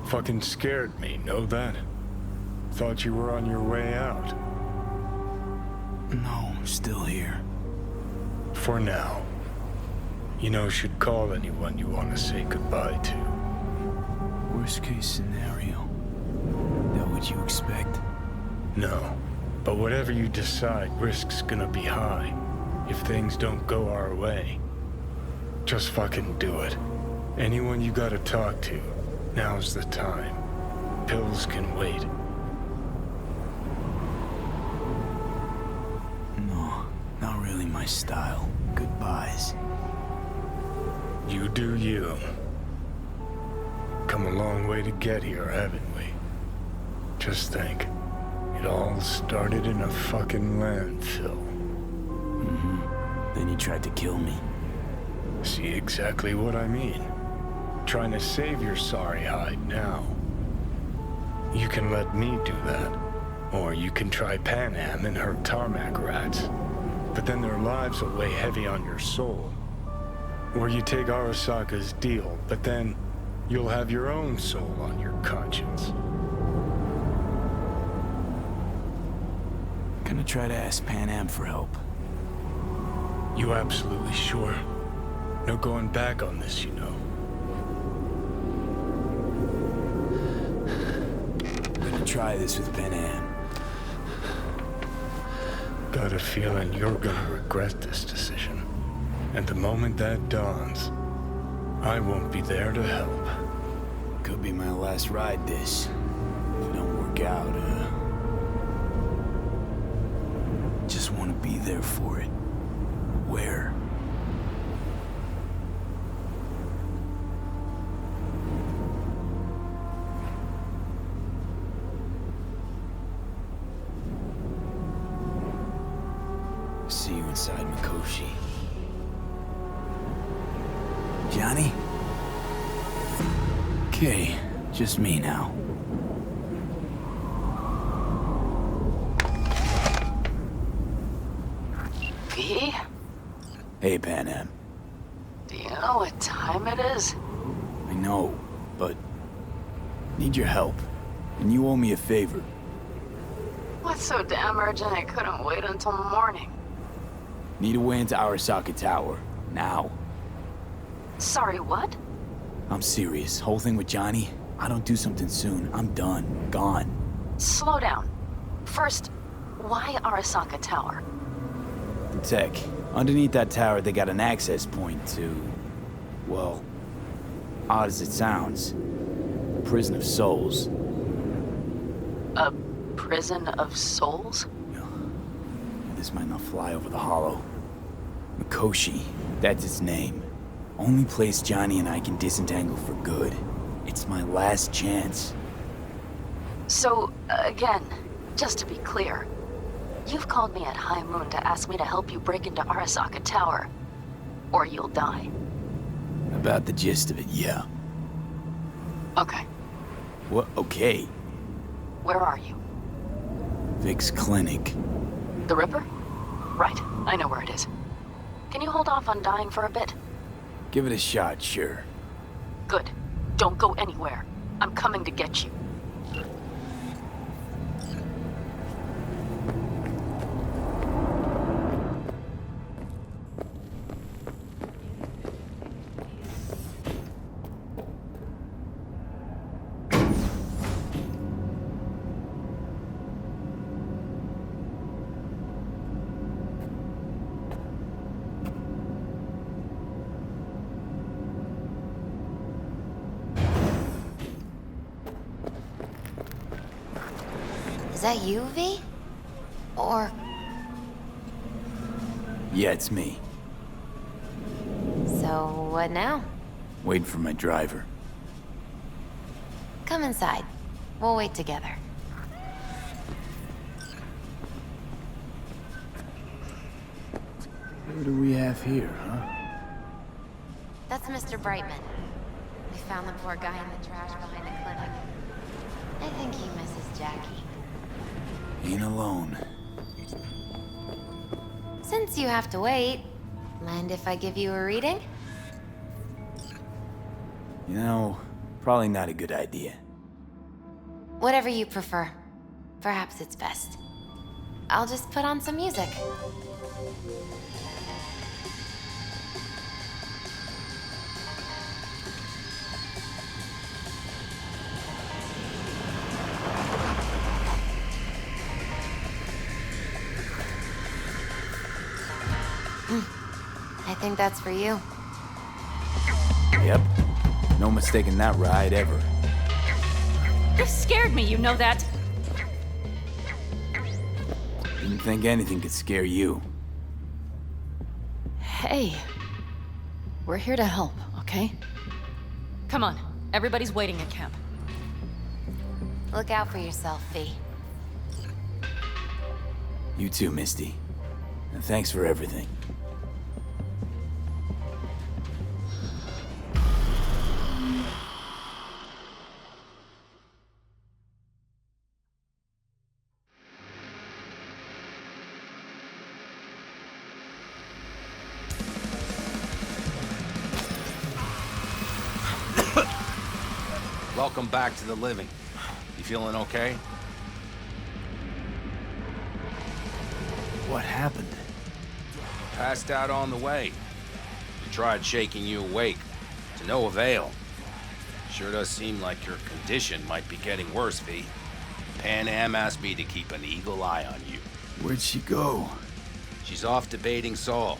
Fucking scared me, know that? Thought you were on your way out. No, still here. For now. You know, should call anyone you want to say goodbye to. Worst case scenario. That what you expect? No. But whatever you decide, risk's gonna be high. If things don't go our way. Just fucking do it. Anyone you gotta talk to, now's the time. Pills can wait. No, not really my style. Goodbyes. You do you. Come a long way to get here, haven't we? Just think. It all started in a fucking landfill. Then he tried to kill me. See exactly what I mean? Trying to save your sorry hide now. You can let me do that. Or you can try Panam and her tarmac rats. But then their lives will weigh heavy on your soul. Or you take Arasaka's deal, but then you'll have your own soul on your conscience. Gonna try to ask Panam for help. You absolutely sure? No going back on this, you know. Gonna try this with Panam. Got a feeling you're gonna regret this decision. And the moment that dawns, I won't be there to help. Could be my last ride this. If it don't work out, just want to be there for it. Where? See you inside Mikoshi. Johnny? Okay, just me now. V? Hey, Panam. Do you know what time it is? I know, but need your help. And you owe me a favor. What's so damn urgent I couldn't wait until morning? Need a way into Arasaka Tower. Now. Sorry, what? I'm serious. Whole thing with Johnny, I don't do something soon, I'm done. Gone. Slow down. First, why Arasaka Tower? The tech. Underneath that tower, they got an access point to... well... odd as it sounds. A prison of souls. A prison of souls? This might not fly over the hollow. Mikoshi, that's its name. Only place Johnny and I can disentangle for good. It's my last chance. So, again, just to be clear, you've called me at high moon to ask me to help you break into Arasaka Tower, or you'll die. About the gist of it, yeah. Okay. What? Okay. Where are you? Vic's clinic. The Ripper? Right, I know where it is. Can you hold off on dying for a bit? Give it a shot, sure. Good. Don't go anywhere. I'm coming to get you. Is that you, V? Or... Yeah, it's me. so what now? Waiting for my driver. Come inside. We'll wait together. What do we have here, huh? That's Mr. Brightman. We found the poor guy in the trash behind the clinic. I think he misses Jackie. Ain't alone. Since you have to wait, mind if I give you a reading? You know, probably not a good idea. Whatever you prefer. Perhaps it's best. I'll just put on some music. I think that's for you. Yep. No mistaking that ride ever. You've scared me, you know that? Didn't think anything could scare you. Hey. We're here to help, okay? Come on. Everybody's waiting at camp. Look out for yourself, V. You too, Misty. And thanks for everything. Welcome back to the living. You feeling okay? What happened? Passed out on the way. We tried shaking you awake. To no avail. Sure does seem like your condition might be getting worse, V. Panam asked me to keep an eagle eye on you. Where'd she go? She's off debating Saul.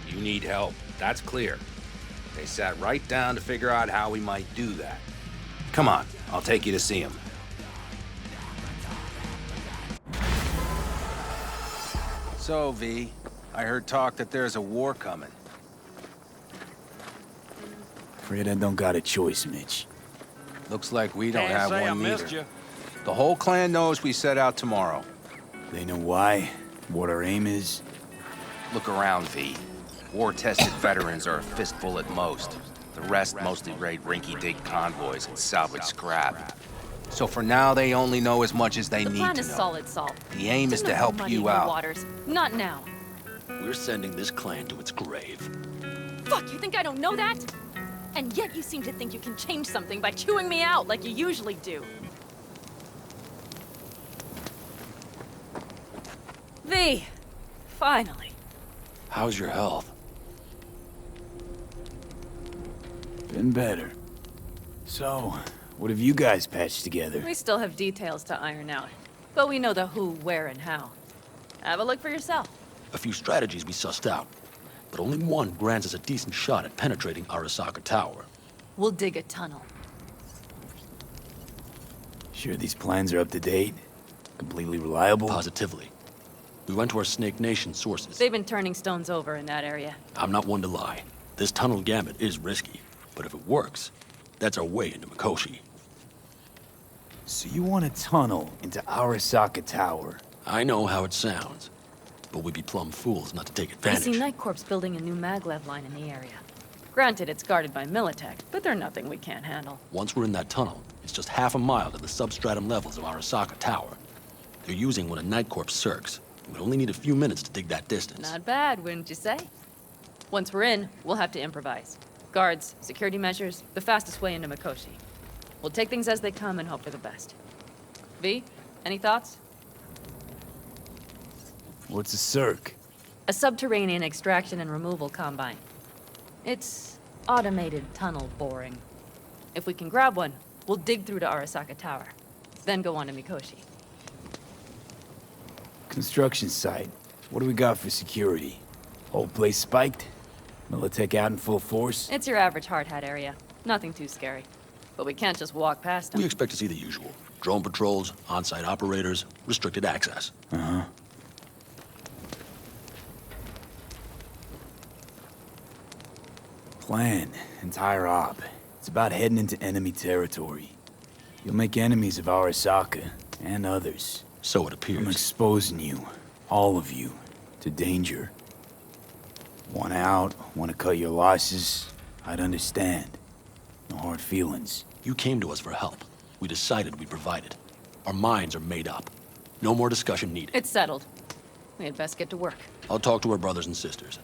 You need help, that's clear. They sat right down to figure out how we might do that. Come on, I'll take you to see him. So, V, I heard talk that there's a war coming. Afraid I don't got a choice, Mitch. Looks like we don't Can't have say I one missed either. you. The whole clan knows we set out tomorrow. They know why, what our aim is. Look around, V. War-tested veterans are a fistful at most. The rest mostly raid rinky-dink convoys and salvage scrap. So for now, they only know as much as they The need plan to is know. solid, Salt. The aim is to help Muddy you the out. Waters. Not now. We're sending this clan to its grave. Fuck, you think I don't know that? And yet you seem to think you can change something by chewing me out like you usually do. V, finally. How's your health? Been better. So, what have you guys patched together? We still have details to iron out, but we know the who, where, and how. Have a look for yourself. A few strategies we sussed out, but only one grants us a decent shot at penetrating Arasaka Tower. We'll dig a tunnel. Sure these plans are up to date? Completely reliable? Positively. We went to our Snake Nation sources. They've been turning stones over in that area. I'm not one to lie. This tunnel gambit is risky, but if it works, that's our way into Mikoshi. So you want a tunnel into Arasaka Tower? I know how it sounds, but we'd be plumb fools not to take I advantage. see Night Corp's building a new maglev line in the area. Granted, it's guarded by Militech, but they're nothing we can't handle. Once we're in that tunnel, it's just half a mile to the substratum levels of Arasaka Tower. They're using one of Night Corp's circs. We only need a few minutes to dig that distance. Not bad, wouldn't you say? Once we're in, we'll have to improvise. Guards, security measures, the fastest way into Mikoshi. We'll take things as they come and hope for the best. V, any thoughts? What's a circ? A subterranean extraction and removal combine. It's automated tunnel boring. If we can grab one, we'll dig through to Arasaka Tower, then go on to Mikoshi. Construction site. What do we got for security? Whole place spiked? Militech out in full force? It's your average hard hat area. Nothing too scary. But we can't just walk past We them. expect to see the usual. Drone patrols, on-site operators, restricted access. Uh-huh. Plan. Entire op. It's about heading into enemy territory. You'll make enemies of Arasaka, and others. So it I'm appears. exposing you, all of you, to danger. Want out, want to cut your losses, I'd understand. No hard feelings. You came to us for help. We decided we'd provide it. Our minds are made up. No more discussion needed. It's settled. We had best get to work. I'll talk to our brothers and sisters.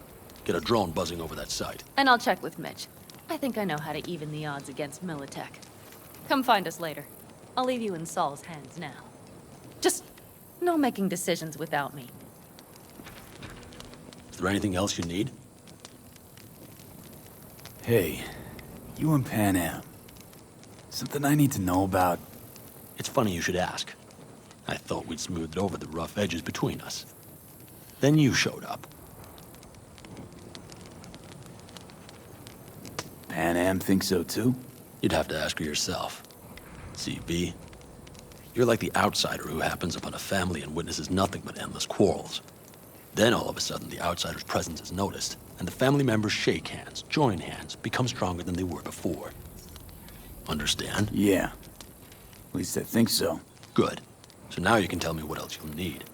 Get a drone buzzing over that site. And I'll check with Mitch. I think I know how to even the odds against Militech. Come find us later. I'll leave you in Saul's hands now. Just no making decisions without me. Is there anything else you need? Hey, you and Panam. Something I need to know about? It's funny you should ask. I thought we'd smoothed over the rough edges between us. Then you showed up. Panam thinks so too? You'd have to ask her yourself. See, V, you're like the outsider who happens upon a family and witnesses nothing but endless quarrels. Then all of a sudden the outsider's presence is noticed, and the family members shake hands, join hands, become stronger than they were before. Understand? Yeah. At least I think so. Good. So now you can tell me what else you'll need.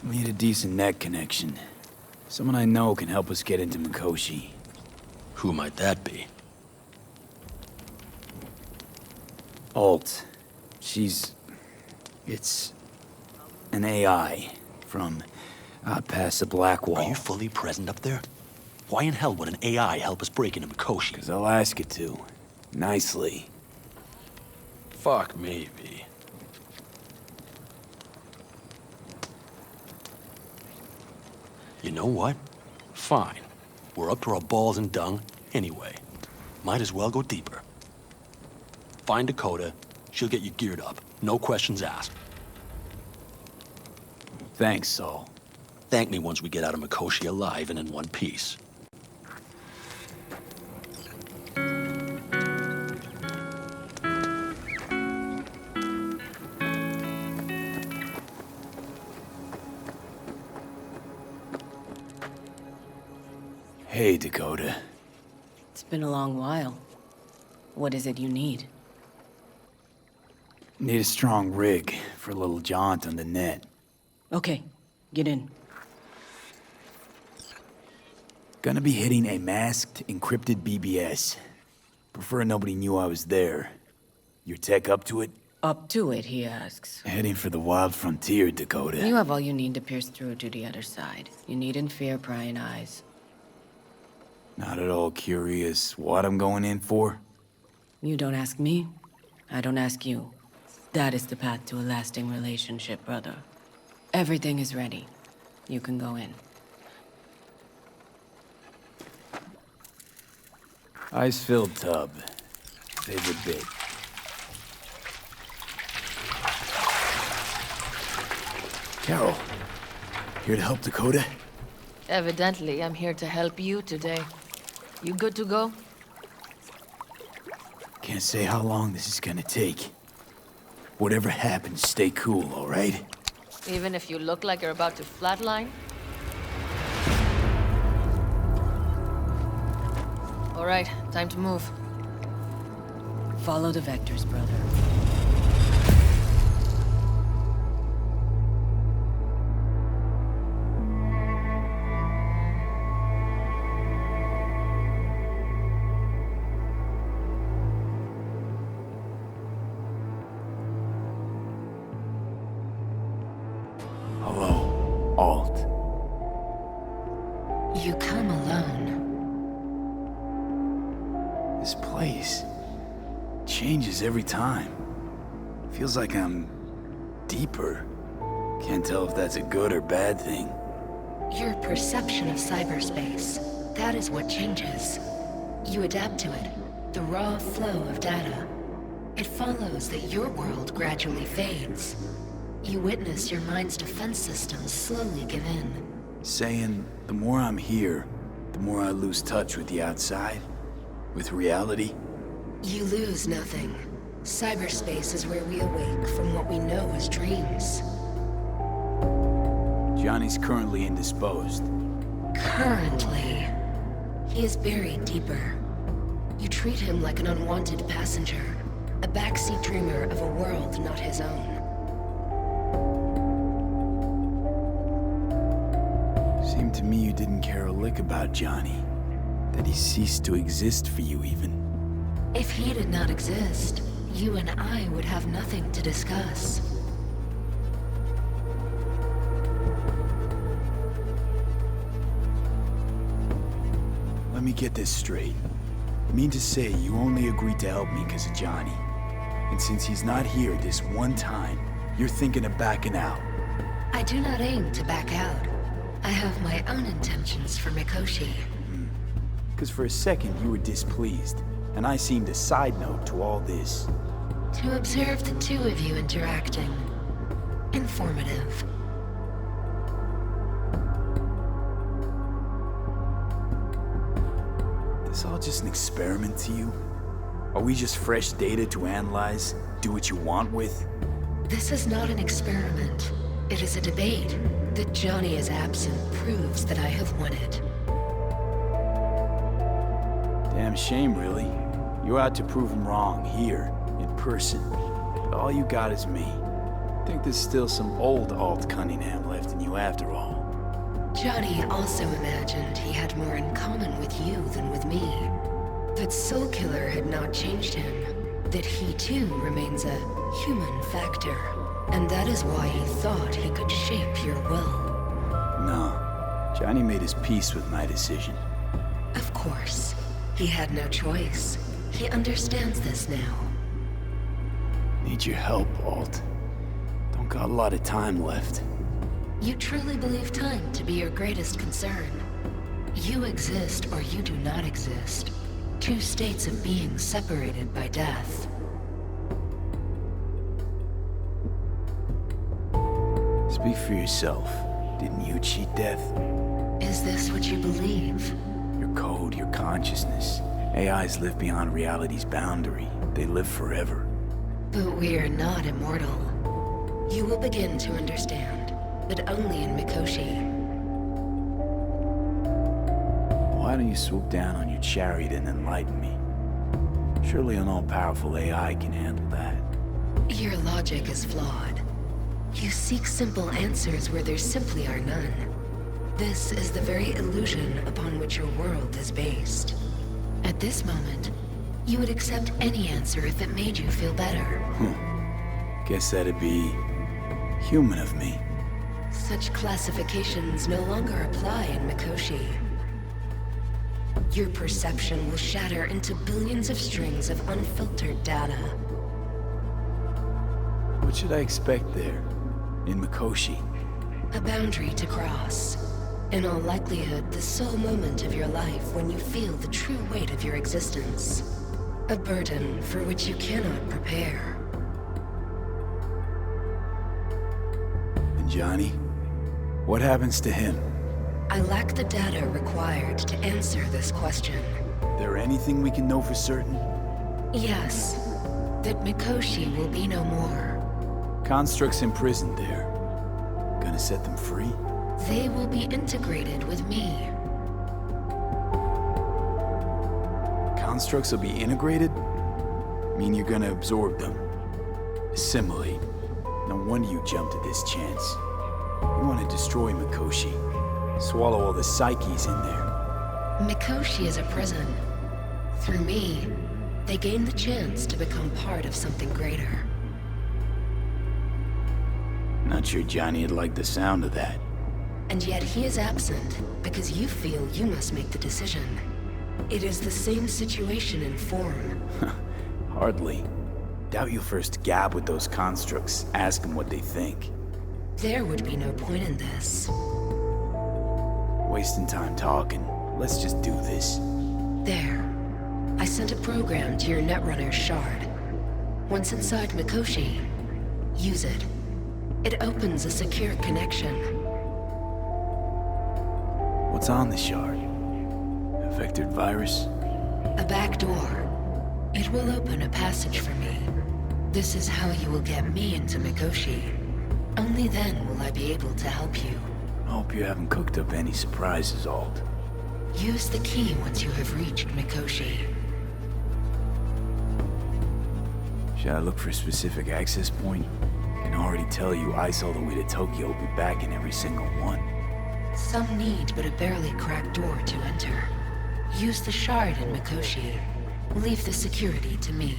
Need a decent net connection. Someone I know can help us get into Mikoshi. Who might that be? Alt. It's an AI from out past the Black Wall. Are you fully present up there? Why in hell would an AI help us break into Mikoshi? 'Cause I'll ask it to. Nicely. Fuck me, V. You know what? Fine. We're up to our balls in dung anyway. Might as well go deeper. Find Dakota. She'll get you geared up. No questions asked. Thanks, Saul. Thank me once we get out of Mikoshi alive and in one piece. Hey, Dakota. It's been a long while. What is it you need? Need a strong rig for a little jaunt on the net. Okay, get in. Gonna be hitting a masked, encrypted BBS. Prefer nobody knew I was there. Your tech up to it? Up to it, he asks. Heading for the wild frontier, Dakota. You have all you need to pierce through to the other side. You needn't fear prying eyes. Not at all curious what I'm going in for? You don't ask me, I don't ask you. That is the path to a lasting relationship, brother. Everything is ready. You can go in. Ice-filled tub. Favorite bit. Carol, here to help Dakota? Evidently, I'm here to help you today. You good to go? Can't say how long this is gonna take. Whatever happens, stay cool, all right? Even if you look like you're about to flatline? All right, time to move. Follow the vectors, brother. Hello, Alt. You come alone. This place changes every time. Feels like I'm deeper. Can't tell if that's a good or bad thing. Your perception of cyberspace, that is what changes. You adapt to it, the raw flow of data. It follows that your world gradually fades. You witness your mind's defense systems slowly give in. Saying the more I'm here, the more I lose touch with the outside, with reality. You lose nothing. Cyberspace is where we awake from what we know as dreams. Johnny's currently indisposed. Currently, he is buried deeper. You treat him like an unwanted passenger, a backseat dreamer of a world not his own. Seemed to me you didn't care a lick about Johnny. That he ceased to exist for you even. If he did not exist, you and I would have nothing to discuss. Let me get this straight. You mean to say you only agreed to help me because of Johnny? And since he's not here this one time, you're thinking of backing out. I do not aim to back out. I have my own intentions for Mikoshi. Because for a second you were displeased, and I seemed a side note to all this. To observe the two of you interacting. Informative. This all just an experiment to you? Are we just fresh data to analyze, do what you want with? This is not an experiment. It is a debate. That Johnny is absent proves that I have won it. Damn shame, really. You're out to prove him wrong, here, in person. But all you got is me. Think there's still some old Alt Cunningham left in you after all. Johnny also imagined he had more in common with you than with me. That Soul Killer had not changed him. That he too remains a human factor. And that is why he thought he could shape your will. No. Johnny made his peace with my decision. Of course. He had no choice. He understands this now. Need your help, Alt. Don't got a lot of time left. You truly believe time to be your greatest concern. You exist or you do not exist. Two states of being separated by death. Speak for yourself. Didn't you cheat death? Is this what you believe? Your code, your consciousness. AIs live beyond reality's boundary. They live forever. But we are not immortal. You will begin to understand, but only in Mikoshi. Why don't you swoop down on your chariot and enlighten me? Surely an all-powerful AI can handle that. Your logic is flawed. You seek simple answers where there simply are none. This is the very illusion upon which your world is based. At this moment, you would accept any answer if it made you feel better. Guess that'd be human of me. Such classifications no longer apply in Mikoshi. Your perception will shatter into billions of strings of unfiltered data. What should I expect there, in Mikoshi? A boundary to cross. In all likelihood, the sole moment of your life when you feel the true weight of your existence. A burden for which you cannot prepare. And Johnny? What happens to him? I lack the data required to answer this question. There anything we can know for certain? Yes. That Mikoshi will be no more. Constructs imprisoned there. Gonna set them free? They will be integrated with me. Constructs will be integrated? Mean you're gonna absorb them? Assimilate? No wonder you jumped at this chance. You want to destroy Mikoshi. Swallow all the psyches in there. Mikoshi is a prison. Through me, they gain the chance to become part of something greater. Not sure Johnny'd like the sound of that. And yet he is absent because you feel you must make the decision. It is the same situation in form. Hardly. Doubt you'll first gab with those constructs, ask them what they think. There would be no point in this. Wasting time talking. Let's just do this. There. I sent a program to your Netrunner shard. Once inside Mikoshi, use it. It opens a secure connection. What's on the shard? A vectored virus? A back door. It will open a passage for me. This is how you will get me into Mikoshi. Only then will I be able to help you. I hope you haven't cooked up any surprises, Alt. Use the key once you have reached Mikoshi. Should I look for a specific access point? I can already tell you ice all the way to Tokyo will be back in every single one. Some need but a barely cracked door to enter. Use the shard in Mikoshi. Leave the security to me.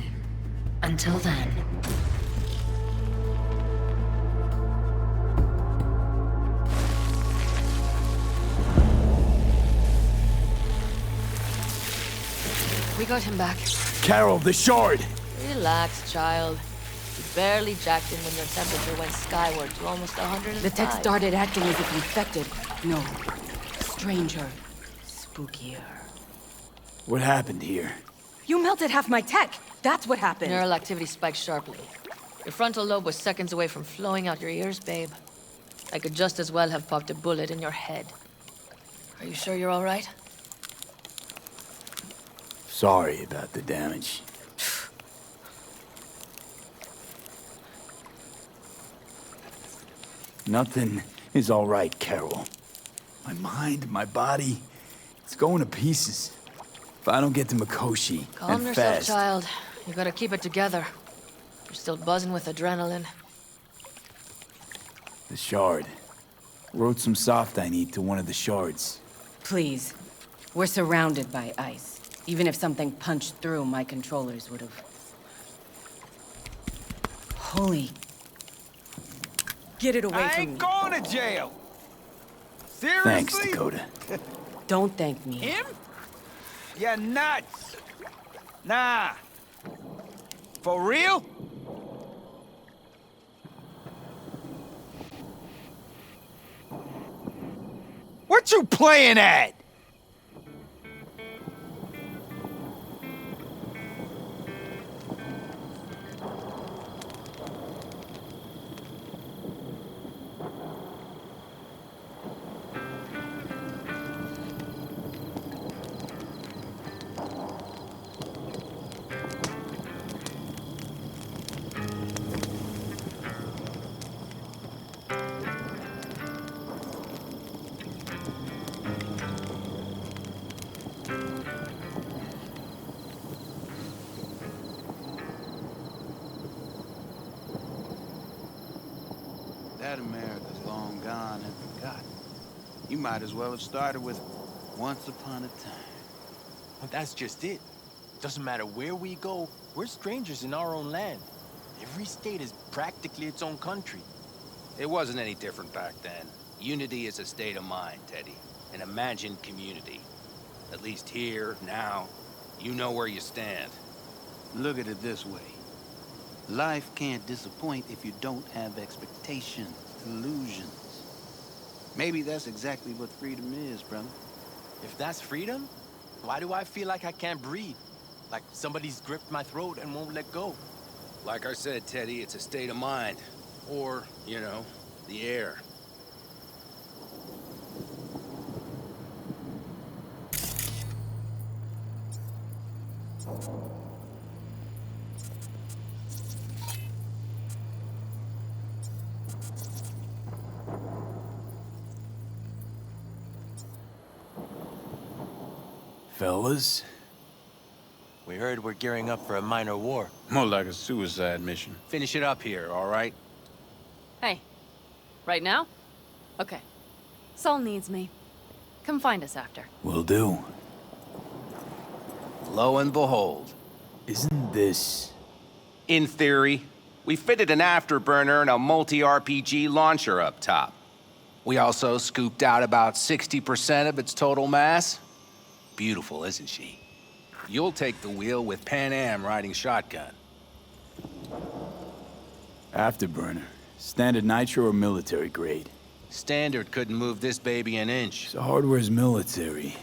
Until then... We got him back. Carol, the shard! Relax, child. You barely jacked in when your temperature went skyward to almost 105. The tech started acting as if infected. No. Stranger. Spookier. What happened here? You melted half my tech! That's what happened! Neural activity spiked sharply. Your frontal lobe was seconds away from flowing out your ears, babe. I could just as well have popped a bullet in your head. Are you sure you're all right? Sorry about the damage. Nothing is all right, Carol. My mind, my body, it's going to pieces. If I don't get to Mikoshi, Calm and yourself, fast. child. You gotta keep it together. You're still buzzing with adrenaline. The shard. Wrote some soft I need to one of the shards. Please. We're surrounded by ice. Even if something punched through, my controllers would have... Holy... Get it away from me. I ain't going to jail. Seriously? Thanks, Dakota. Don't thank me. Him? You're nuts. Nah. For real? What you playing at? That America's long gone and forgotten. You might as well have started with once upon a time. But that's just it. Doesn't matter where we go, we're strangers in our own land. Every state is practically its own country. It wasn't any different back then. Unity is a state of mind, Teddy. An imagined community. At least here, now, you know where you stand. Look at it this way. Life can't disappoint if you don't have expectations, illusions. Maybe that's exactly what freedom is, brother. If that's freedom, why do I feel like I can't breathe? Like somebody's gripped my throat and won't let go? Like I said, Teddy, it's a state of mind. Or, you know, the air. Fellas? We heard we're gearing up for a minor war. More like a suicide mission. Finish it up here, all right? Hey. Right now? Okay. Saul needs me. Come find us after. Will do. Lo and behold. Isn't this... In theory, we fitted an afterburner and a multi-RPG launcher up top. We also scooped out about 60% of its total mass. Beautiful, isn't she? You'll take the wheel with Panam riding shotgun. Afterburner. Standard nitro or military grade? Standard couldn't move this baby an inch. So hardware's military.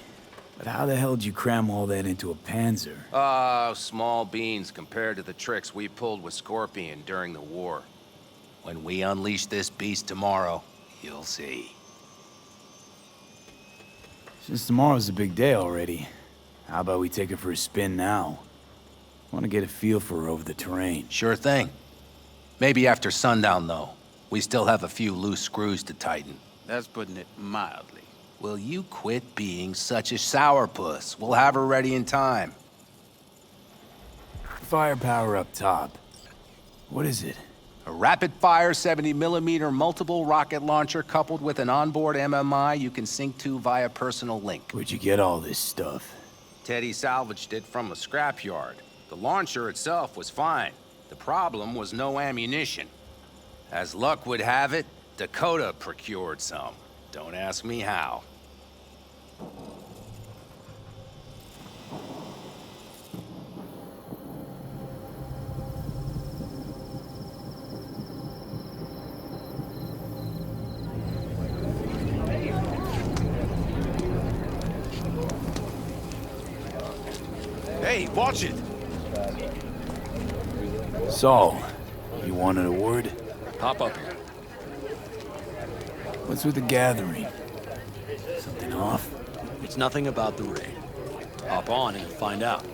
But how the hell did you cram all that into a Panzer? Oh, small beans compared to the tricks we pulled with Scorpion during the war. When we unleash this beast tomorrow, you'll see. Since tomorrow's a big day already, how about we take her for a spin now? Want to get a feel for her over the terrain. Sure thing. Maybe after sundown, though. We still have a few loose screws to tighten. That's putting it mildly. Will you quit being such a sourpuss? We'll have her ready in time. Firepower up top. What is it? A rapid-fire 70mm multiple rocket launcher coupled with an onboard MMI you can sync to via personal link. Where'd you get all this stuff? Teddy salvaged it from a scrapyard. The launcher itself was fine. The problem was no ammunition. As luck would have it, Dakota procured some. Don't ask me how. Hey, watch it! Saul, you wanted a word? Hop up here. What's with the gathering? Something off? It's nothing about the raid. Hop on and you'll find out.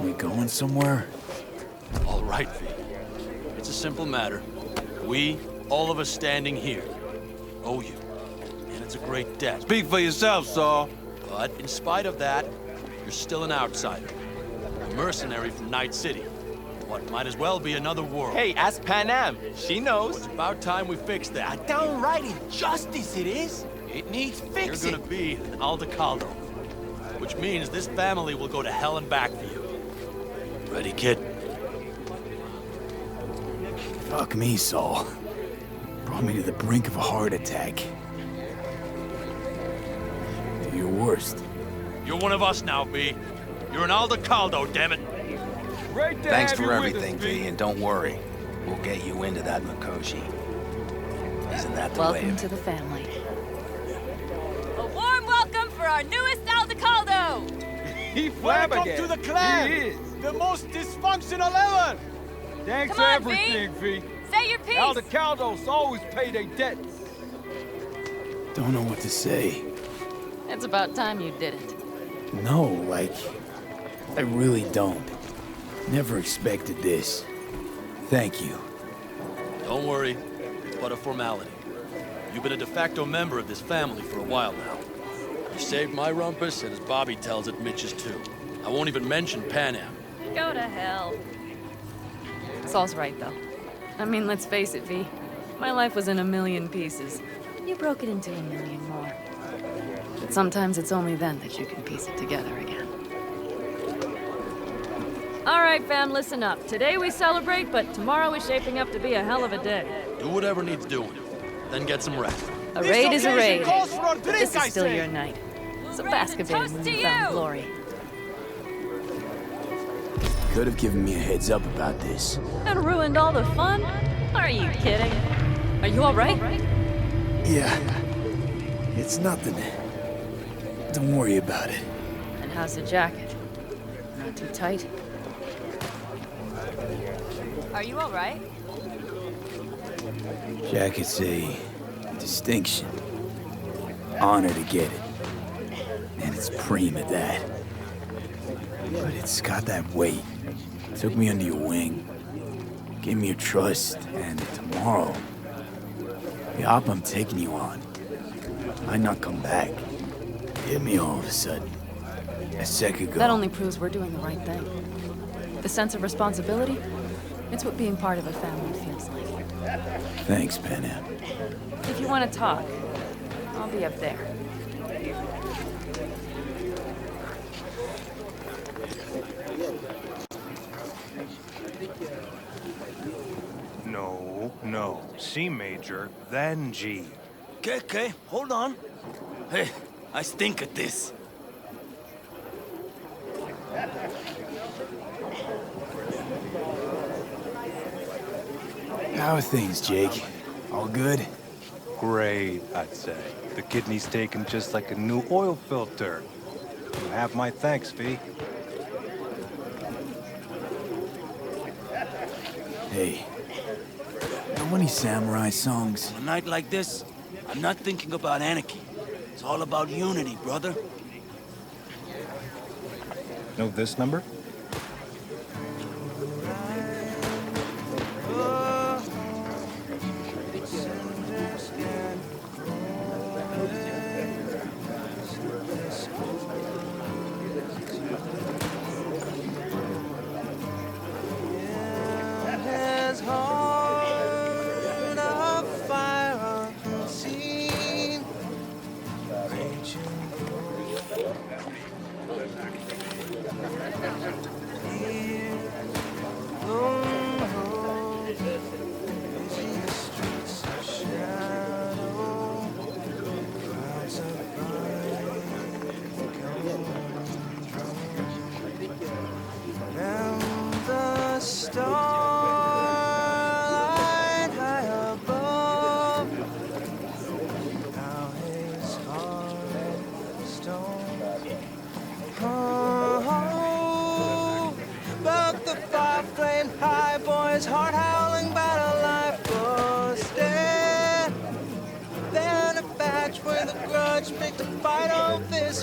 We going somewhere? All right, V. It's a simple matter. We, all of us standing here, owe you. And it's a great debt. Speak for yourself, Saul. But in spite of that, you're still an outsider. A mercenary from Night City. What might as well be another world. Hey, ask Panam. She knows. It's about time we fix that. A downright injustice it is. It needs fixing. You're gonna be an Aldecaldo. Which means this family will go to hell and back for you. Ready, kid? Fuck me, Saul. Brought me to the brink of a heart attack. Do your worst. You're one of us now, V. You're an Aldecaldo, damn it. Great to Thanks have for you everything, with us, V, and don't worry. We'll get you into that Mikoshi. Isn't that the way Welcome of to it? the family. A warm welcome for our newest Aldecaldo! He Welcome flabbergasted. to the clan. He is. The most dysfunctional ever. Thanks Come for on, V. everything, V. Say your piece! Aldecaldos always pay their debts. Don't know what to say. It's about time you did it. No, like, I really don't. Never expected this. Thank you. Don't worry, it's but a formality. You've been a de facto member of this family for a while now. You saved my rumpus, and as Bobby tells it, Mitch's too. I won't even mention Panam. Go to hell. Saul's right, though. I mean, let's face it, V. My life was in a million pieces. You broke it into a million more. But sometimes it's only then that you can piece it together again. All right, fam, listen up. Today we celebrate, but tomorrow is shaping up to be a hell of a day. Do whatever needs doing, then get some rest. A raid is a raid. Calls for a drink, This I is still say. your night. So We're ready bask to a bit in toast to newfound you. glory. Could have given me a heads up about this. And ruined all the fun? Are you kidding? Are you all right? Yeah. It's nothing. Don't worry about it. And how's the jacket? Not too tight? Are you alright? Jacket's a distinction. Honor to get it. And it's preem at that. But it's got that weight. Took me under your wing. Gave me your trust. And tomorrow, the op I'm taking you on might not come back. Hit me all of a sudden. A sec ago. That only proves we're doing the right thing. The sense of responsibility? It's what being part of a family feels like. Thanks, Panam. If you want to talk, I'll be up there. No. C major, then G. Okay, hold on. Hey, I stink at this. How are things, Jake? All good? Great, I'd say. The kidney's taken just like a new oil filter. You have my thanks, V. Hey, know any samurai songs? A night like this, I'm not thinking about anarchy. It's all about unity, brother. Know this number?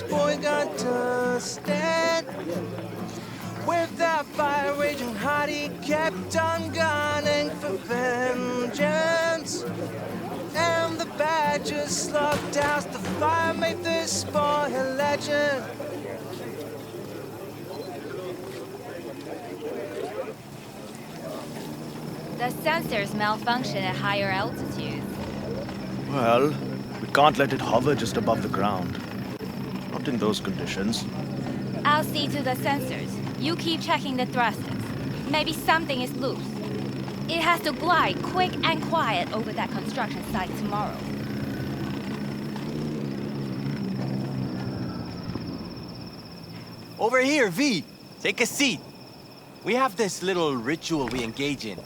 boy got to stand. With that fire raging hot, he kept on gunning for vengeance. And the badgers slugged out the fire, made this boy a legend. The sensors malfunction at higher altitudes. Well, we can't let it hover just above the ground. Not in those conditions. I'll see to the sensors. You keep checking the thrusters. Maybe something is loose. It has to glide quick and quiet over that construction site tomorrow. Over here, V. Take a seat. We have this little ritual we engage in.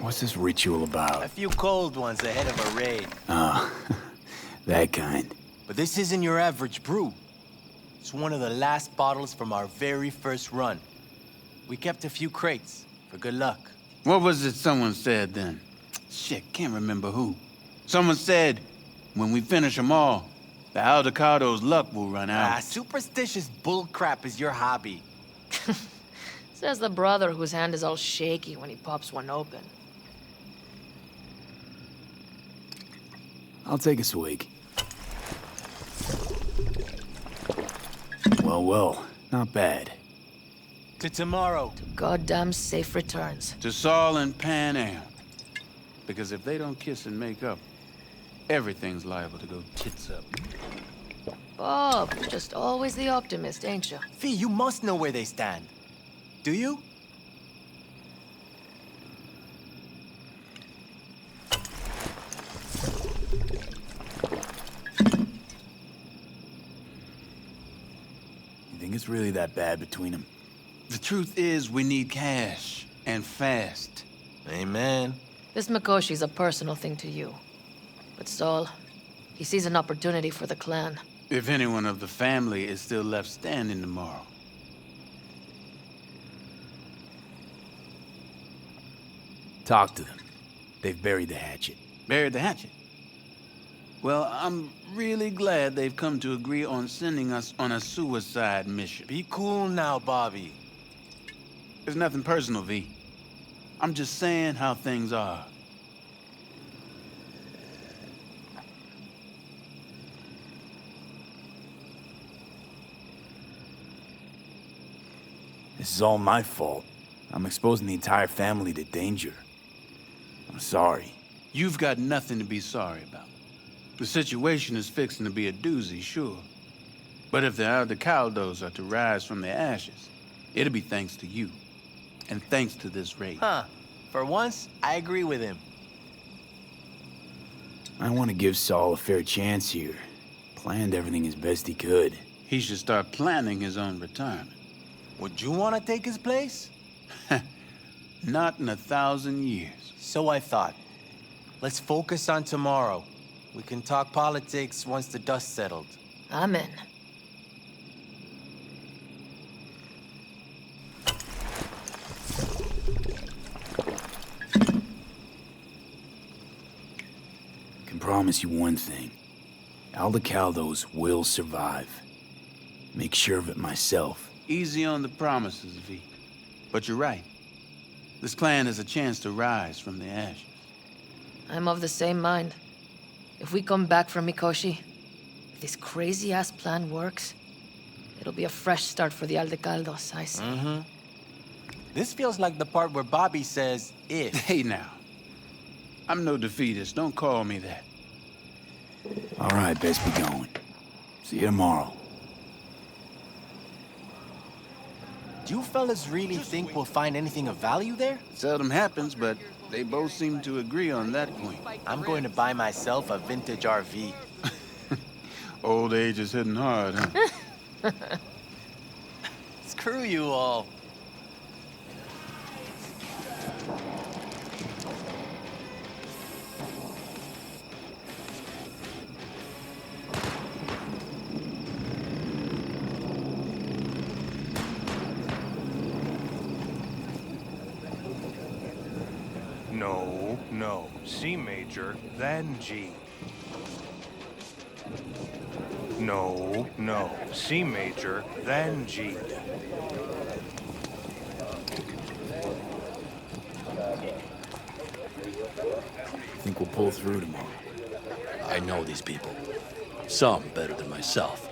What's this ritual about? A few cold ones ahead of a raid. Ah, that kind. But this isn't your average brew. It's one of the last bottles from our very first run. We kept a few crates, for good luck. What was it someone said then? Shit, can't remember who. Someone said, when we finish them all, the Aldecaldos' luck will run out. Superstitious bullcrap is your hobby. Says the brother whose hand is all shaky when he pops one open. I'll take a swig. Well, not bad. To tomorrow. Goddamn safe returns. To Saul and Panam. Because if they don't kiss and make up, everything's liable to go tits up. Bob, just always the optimist, ain't you? Fee, you must know where they stand. Do you? You think it's really that bad between them? The truth is, we need cash. And fast. Amen. This Mikoshi's a personal thing to you. But Saul, he sees an opportunity for the clan. If anyone of the family is still left standing tomorrow. Talk to them. They've buried the hatchet. Buried the hatchet? Well, I'm really glad they've come to agree on sending us on a suicide mission. Be cool now, Bobby. It's nothing personal, V. I'm just saying how things are. This is all my fault. I'm exposing the entire family to danger. I'm sorry. You've got nothing to be sorry about. The situation is fixing to be a doozy, sure. But if the Aldecaldos are to rise from their ashes, it'll be thanks to you. And thanks to this raid. Huh. For once, I agree with him. I want to give Saul a fair chance here. Planned everything as best he could. He should start planning his own retirement. Would you want to take his place? Not in 1,000 years. So I thought. Let's focus on tomorrow. We can talk politics once the dust settled. Amen. I can promise you one thing. Aldecaldos will survive. Make sure of it myself. Easy on the promises, V. But you're right. This clan has a chance to rise from the ashes. I'm of the same mind. If we come back from Mikoshi, if this crazy-ass plan works, it'll be a fresh start for the Aldecaldos, I see. Mm-hmm. This feels like the part where Bobby says, if. Hey now. I'm no defeatist, don't call me that. All right, best be going. See you tomorrow. Do you fellas really think we'll find anything of value there? It seldom happens, but they both seem to agree on that point. I'm going to buy myself a vintage RV. Old age is hitting hard, huh? Screw you all. No. C major, then G. No, no. C major, then G. Think we'll pull through tomorrow. I know these people. Some better than myself.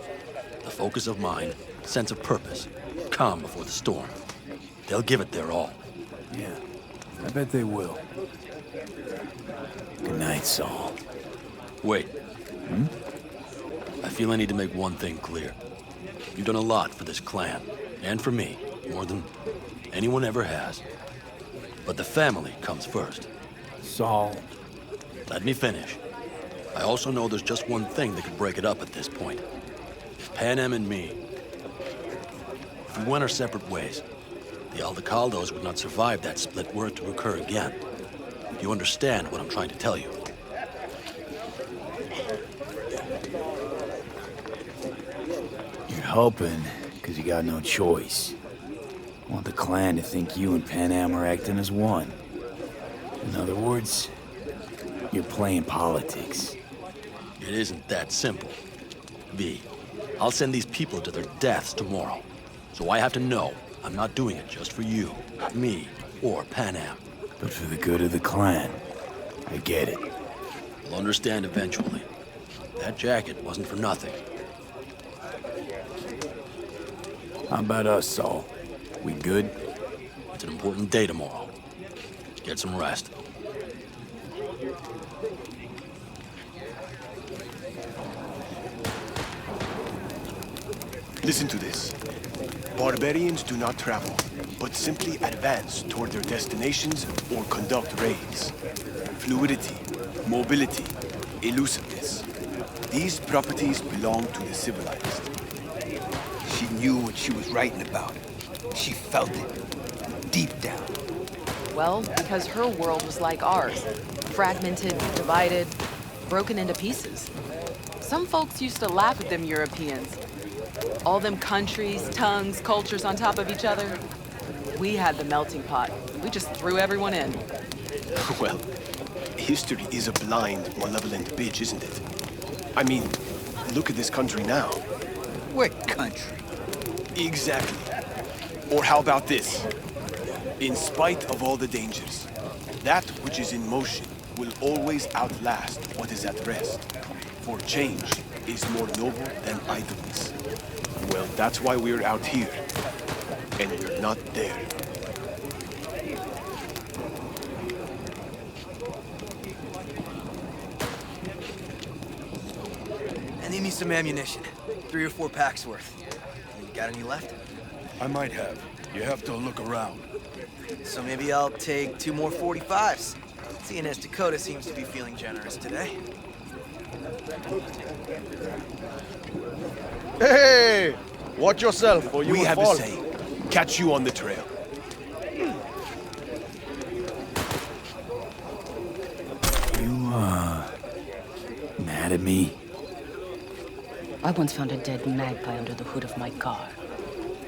The focus of mind, sense of purpose, calm before the storm. They'll give it their all. Yeah, I bet they will. Good night, Saul. Wait. I feel I need to make one thing clear. You've done a lot for this clan, and for me, more than anyone ever has. But the family comes first. Saul. Let me finish. I also know there's just one thing that could break it up at this point. Panam and me. If we went our separate ways, the Aldecaldos would not survive that split were it to occur again. You understand what I'm trying to tell you? You're helping, because you got no choice. Want the clan to think you and Panam are acting as one. In other words, you're playing politics. It isn't that simple. V, I'll send these people to their deaths tomorrow. So I have to know I'm not doing it just for you, me, or Panam. But for the good of the clan. I get it. You'll understand eventually. That jacket wasn't for nothing. How about us, Saul? We good? It's an important day tomorrow. Get some rest. Listen to this. Barbarians do not travel, but simply advance toward their destinations or conduct raids. Fluidity, mobility, elusiveness. These properties belong to the civilized. She knew what she was writing about. She felt it, deep down. Well, because her world was like ours. Fragmented, divided, broken into pieces. Some folks used to laugh at them Europeans. All them countries, tongues, cultures on top of each other. We had the melting pot. We just threw everyone in. Well, history is a blind, malevolent bitch, isn't it? I mean, look at this country now. What country? Exactly. Or how about this? In spite of all the dangers, that which is in motion will always outlast what is at rest. For change is more noble than idleness. Well, that's why we're out here. And you're not there. I need me some ammunition. 3 or 4 packs worth. You got any left? I might have. You have to look around. So maybe I'll take 2 more 45s. Seeing as Dakota seems to be feeling generous today. Hey! Watch yourself, or you We will have fall. a saying. Catch you on the trail. You, mad at me? I once found a dead magpie under the hood of my car.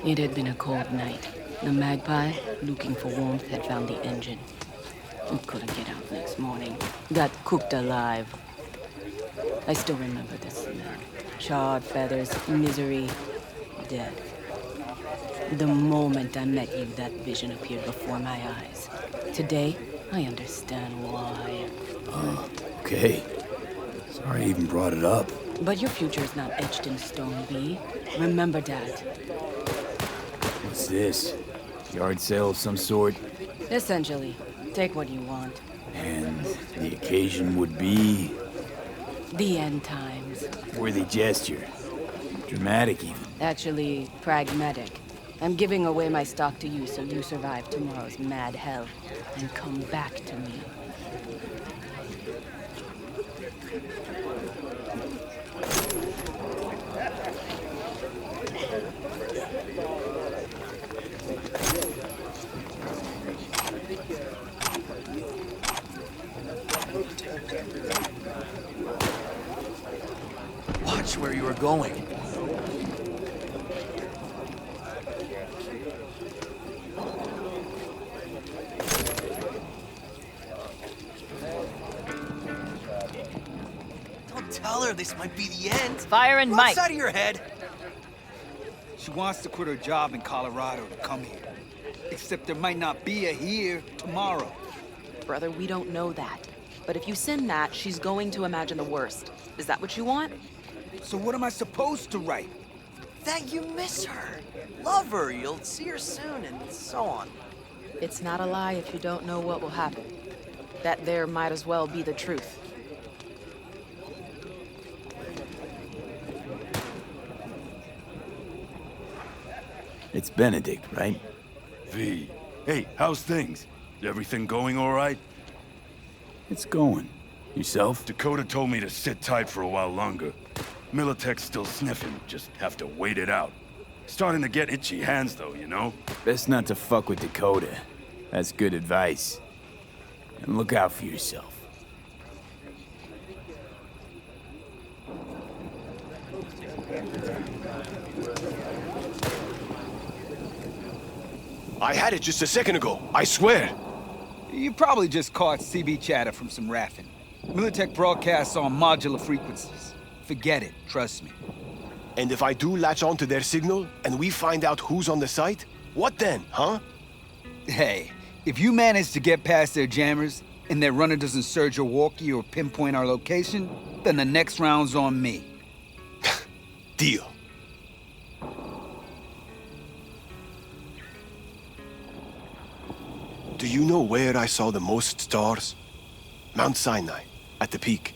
It had been a cold night. The magpie, looking for warmth, had found the engine. It couldn't get out next morning. Got cooked alive. I still remember the smell. Charred feathers, misery, death. The moment I met you, that vision appeared before my eyes. Today, I understand why. Okay. Sorry I even brought it up. But your future is not etched in stone, V. Remember that. What's this? Yard sale of some sort? Essentially, take what you want. And the occasion would be... The end times. worthy gesture. Dramatic, even. Actually, pragmatic. I'm giving away my stock to you so you survive tomorrow's mad hell and come back to me. Watch where you are going. Don't tell her her this might be the end. Fire and Mike. Outside of your head. She wants to quit her job in Colorado to come here. Except there might not be a here tomorrow. Brother, we don't know that. But if you send that, she's going to imagine the worst. Is that what you want? So what am I supposed to write? That you miss her. Love her, you'll see her soon, and so on. It's not a lie if you don't know what will happen. That there might as well be the truth. It's Benedict, right? V. Hey, how's things? Everything going all right? It's going. Yourself? Dakota told me to sit tight for a while longer. Militech's still sniffing, just have to wait it out. Starting to get itchy hands though, you know? Best not to fuck with Dakota. That's good advice. And look out for yourself. I had it just a second ago, I swear. You probably just caught CB chatter from some raffing. Militech broadcasts on modular frequencies. Forget it, trust me. And if I do latch onto their signal, and we find out who's on the site, what then, huh? Hey, if you manage to get past their jammers, and their runner doesn't surge or walkie or pinpoint our location, then the next round's on me. Deal. Do you know where I saw the most stars? Mount Sinai, at the peak.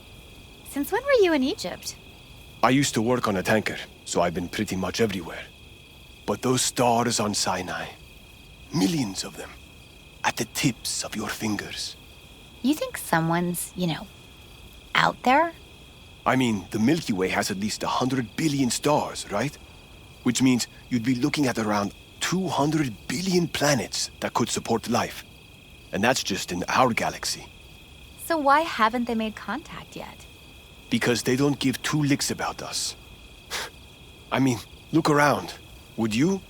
Since when were you in Egypt? I used to work on a tanker, so I've been pretty much everywhere. But those stars on Sinai, millions of them, at the tips of your fingers. You think someone's, out there? I mean, the Milky Way has at least 100 billion stars, right? Which means you'd be looking at around 200 billion planets that could support life. And that's just in our galaxy. So why haven't they made contact yet? Because they don't give two licks about us. I mean, look around. Would you?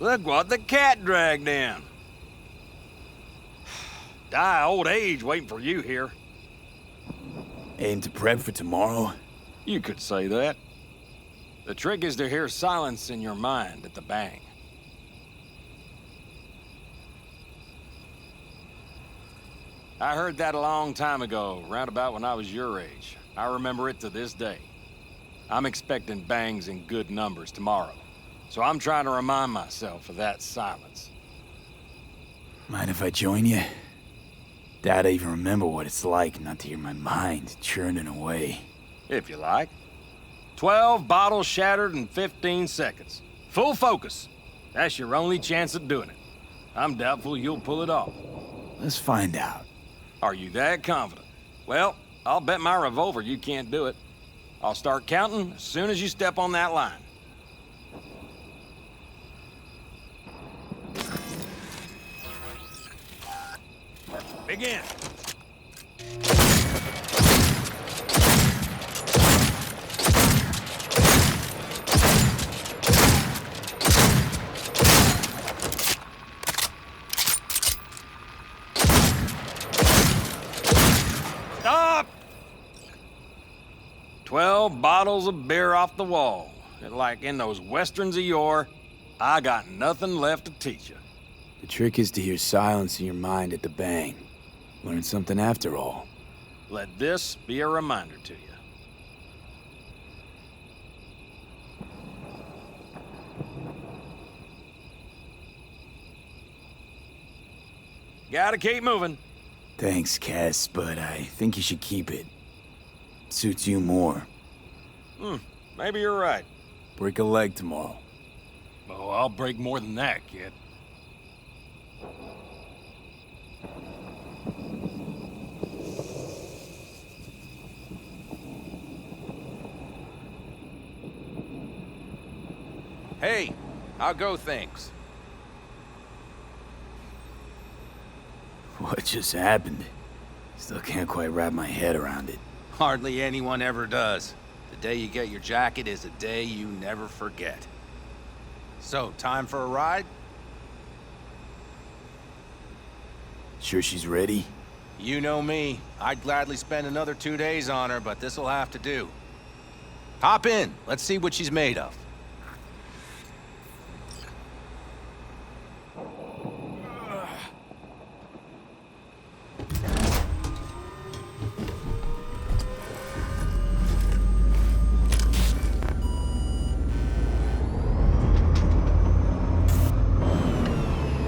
Look what the cat dragged in. Die old age waiting for you here. Aim to prep for tomorrow? You could say that. The trick is to hear silence in your mind at the bang. I heard that a long time ago, round about when I was your age. I remember it to this day. I'm expecting bangs in good numbers tomorrow. So I'm trying to remind myself of that silence. Mind if I join you? Doubt I even remember what it's like not to hear my mind churning away. If you like. 12 bottles shattered in 15 seconds. Full focus. That's your only chance at doing it. I'm doubtful you'll pull it off. Let's find out. Are you that confident? Well, I'll bet my revolver you can't do it. I'll start counting as soon as you step on that line. Begin. Stop! 12 bottles of beer off the wall. Like in those westerns of yore, I got nothing left to teach you. The trick is to hear silence in your mind at the bang. Learn something after all. Let this be a reminder to you. Gotta keep moving. Thanks, Cass, but I think you should keep it. Suits you more. Maybe you're right. Break a leg tomorrow. Oh, I'll break more than that, kid. Hey, how go things? What just happened? Still can't quite wrap my head around it. Hardly anyone ever does. The day you get your jacket is a day you never forget. So, time for a ride? Sure she's ready? You know me. I'd gladly spend another 2 days on her, but this'll have to do. Hop in. Let's see what she's made of.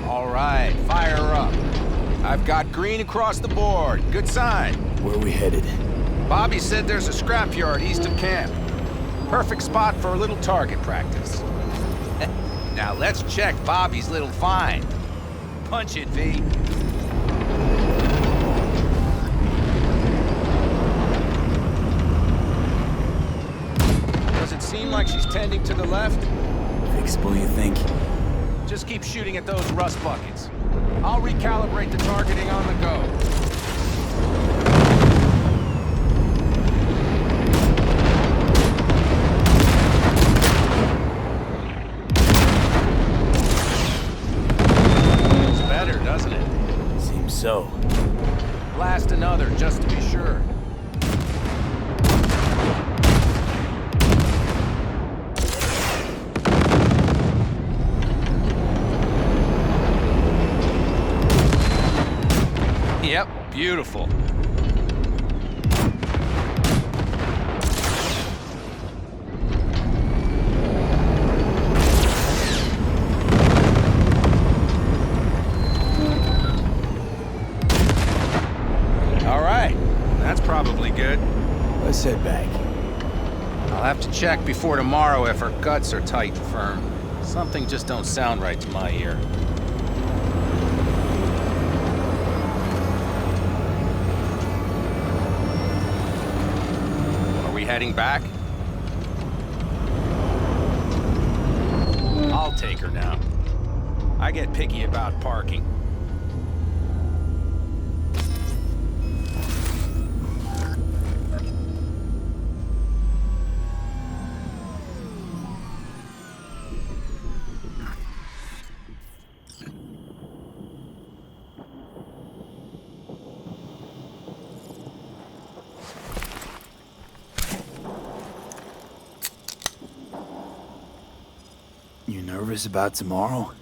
All right, fire her up. I've got green across the board. Good sign. Where are we headed? Bobby said there's a scrapyard east of camp. Perfect spot for a little target practice. Now let's check Bobby's little find. Punch it, V. Does it seem like she's tending to the left? Fixable, you think? Just keep shooting at those rust buckets. I'll recalibrate the targeting on the go. It's better, doesn't it? Seems so. Blast another, just to be sure. Yep, beautiful. All right, that's probably good. Let's head back. I'll have to check before tomorrow if her guts are tight and firm. Something just don't sound right to my ear. Heading back? I'll take her now. I get picky about parking. You nervous about tomorrow?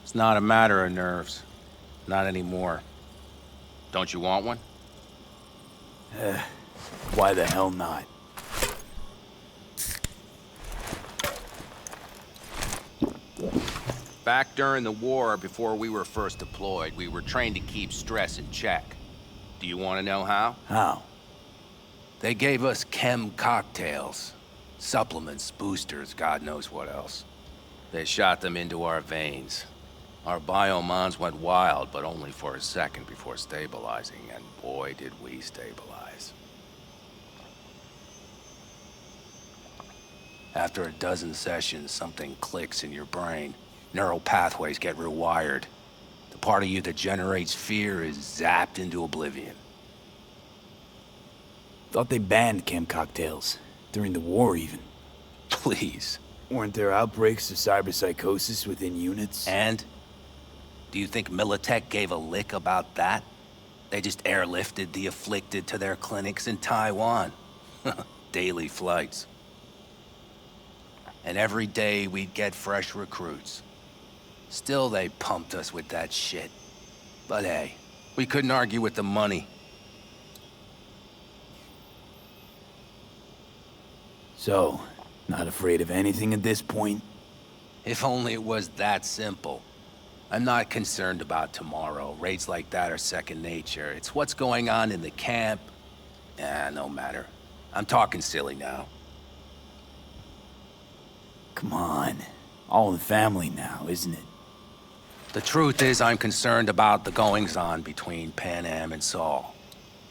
It's not a matter of nerves. Not anymore. Don't you want one? Why the hell not? Back during the war, before we were first deployed, we were trained to keep stress in check. Do you want to know how? How? They gave us chem cocktails. Supplements, boosters, God knows what else. They shot them into our veins. Our biomons went wild, but only for a second before stabilizing, and boy did we stabilize. After a dozen sessions, something clicks in your brain. Neural pathways get rewired. The part of you that generates fear is zapped into oblivion. Thought they banned chem cocktails. During the war, even. Please. Weren't there outbreaks of cyberpsychosis within units? And? Do you think Militech gave a lick about that? They just airlifted the afflicted to their clinics in Taiwan. Daily flights. And every day we'd get fresh recruits. Still they pumped us with that shit. But hey, we couldn't argue with the money. So, not afraid of anything at this point? If only it was that simple. I'm not concerned about tomorrow. Raids like that are second nature. It's what's going on in the camp. No matter. I'm talking silly now. Come on. All in the family now, isn't it? The truth is, I'm concerned about the goings-on between Panam and Saul.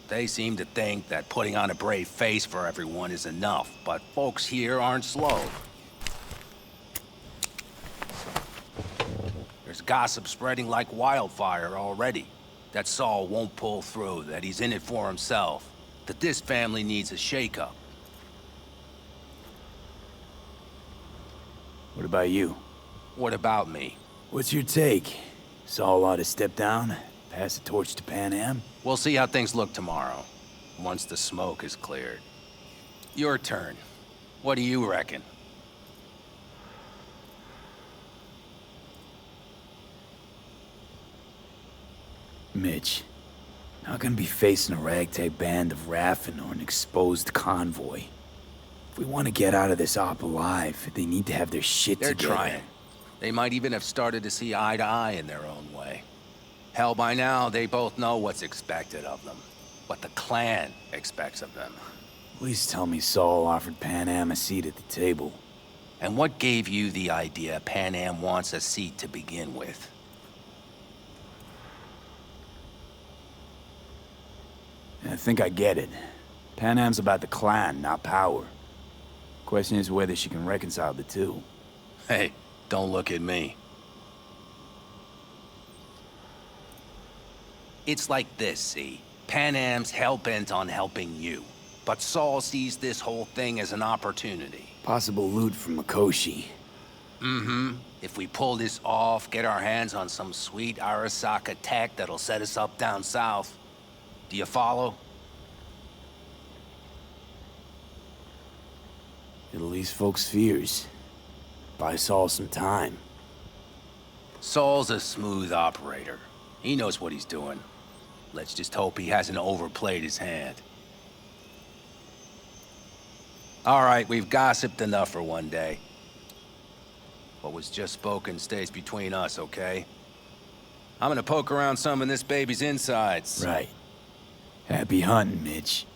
They seem to think that putting on a brave face for everyone is enough, but folks here aren't slow. gossip spreading like wildfire already. That Saul won't pull through, that he's in it for himself, that this family needs a shakeup. What about you? What about me? What's your take? Saul ought to step down, pass the torch to Panam? We'll see how things look tomorrow, once the smoke is cleared. Your turn. What do you reckon? Mitch, not gonna be facing a ragtag band of Raffin or an exposed convoy. If we want to get out of this op alive, they need to have their shit They're together. trying. They might even have started to see eye to eye in their own way. Hell, by now, they both know what's expected of them. What the clan expects of them. Please tell me Saul offered Panam a seat at the table. And what gave you the idea Panam wants a seat to begin with? I think I get it. Panam's about the clan, not power. Question is whether she can reconcile the two. Hey, don't look at me. It's like this, see? Panam's hell-bent on helping you. But Saul sees this whole thing as an opportunity. Possible loot from Mikoshi. Mm-hmm. If we pull this off, get our hands on some sweet Arasaka tech that'll set us up down south. Do you follow? It'll ease folks' fears. Buy Saul some time. Saul's a smooth operator. He knows what he's doing. Let's just hope he hasn't overplayed his hand. All right, we've gossiped enough for one day. What was just spoken stays between us, okay? I'm gonna poke around some of this baby's insides. Right. Happy hunting, Mitch.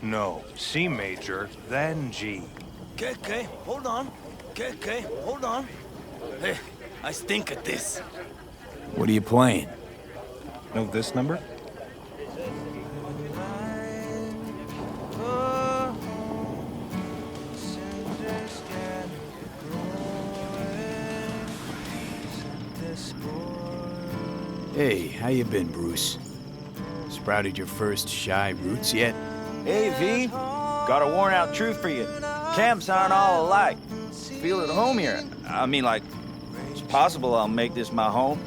No. C major, then G. Okay, hold on. Okay, hold on. Hey, I stink at this. What are you playing? Know this number? Hey, how you been, Bruce? Sprouted your first shy roots yet? Hey, V. Got a worn-out truth for you. Camps aren't all alike. Feel at home here. I mean, like, it's possible I'll make this my home.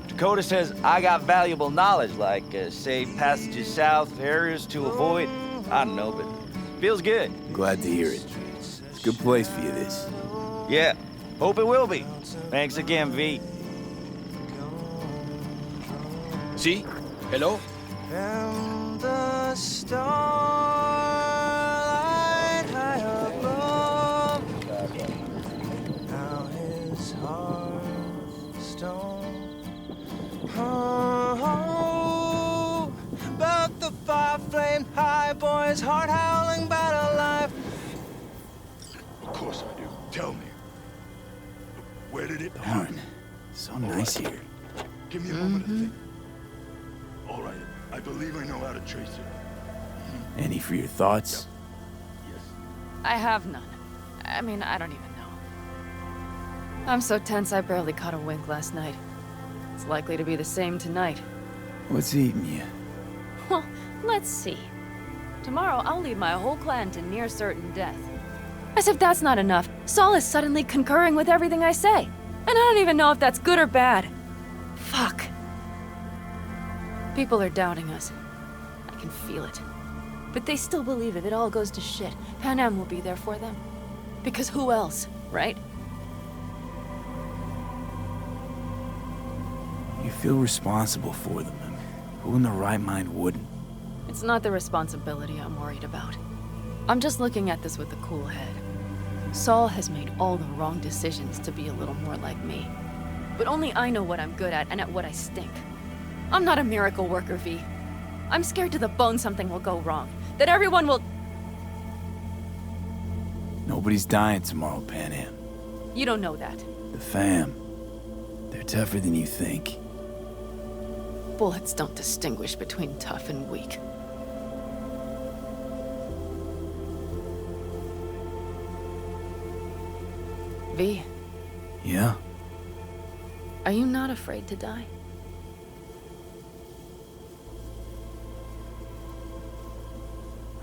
Dakota says I got valuable knowledge, like safe passages south, areas to avoid. I don't know, but feels good. Glad to hear it. It's a good place for you, this. Yeah, hope it will be. Thanks again, V. See? Hello? And the starlight high above. Now his hearthstone. Oh, but the fire flamed high, boy's heart howling battle life. Of course I do. Tell me. Where did it Darn. So nice here. Give me a moment to think. All right. I believe I know how to trace it. Any for your thoughts? I have none. I mean, I don't even know. I'm so tense I barely caught a wink last night. It's likely to be the same tonight. What's eating you? Well, let's see. Tomorrow I'll lead my whole clan to near certain death. As if that's not enough, Saul is suddenly concurring with everything I say. And I don't even know if that's good or bad. Fuck. People are doubting us. I can feel it. But they still believe if it all goes to shit, Panam will be there for them. Because who else, right? You feel responsible for them. Who in their right mind wouldn't? It's not the responsibility I'm worried about. I'm just looking at this with a cool head. Saul has made all the wrong decisions to be a little more like me. But only I know what I'm good at and at what I stink. I'm not a miracle worker, V. I'm scared to the bone something will go wrong. That everyone will... Nobody's dying tomorrow, Panam. You don't know that. The fam. They're tougher than you think. Bullets don't distinguish between tough and weak. V. Yeah? Are you not afraid to die?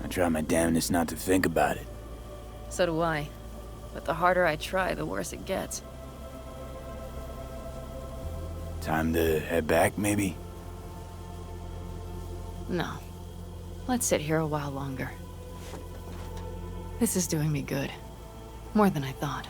I try my damnedest not to think about it. So do I. But the harder I try, the worse it gets. Time to head back, maybe? No. Let's sit here a while longer. This is doing me good. More than I thought.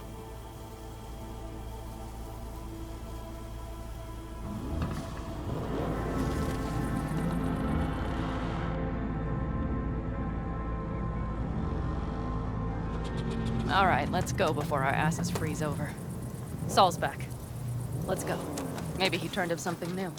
All right, let's go before our asses freeze over. Saul's back. Let's go. Maybe he turned up something new.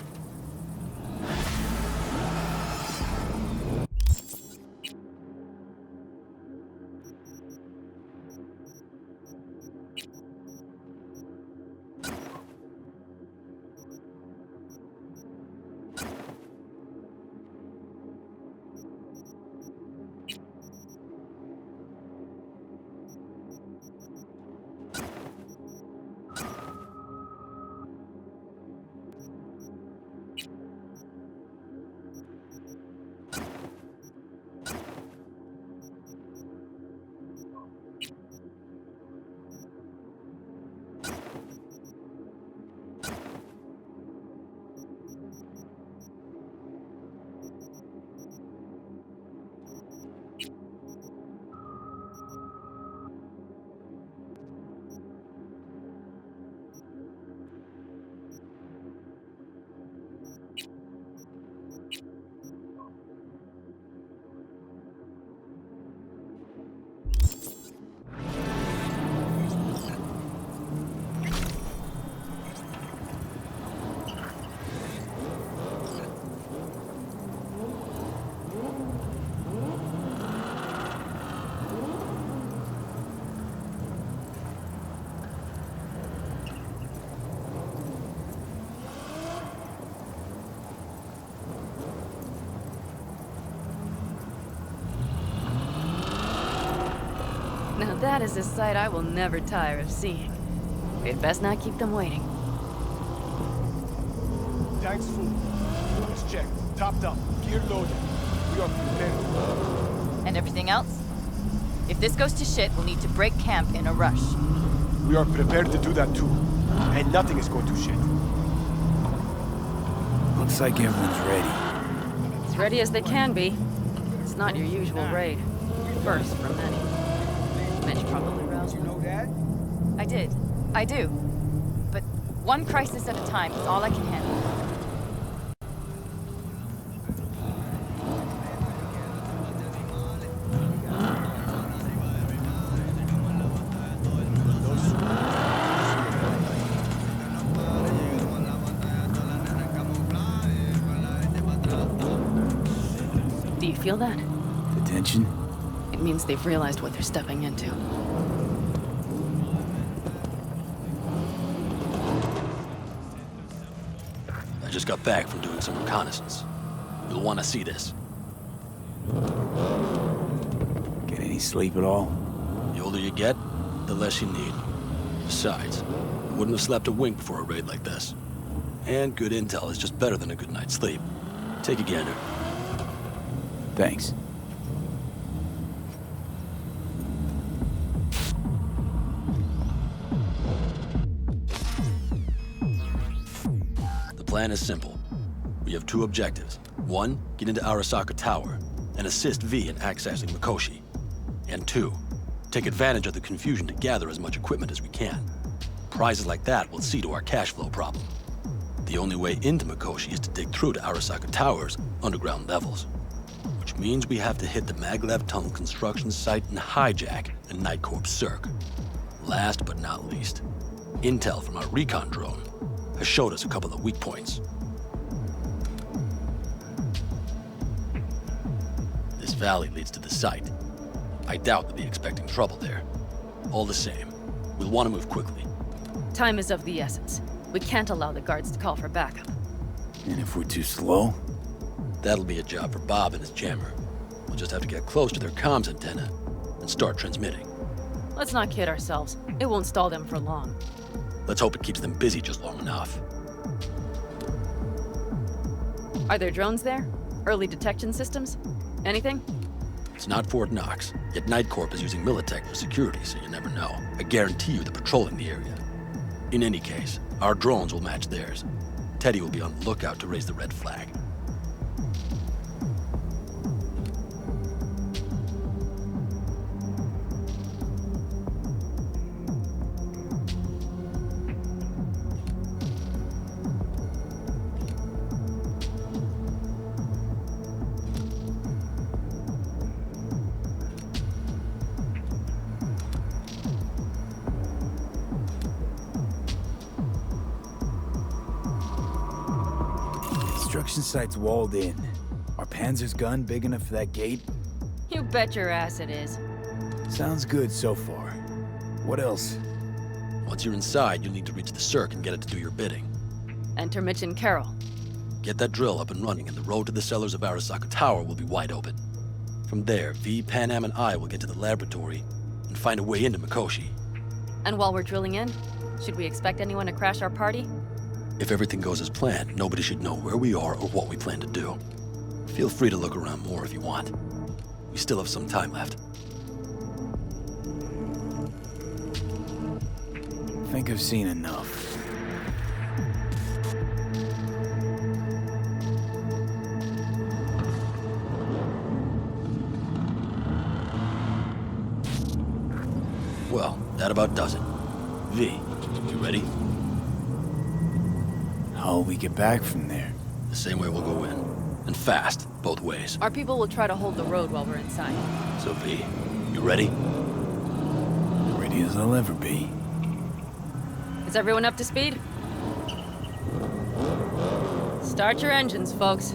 Now that is a sight I will never tire of seeing. We'd best not keep them waiting. Tanks full. Let's check. Topped up. Gear loaded. We are prepared. And everything else? If this goes to shit, we'll need to break camp in a rush. We are prepared to do that too. And nothing is going to shit. Looks like everyone's ready. As ready as they can be. It's not your usual raid. First for many. Mitch probably roused them. You know that? I did. I do. But one crisis at a time is all I can handle. Do you feel that? The tension? It means they've realized what they're stepping into. I just got back from doing some reconnaissance. You'll want to see this. Get any sleep at all? The older you get, the less you need. Besides, I wouldn't have slept a wink before a raid like this. And good intel is just better than a good night's sleep. Take a gander. Thanks. The plan is simple. We have two objectives. One, get into Arasaka Tower. and assist V in accessing Mikoshi. And 2, take advantage of the confusion to gather as much equipment as we can. Prizes like that will see to our cash flow problem. The only way into Mikoshi is to dig through to Arasaka Tower's underground levels. Which means we have to hit the maglev tunnel construction site and hijack a Night Corp Circ. Last but not least, intel from our recon drone has showed us a couple of weak points. This valley leads to the site. I doubt they'll be expecting trouble there. All the same, we'll want to move quickly. Time is of the essence. We can't allow the guards to call for backup. And if we're too slow? That'll be a job for Bob and his jammer. We'll just have to get close to their comms antenna and start transmitting. Let's not kid ourselves. It won't stall them for long. Let's hope it keeps them busy just long enough. Are there drones there? Early detection systems? Anything? It's not Fort Knox, yet Night Corp is using Militech for security, so you never know. I guarantee you they're patrolling the area. In any case, our drones will match theirs. Teddy will be on the lookout to raise the red flag. Construction site's walled in. Are Panzer's gun big enough for that gate? You bet your ass it is. Sounds good so far. What else? Once you're inside, you'll need to reach the Circ and get it to do your bidding. Enter Mitch and Carol. Get that drill up and running, and the road to the cellars of Arasaka Tower will be wide open. From there, V, Panam, and I will get to the laboratory and find a way into Mikoshi. And while we're drilling in, should we expect anyone to crash our party? If everything goes as planned, nobody should know where we are or what we plan to do. Feel free to look around more if you want. We still have some time left. I think I've seen enough. Well, that about does it. V, you ready? How'll we get back from there? The same way we'll go in. And fast, both ways. Our people will try to hold the road while we're inside. So V, you ready? Ready as I'll ever be. Is everyone up to speed? Start your engines, folks.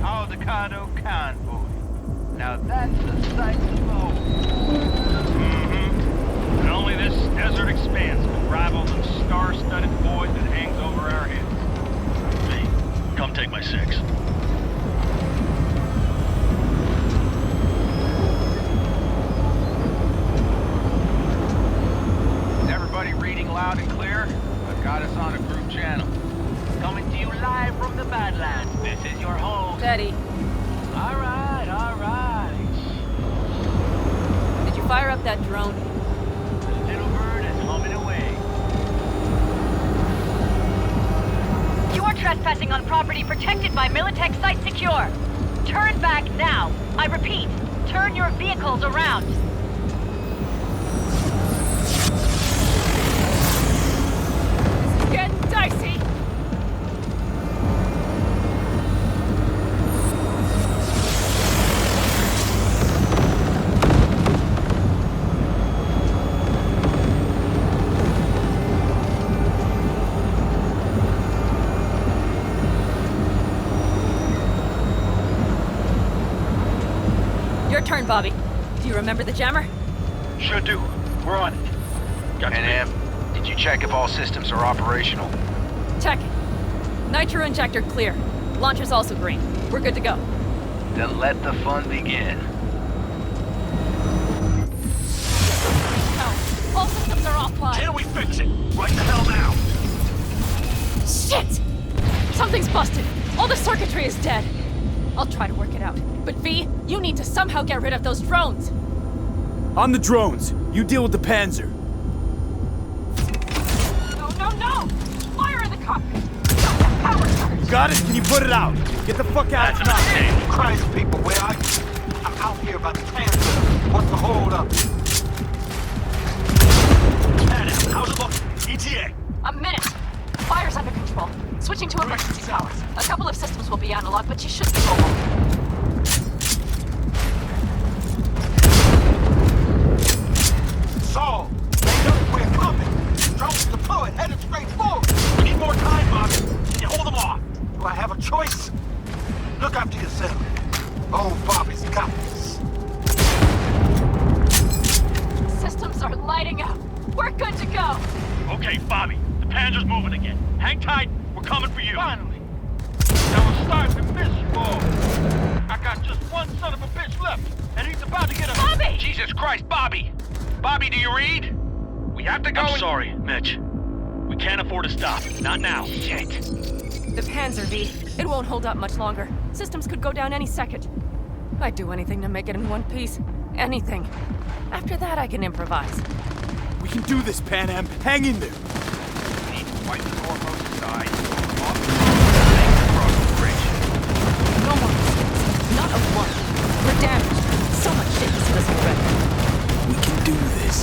Aldecaldos convoy. Now that's a sight to behold. And only this desert expanse can rival the star-studded void that hangs over our heads. Hey, come take my 6. Is everybody reading loud and clear? I've got us on a group channel. Coming to you live from the Badlands. This is your home. Teddy. All right, all right. Did you fire up that drone? The little bird is humming away. You are trespassing on property protected by Militech Site Secure. Turn back now. I repeat, turn your vehicles around. This is getting dicey. Your turn, Bobby. Do you remember the jammer? Sure do. We're on it. Panam, did you check if all systems are operational? Check. Nitro injector clear. Launcher's also green. We're good to go. Then let the fun begin. No, all systems are offline. Can we fix it? Right the hell now! Shit! Something's busted. All the circuitry is dead. I'll try to work it out. But V, you need to somehow get rid of those drones. On the drones. You deal with the Panzer. No! Fire in the cockpit! You got it? Can you put it out? Get the fuck out of Jesus Christ, people, where are you? I'm out here about the Panzer. What's the hold up? Panam, how's it look? ETA. A minute. Fire's under control. Switching to emergency power. A couple of systems will be analog, but you should be mobile. Saul, they know we're coming. Drones deployed, headed straight forward. We need more time, Bobby. Can you hold them off? Do I have a choice? Look after yourself. Oh, Bobby's got this. Systems are lighting up. We're good to go. Okay, Bobby. The Panzer's moving again. Hang tight. We're coming for you. Finally. Now we're starting to miss you all. I got just one son of a bitch left, and he's about to get a... Bobby! Jesus Christ, Bobby! Bobby, do you read? We have to go. I'm sorry, Mitch. We can't afford to stop. Not now. Shit. The Panzer, V. It won't hold up much longer. Systems could go down any second. I'd do anything to make it in one piece. Anything. After that, I can improvise. We can do this, Panam. Hang in there. We need to fight the Corpo's side. Off across the bridge. No more mistakes. Not a one. We're damaged. So much shit has hit us already. We can do this.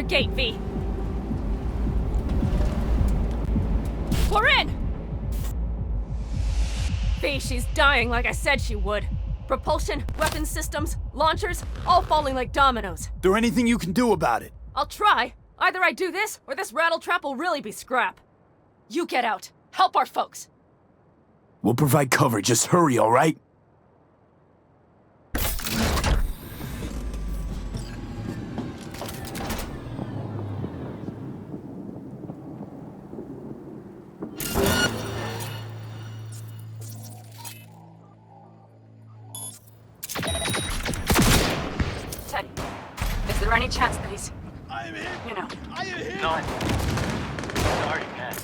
Gate, V. We're in! V, she's dying like I said she would. Propulsion, weapons systems, launchers, all falling like dominoes. There anything you can do about it? I'll try. Either I do this, or this rattletrap will really be scrap. You get out. Help our folks. We'll provide cover. Just hurry, all right? Teddy, is there any chance that he's... I am here. You know. I am here. None. Sorry, man.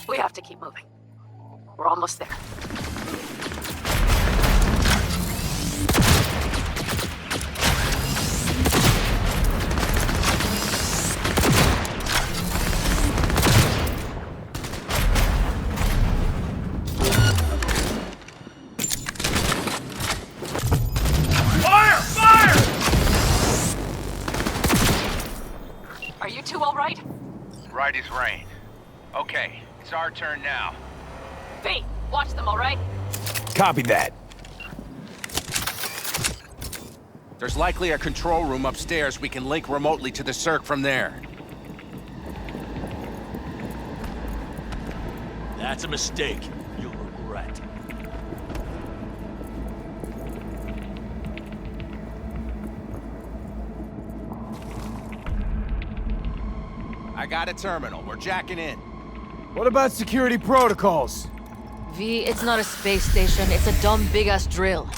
We have to keep moving. We're almost there. Are you two all right? Right as rain. Okay, it's our turn now. V, watch them, all right? Copy that. There's likely a control room upstairs. We can link remotely to the circ from there. That's a mistake. You'll regret. I got a terminal. We're jacking in. What about security protocols? V, it's not a space station. It's a dumb big-ass drill.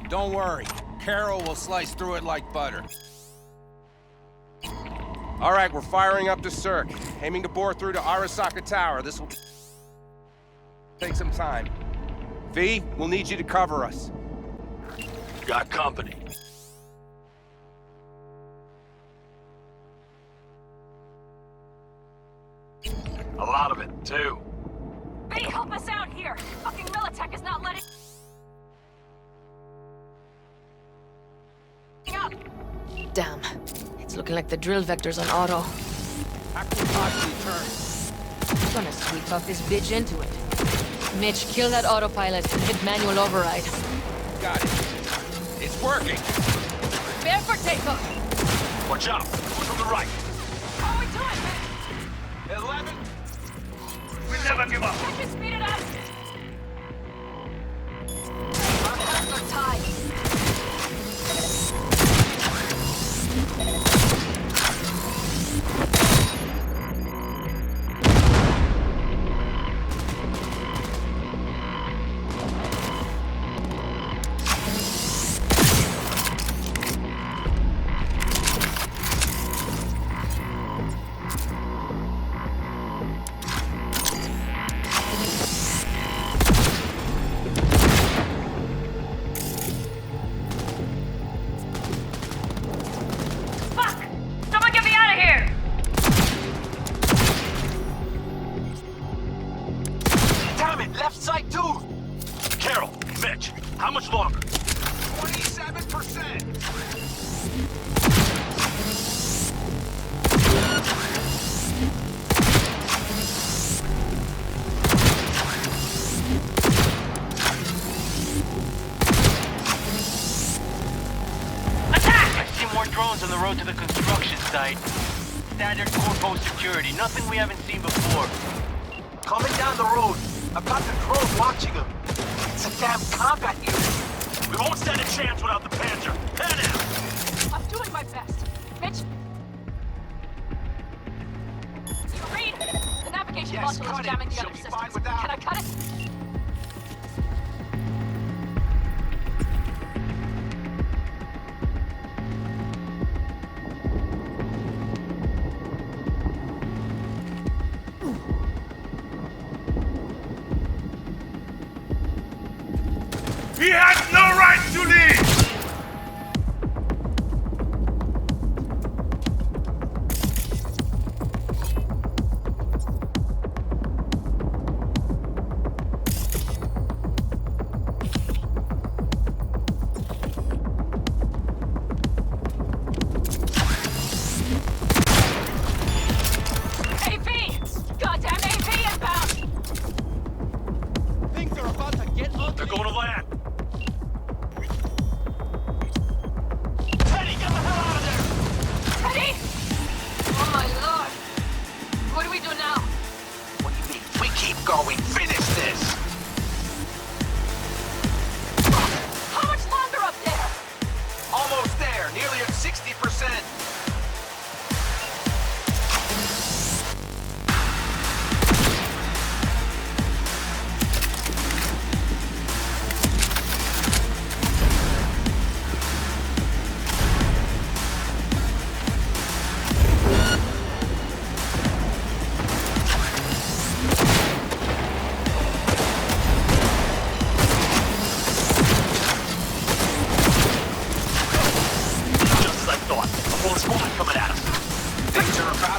Don't worry. Carol will slice through it like butter. All right, we're firing up the circ. Aiming to bore through to Arasaka Tower. This will take some time. V, we'll need you to cover us. Got company. A lot of it, too. V, help us out here! Fucking Militech is not letting... Damn. It's looking like the drill vector's on auto. I'm gonna sweep up this bitch into it. Mitch, kill that autopilot and hit manual override. Got it. It's working. Prepare for takeoff. Watch out. Who's on the right? How are we doing, 11. We never give up. Can you speed it up? Our hands are tied. How much longer? 27%! Attack! I see more drones on the road to the construction site. Standard Corpo security, nothing we haven't seen before. Coming down the road. I've got the drone watching him. It's a damn combat unit. We won't stand a chance without the Panzer. Panam! I'm doing my best. Mitch? You read? The navigation module is jamming the other systems. Can I cut it? He has no right to leave! AP! Goddamn AP inbound! Things are about to get ugly. They're going to land. Going, finish this! How much longer up there? Almost there, nearly at 60%.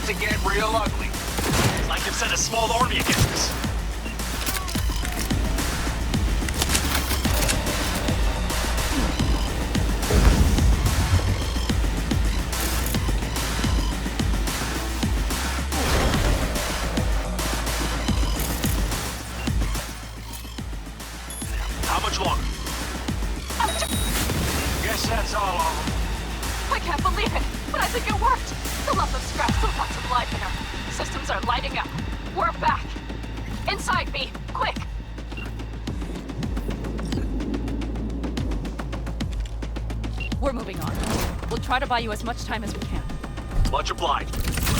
To get real ugly. It's like they've sent a small army against us. How much longer? Guess that's all of them. I can't believe it, but I think it worked. The lump of scrap still got some life in her. Systems are lighting up. We're back. Inside, B. Quick. We're moving on. We'll try to buy you as much time as we can. Much obliged.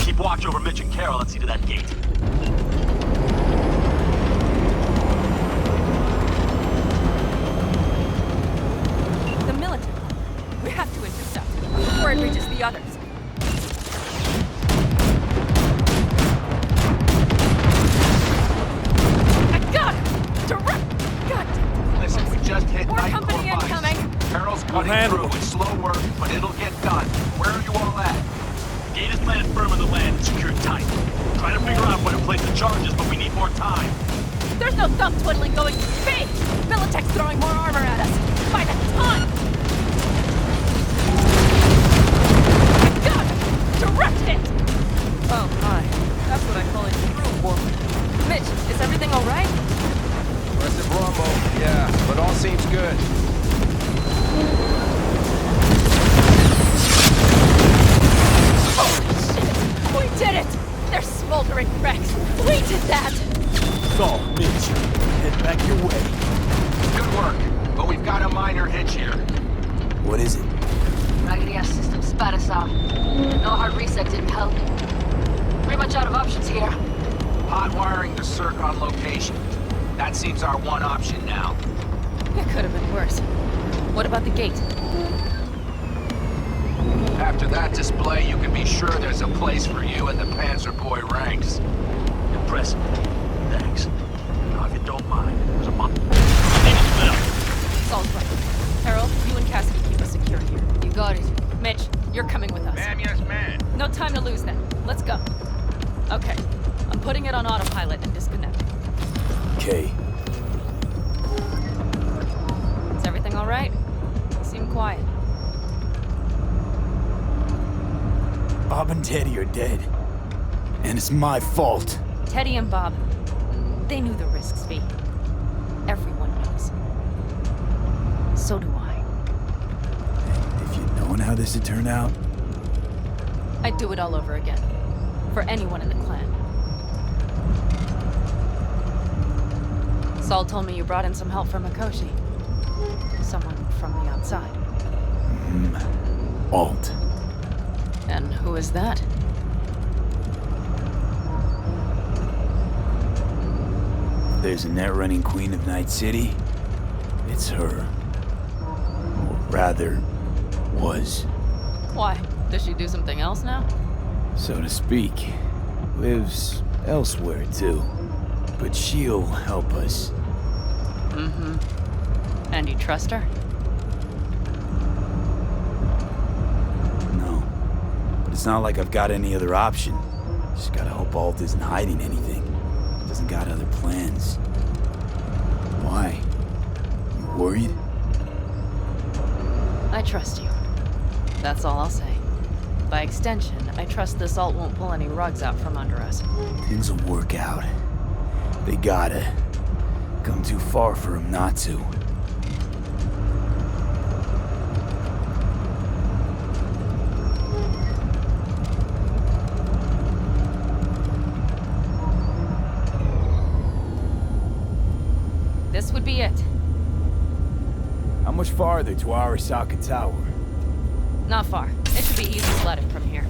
Keep watch over Mitch and Carol and see to that gate. The military. We have to intercept it before it reaches the others. Listen, we just hit More night company core incoming. vice. Carol's cutting through. It's slow work, but it'll get done. Where are you all at? The gate is planted firm in the land and secured tight. Try to figure out where to place the charges, but we need more time. There's no thumb twiddling going to speed! Militech's throwing more armor at us! By the ton! Saul, Mitch, head back your way. Good work, but we've got a minor hitch here. What is it? Raggedy-ass system spat us out. No hard reset didn't help. Pretty much out of options here. Hot wiring the circ on location. That seems our one option now. It could have been worse. What about the gate? After that display, you can be sure there's a place for you in the Panzer Boy ranks. Impressive. Thanks. Now, if you don't mind, there's a month. Saul's right. Harold, you and Cassidy keep us secure here. You got it. Mitch, you're coming with us. Ma'am, yes, ma'am. No time to lose then. Let's go. Okay. I'm putting it on autopilot and disconnecting. Okay. Is everything all right? You seem quiet. Bob and Teddy are dead. And it's my fault. Teddy and Bob, they knew the risks, V. Everyone knows. So do I. If you'd known how this would turn out... I'd do it all over again. For anyone in the clan. Saul told me you brought in some help from Mikoshi. Someone from the outside. Alt. And who is that? There's a net-running queen of Night City. It's her. Or rather, was. Why? Does she do something else now? So to speak. Lives elsewhere, too. But she'll help us. Mm-hmm. And you trust her? No. But it's not like I've got any other option. Just gotta hope Alt isn't hiding anything. Doesn't got other plans. Why? You worried? I trust you. That's all I'll say. By extension, I trust this Alt won't pull any rugs out from under us. Things will work out. They gotta. Come too far for him not to. This would be it. How much farther to Arasaka Tower? Not far. It should be easy sledding from here.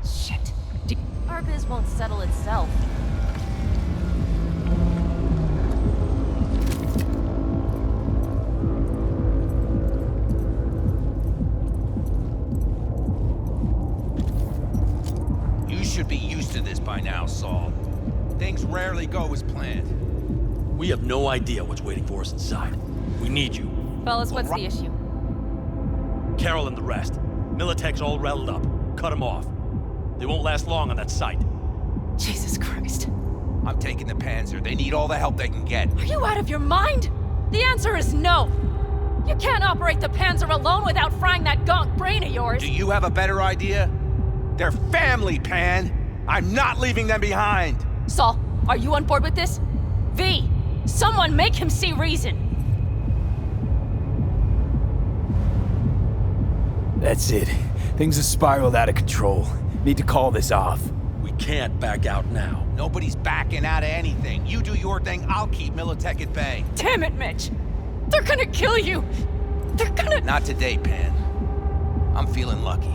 Shit. Our biz won't settle itself. You should be used to this by now, Saul. Things rarely go as planned. We have no idea what's waiting for us inside. We need you. Fellas, what's the issue? Carol and the rest. Militech's all rattled up. Cut them off. They won't last long on that site. Jesus Christ. I'm taking the Panzer. They need all the help they can get. Are you out of your mind? The answer is no. You can't operate the Panzer alone without frying that gonk brain of yours. Do you have a better idea? They're family, Pan. I'm not leaving them behind. Saul, are you on board with this? V, someone make him see reason. That's it. Things have spiraled out of control. Need to call this off. We can't back out now. Nobody's backing out of anything. You do your thing, I'll keep Militech at bay. Damn it, Mitch. They're gonna kill you. They're gonna... Not today, Pan. I'm feeling lucky.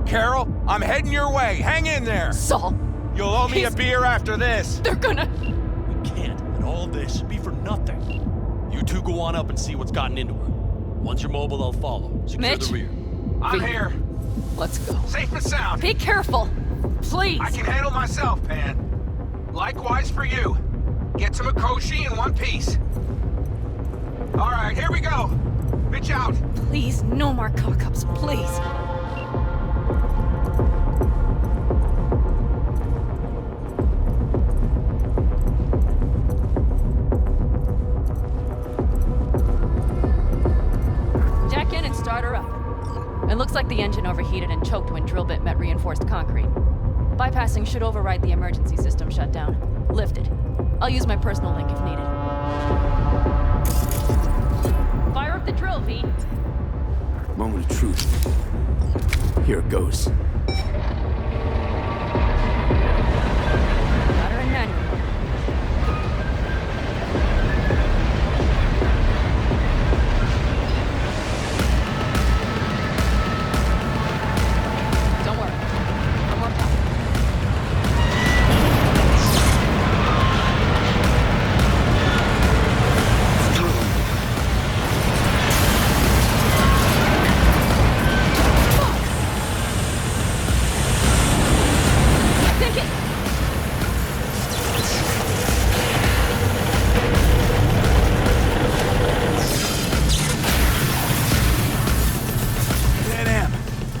Carol, I'm heading your way. Hang in there. Saul. You'll owe me a beer after this. They're gonna... We can't. And all this be for nothing. You two go on up and see what's gotten into her. Once you're mobile, I'll follow. Secure Mitch. the rear. I'm here. Let's go. Safe and sound. Be careful. Please. I can handle myself, Pan. Likewise for you. Get to Mikoshi in one piece. All right, here we go. Bitch out. Please, no more cock-ups, please. Jack in and start her up. It looks like the engine overheated and choked when drill bit met reinforced concrete. Bypassing should override the emergency system shutdown. Lift it. I'll use my personal link if needed. Fire the drill, V. Moment of truth. Here it goes. Louder and manual. Don't worry. One more time.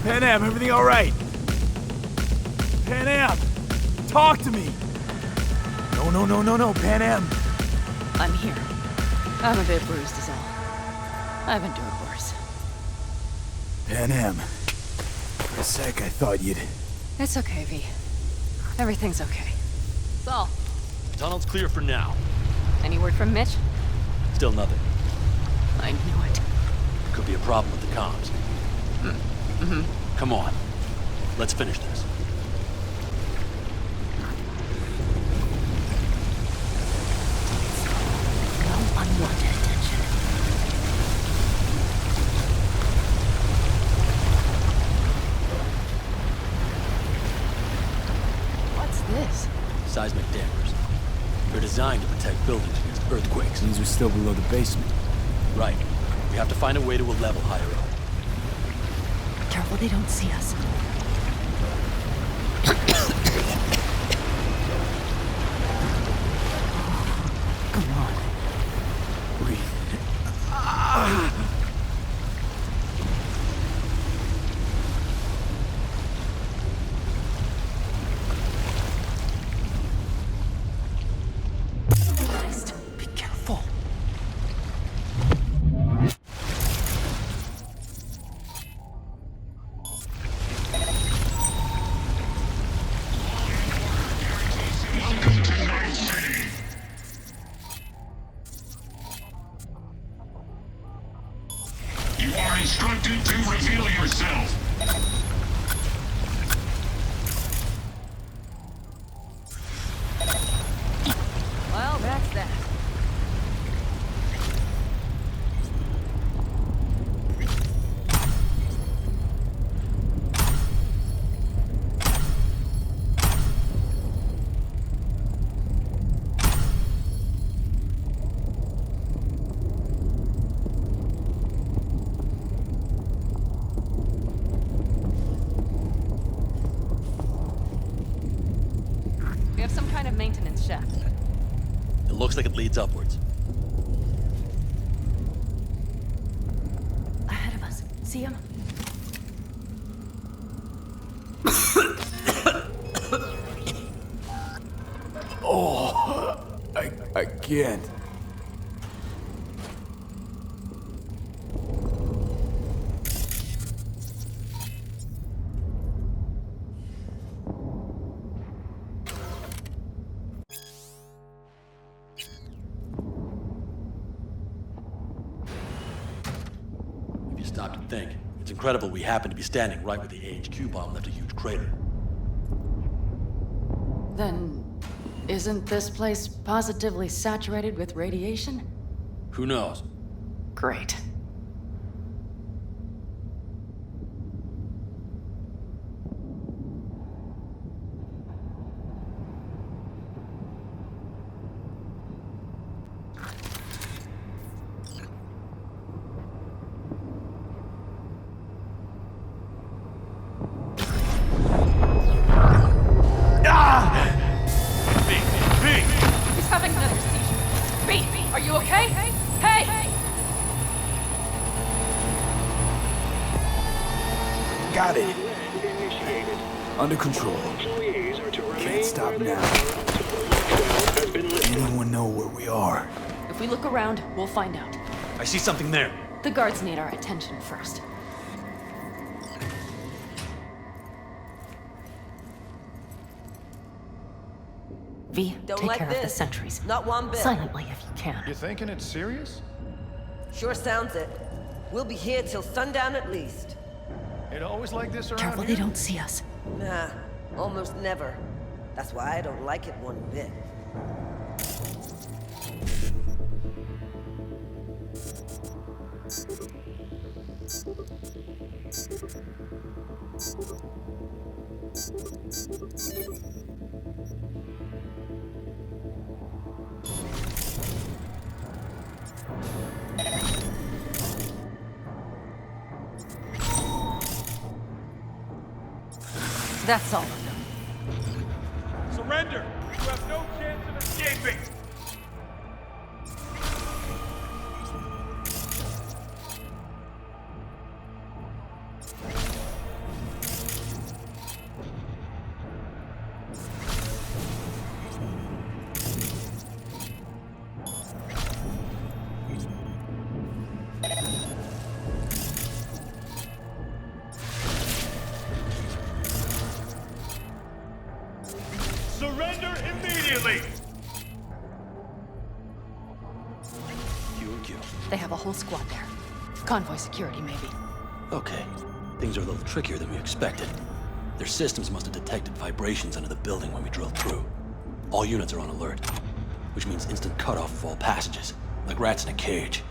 Panam, everything all right? Panam, talk to me. No, Panam. I'm here. I'm a bit bruised is all. I've endured worse. Panam, for a sec I thought you'd... It's okay, V. Everything's okay. Saul, Tunnel's clear for now. any word from Mitch? Still nothing. I knew it. Could be a problem with the comms. Come on. Let's finish this. No unwanted attention. What's this? Seismic dampers. They're designed to protect buildings against earthquakes. Means we're still below the basement. Right. We have to find a way to a level higher up. Careful they don't see us. Come on. Breathe. Christ, be careful. You are instructed to reveal yourself. Well, that's that. We have some kind of maintenance shaft. It looks like it leads upwards. Ahead of us. See him? Oh, I can't. If you stop to think, it's incredible we happen to be standing right where the AHQ bomb left a huge crater. Then, isn't this place positively saturated with radiation? Who knows? Great. He's having another seizure. B, are you okay? Hey! Got it. Under control. Can't stop now. Anyone know where we are? If we look around, we'll find out. I see something there. The guards need our attention first. V, Don't take like care of the this. sentries. Not one bit. Silently if you can. You thinking it's serious? Sure sounds it. We'll be here till sundown at least. It always like this around Careful here? they don't see us. Nah, almost never. That's why I don't like it one bit. That's all of them. Surrender! You have no chance of escaping! Surrender immediately! They have a whole squad there. Convoy security, maybe. Okay. Things are a little trickier than we expected. Their systems must have detected vibrations under the building when we drilled through. All units are on alert, which means instant cutoff of all passages, like rats in a cage.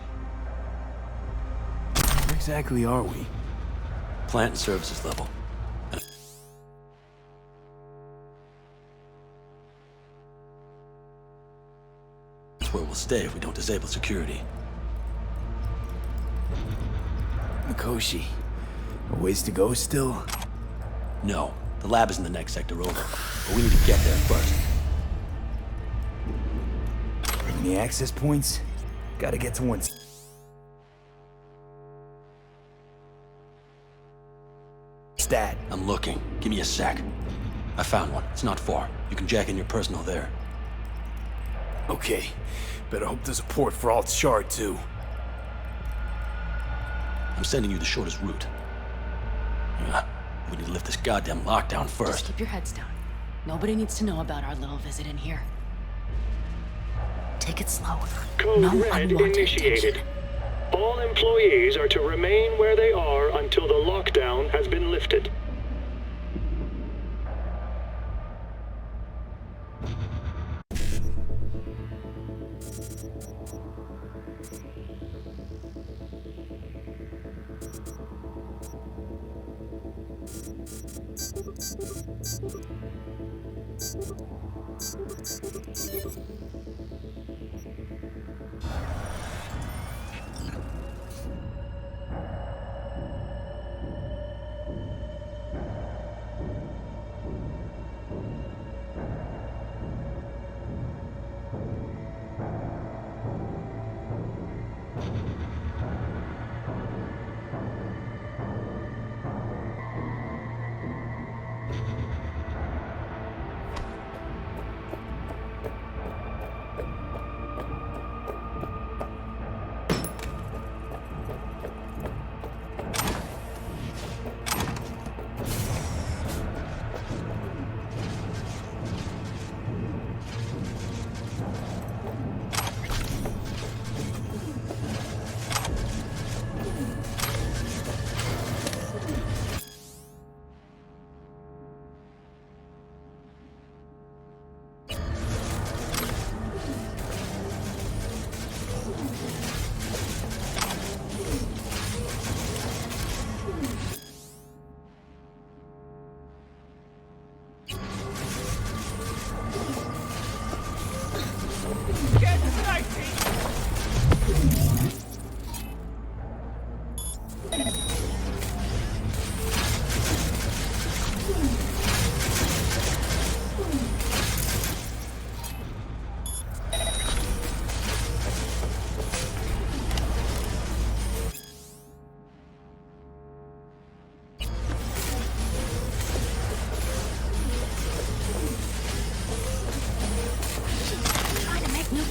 Where exactly are we? Plant and services level. That's where we'll stay if we don't disable security. Mikoshi. A ways to go still? No, the lab is in the next sector over, but we need to get there first. Any access points? Gotta get to one. Stat. I'm looking. Give me a sec. I found one. It's not far. You can jack in your personal there. Okay. Better hope there's a port for Alt Shard, too. I'm sending you the shortest route. We need to lift this goddamn lockdown first. Just keep your heads down. Nobody needs to know about our little visit in here. Take it slow. Code No Red unwanted initiated. attention. All employees are to remain where they are until the lockdown has been lifted.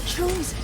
Choose.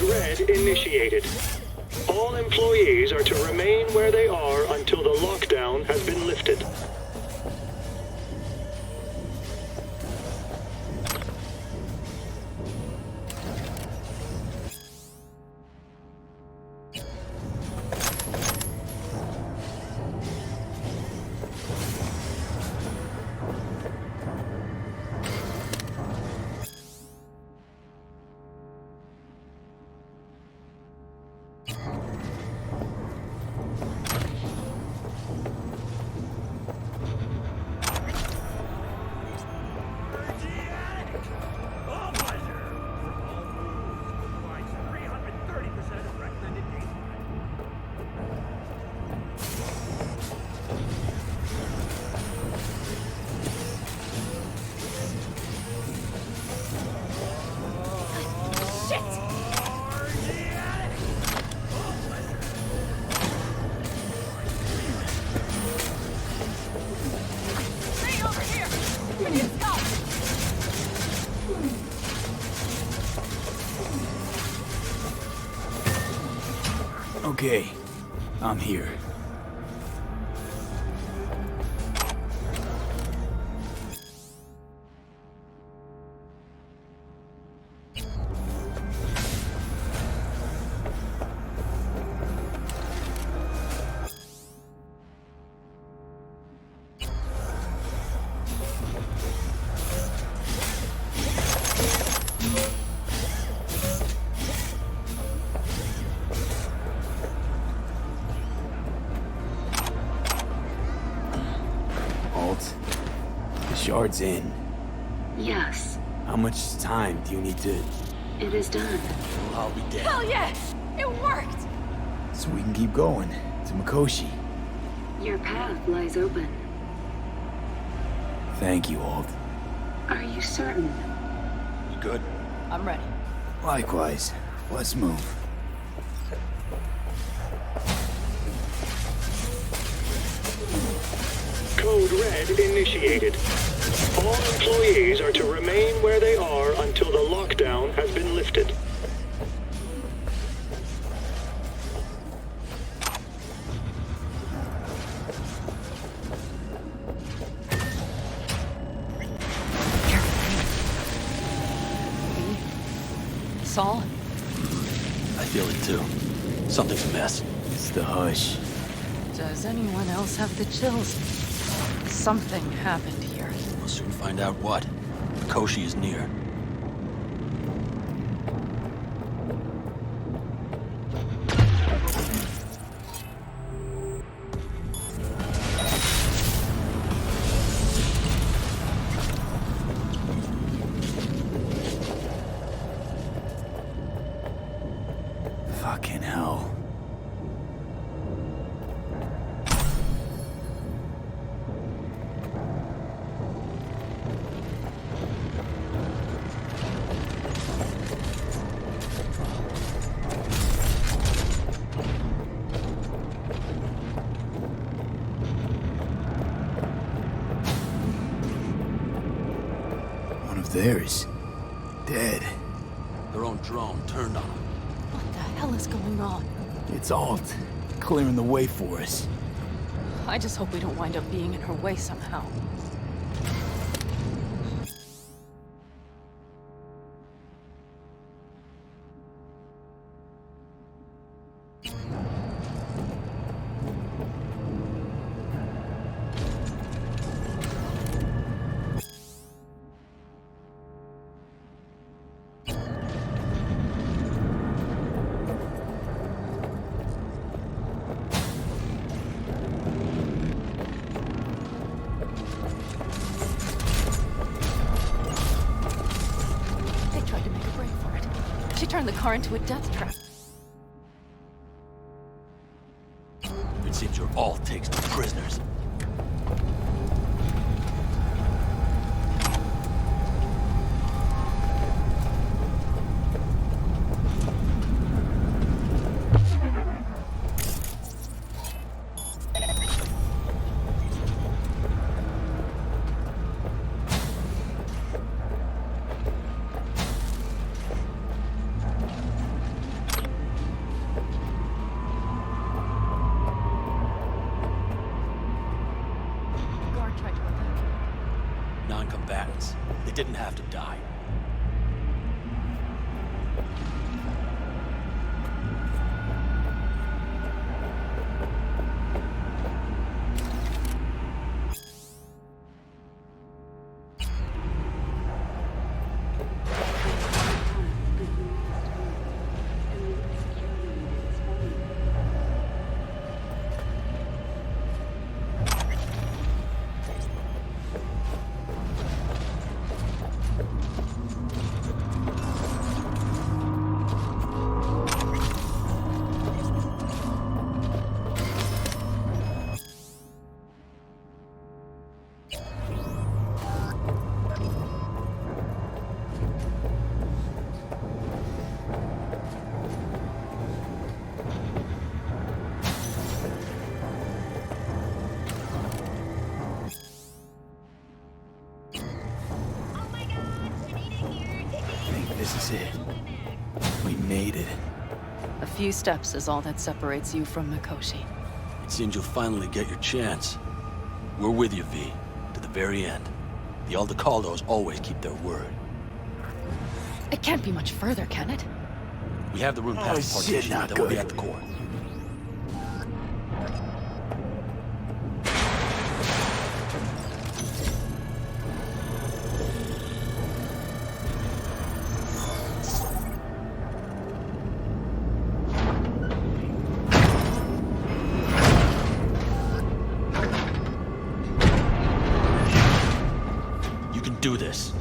Red initiated. All employees are to remain where they are until the lockdown has been lifted. Okay, I'm here. Shard's in. Yes. How much time do you need to... It is done. Well, I'll be dead. Hell yeah! It worked! So we can keep going to Mikoshi. Your path lies open. Thank you, Ald. Are you certain? You good? I'm ready. Likewise. Let's move. Code Red initiated. All employees are to remain where they are until the lockdown has been lifted. Saul? I feel it too. Something's amiss. It's the hush. Does anyone else have the chills? Something happened here. We'll soon find out what. Mikoshi is near. Fucking hell. Theirs. Dead. Their own drone turned on them. What the hell is going on? It's Alt. Clearing the way for us. I just hope we don't wind up being in her way somehow. Turn the car into a death trap. It seems your Alt takes no prisoners. kids. They didn't have to die. This is it. We made it. A few steps is all that separates you from Mikoshi. It seems you'll finally get your chance. We're with you, V, to the very end. The Aldecaldos always keep their word. It can't be much further, can it? We have the room past the partition, not then we'll be good. at the core. You can do this.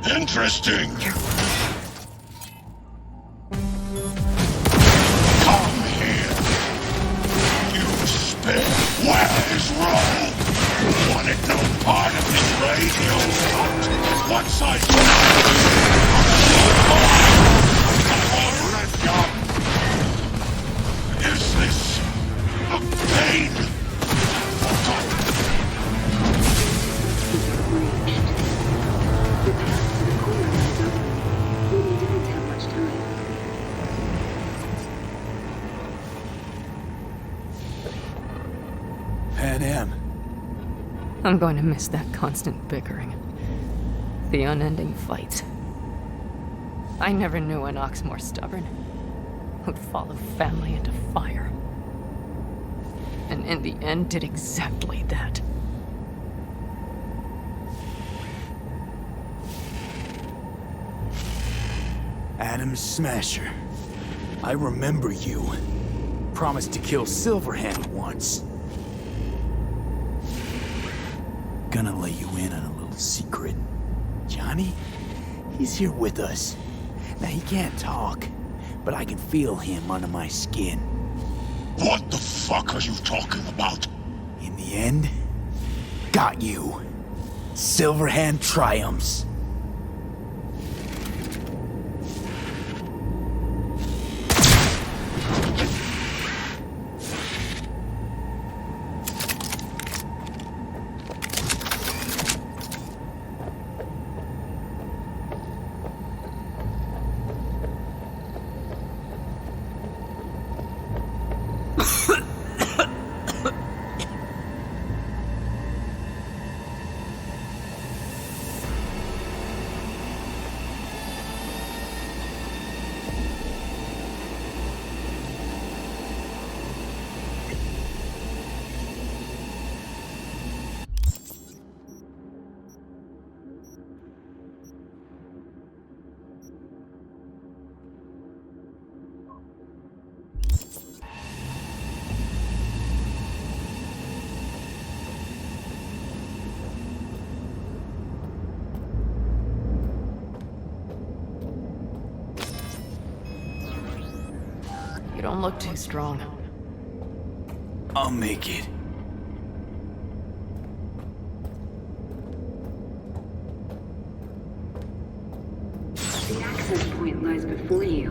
Interesting. Come here. You spit. Where is Rome? Wanted no part of this radio. Once I is this a pain? Panam. I'm going to miss that constant bickering. The unending fights. I never knew an ox more stubborn. Who'd follow family into fire. And in the end did exactly that. Adam Smasher. I remember you. Promised to kill Silverhand once. Gonna let you in on a little secret. Johnny? He's here with us. Now, he can't talk, but I can feel him under my skin. What the fuck are you talking about? In the end, got you. Silverhand triumphs. You don't look too strong. I'll make it. The access point lies before you.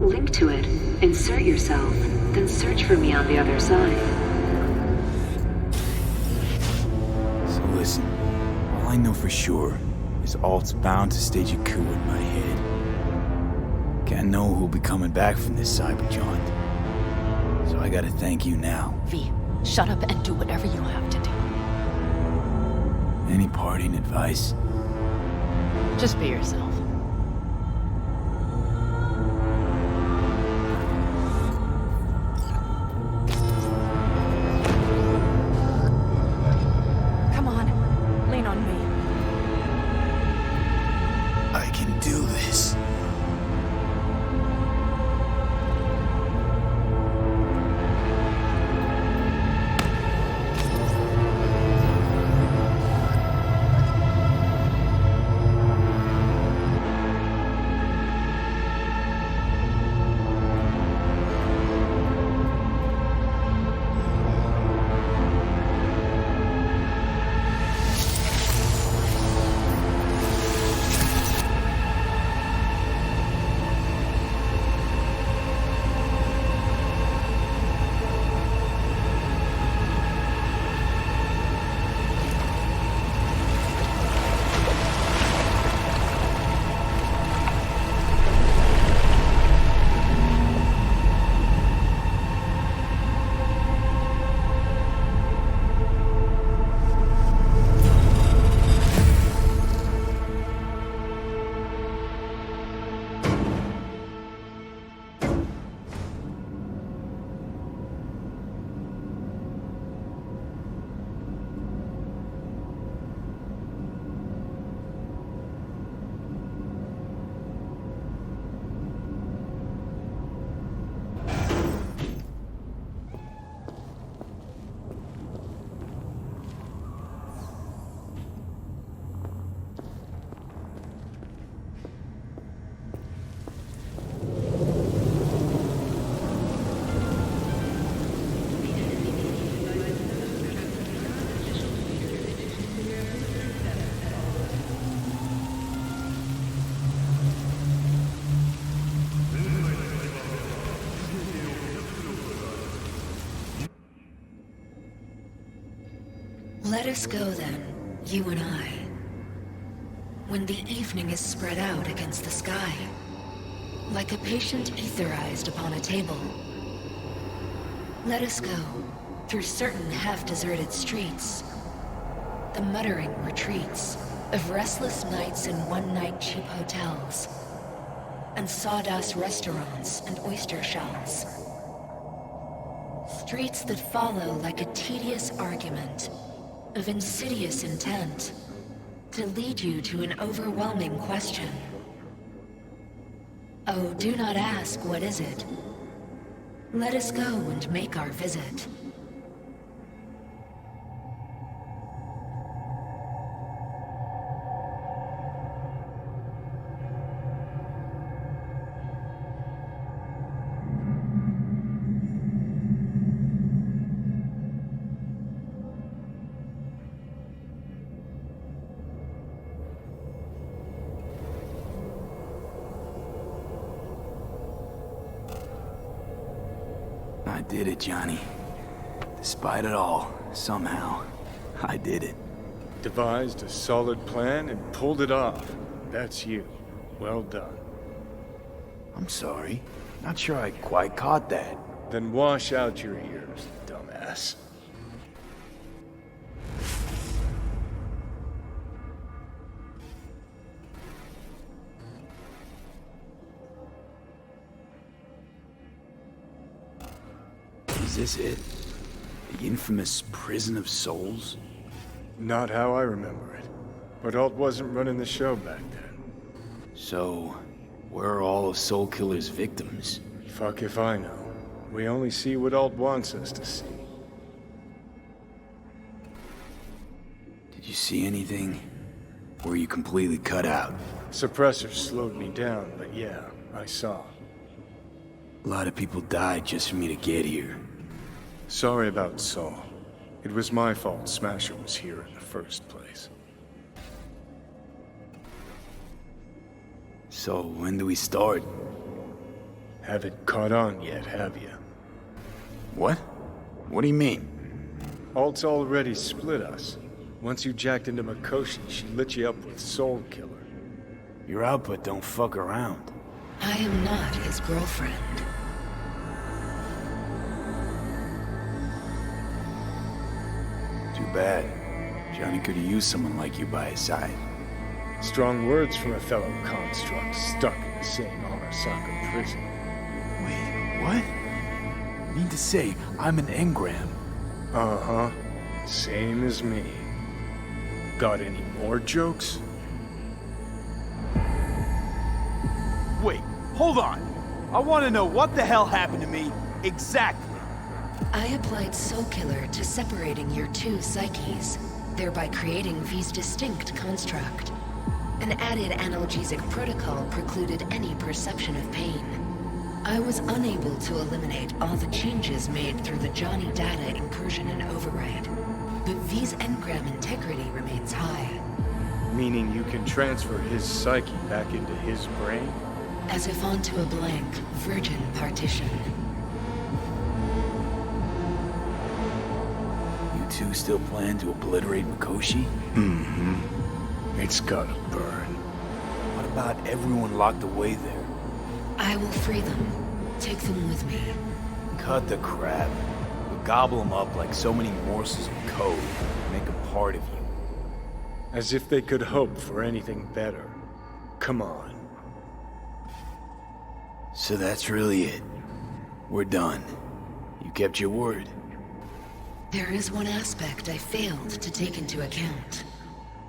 Link to it, insert yourself, then search for me on the other side. So listen, all I know for sure is Alt's bound to stage a coup in my head. Can't know who'll be coming back from this cyber jaunt. So I gotta thank you now. V, shut up and do whatever you have to do. Any parting advice? Just be yourself. Come on, lean on me. I can do this. Let us go then, you and I. When the evening is spread out against the sky, like a patient etherized upon a table. Let us go through certain half-deserted streets, the muttering retreats of restless nights in one-night cheap hotels, and sawdust restaurants and oyster shells. Streets that follow like a tedious argument of insidious intent to lead you to an overwhelming question. Oh, do not ask, what is it? Let us go and make our visit. I did it, Johnny. Despite it all, somehow, I did it. Devised a solid plan and pulled it off. That's you. Well done. I'm sorry. Not sure I quite caught that. Then wash out your ears, dumbass. Is this it? The infamous prison of souls? Not how I remember it. But Alt wasn't running the show back then. So, where are all of Soul Killer's victims? Fuck if I know. We only see what Alt wants us to see. Did you see anything? Or were you completely cut out? Suppressors slowed me down, but yeah, I saw. A lot of people died just for me to get here. Sorry about Saul. It was my fault Smasher was here in the first place. So, when do we start? Haven't caught on yet, have you? What? What do you mean? Alt's already split us. Once you jacked into Mikoshi, she lit you up with Soul Killer. Your output don't fuck around. I am not his girlfriend. Too bad. Johnny could have used someone like you by his side. Strong words from a fellow construct stuck in the same Arasaka prison. Wait, what? You mean to say I'm an engram? Uh-huh. Same as me. Got any more jokes? Wait, hold on. I want to know what the hell happened to me exactly. I applied Soul Killer to separating your two psyches, thereby creating V's distinct construct. An added analgesic protocol precluded any perception of pain. I was unable to eliminate all the changes made through the Johnny data incursion and override, but V's engram integrity remains high. Meaning you can transfer his psyche back into his brain? As if onto a blank, virgin partition. You two still plan to obliterate Mikoshi? Mm-hmm. It's gotta burn. What about everyone locked away there? I will free them. Take them with me. Cut the crap. We'll gobble them up like so many morsels of code. Make a part of you. As if they could hope for anything better. Come on. So that's really it. We're done. You kept your word. There is one aspect I failed to take into account.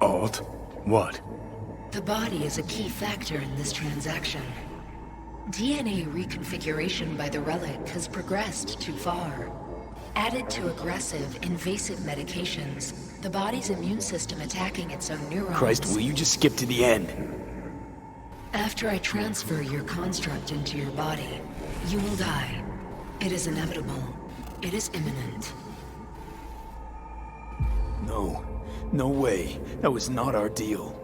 Alt? What? The body is a key factor in this transaction. DNA reconfiguration by the relic has progressed too far. Added to aggressive, invasive medications, the body's immune system attacking its own neurons. Christ, will you just skip to the end? After I transfer your construct into your body, you will die. It is inevitable. It is imminent. No. No way. That was not our deal.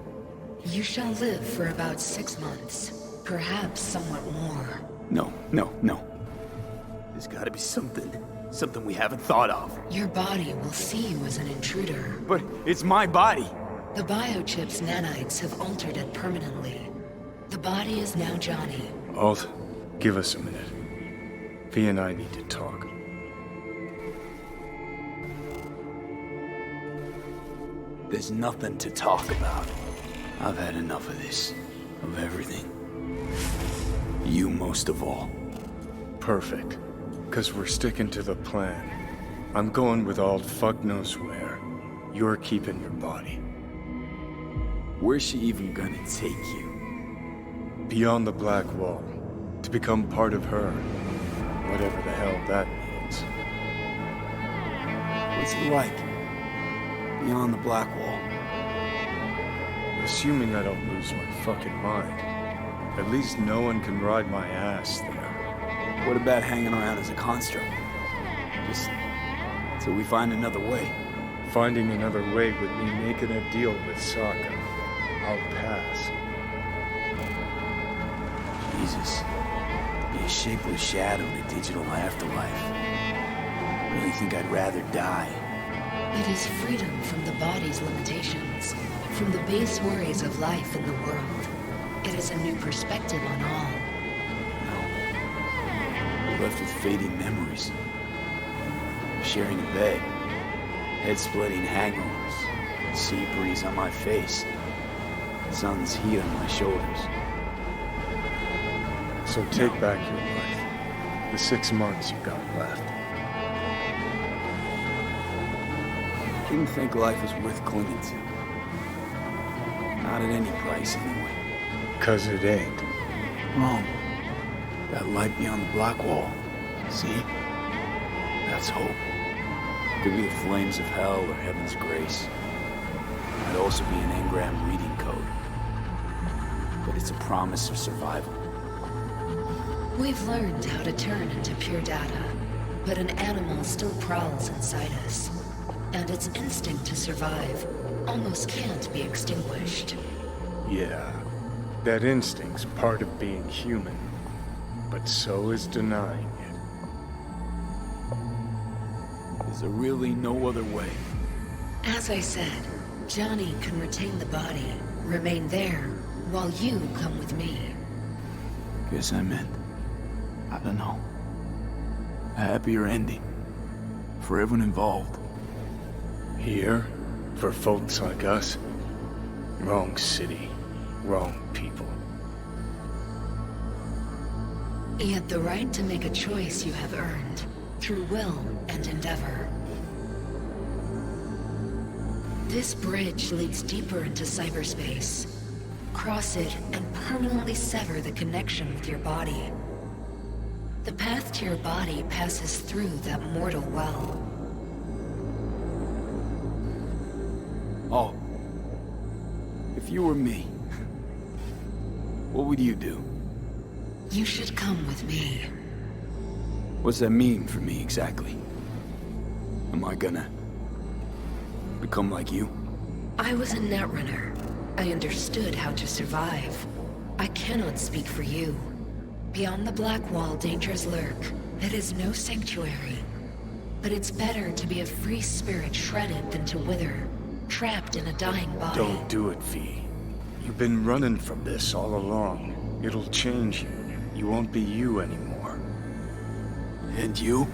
You shall live for about 6 months. Perhaps somewhat more. No. There's gotta be something. Something we haven't thought of. Your body will see you as an intruder. But it's my body. The biochip's nanites have altered it permanently. The body is now Johnny. Alt, give us a minute. V and I need to talk. There's nothing to talk about. I've had enough of this. Of everything. You most of all. Perfect. 'Cause we're sticking to the plan. I'm going with Alt fuck knows where. You're keeping your body. Where's she even gonna take you? Beyond the Black Wall. To become part of her. Whatever the hell that means. What's it like? Beyond the Black Wall? Assuming I don't lose my fucking mind. At least no one can ride my ass there. What about hanging around as a construct? Just till we find another way. Finding another way would mean making a deal with Saka. I'll pass. Jesus. Be a shapeless shadow in a digital afterlife. Really think I'd rather die. It is freedom from the body's limitations, from the base worries of life in the world. It is a new perspective on all. We're left with fading memories. Sharing a bed. Head-splitting hangovers. Sea breeze on my face. Sun's heat on my shoulders. So take back your life. The 6 months you got left. Didn't think life was worth clinging to. Not at any price, anyway. 'Cause it ain't. Wrong. That light beyond the Black Wall. See? That's hope. Could be the flames of hell or heaven's grace. Might also be an engram reading code. But it's a promise of survival. We've learned how to turn into pure data, but an animal still prowls inside us. And its instinct to survive almost can't be extinguished. Yeah. That instinct's part of being human. but so is denying it. Is there really no other way? As I said, Johnny can retain the body, remain there, while you come with me. Guess I meant, I don't know, a happier ending for everyone involved. Here, for folks like us, wrong city, wrong people. Yet the right to make a choice you have earned, through will and endeavor. This bridge leads deeper into cyberspace. Cross it and permanently sever the connection with your body. The path to your body passes through that mortal well. Oh. If you were me, what would you do? You should come with me. What's that mean for me exactly? Am I gonna become like you? I was a netrunner. I understood how to survive. I cannot speak for you. Beyond the Black Wall, dangers lurk. It is no sanctuary. But it's better to be a free spirit shredded than to wither, trapped in a dying body. Don't do it, V. You've been running from this all along. It'll change you. You won't be you anymore. And you?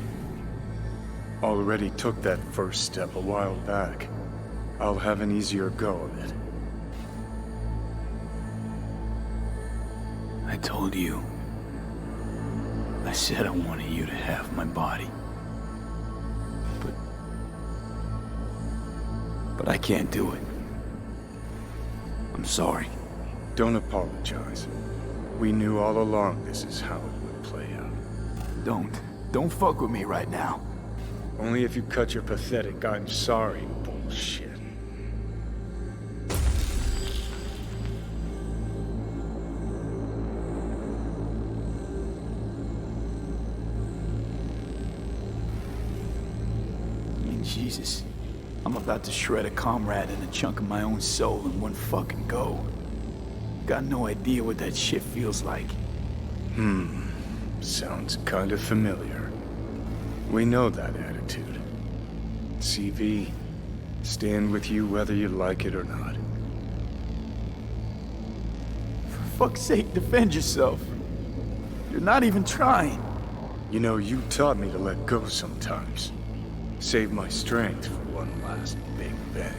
Already took that first step a while back. I'll have an easier go of it. I told you. I said I wanted you to have my body. But I can't do it. I'm sorry. Don't apologize. We knew all along this is how it would play out. Don't fuck with me right now. Only if you cut your pathetic "I'm sorry" bullshit. Jesus. I'm about to shred a comrade and a chunk of my own soul in one fucking go. Got no idea what that shit feels like. Sounds kinda familiar. We know that attitude. CV, stand with you whether you like it or not. For fuck's sake, defend yourself. You're not even trying. You know, you taught me to let go sometimes. Save my strength for one last big bang.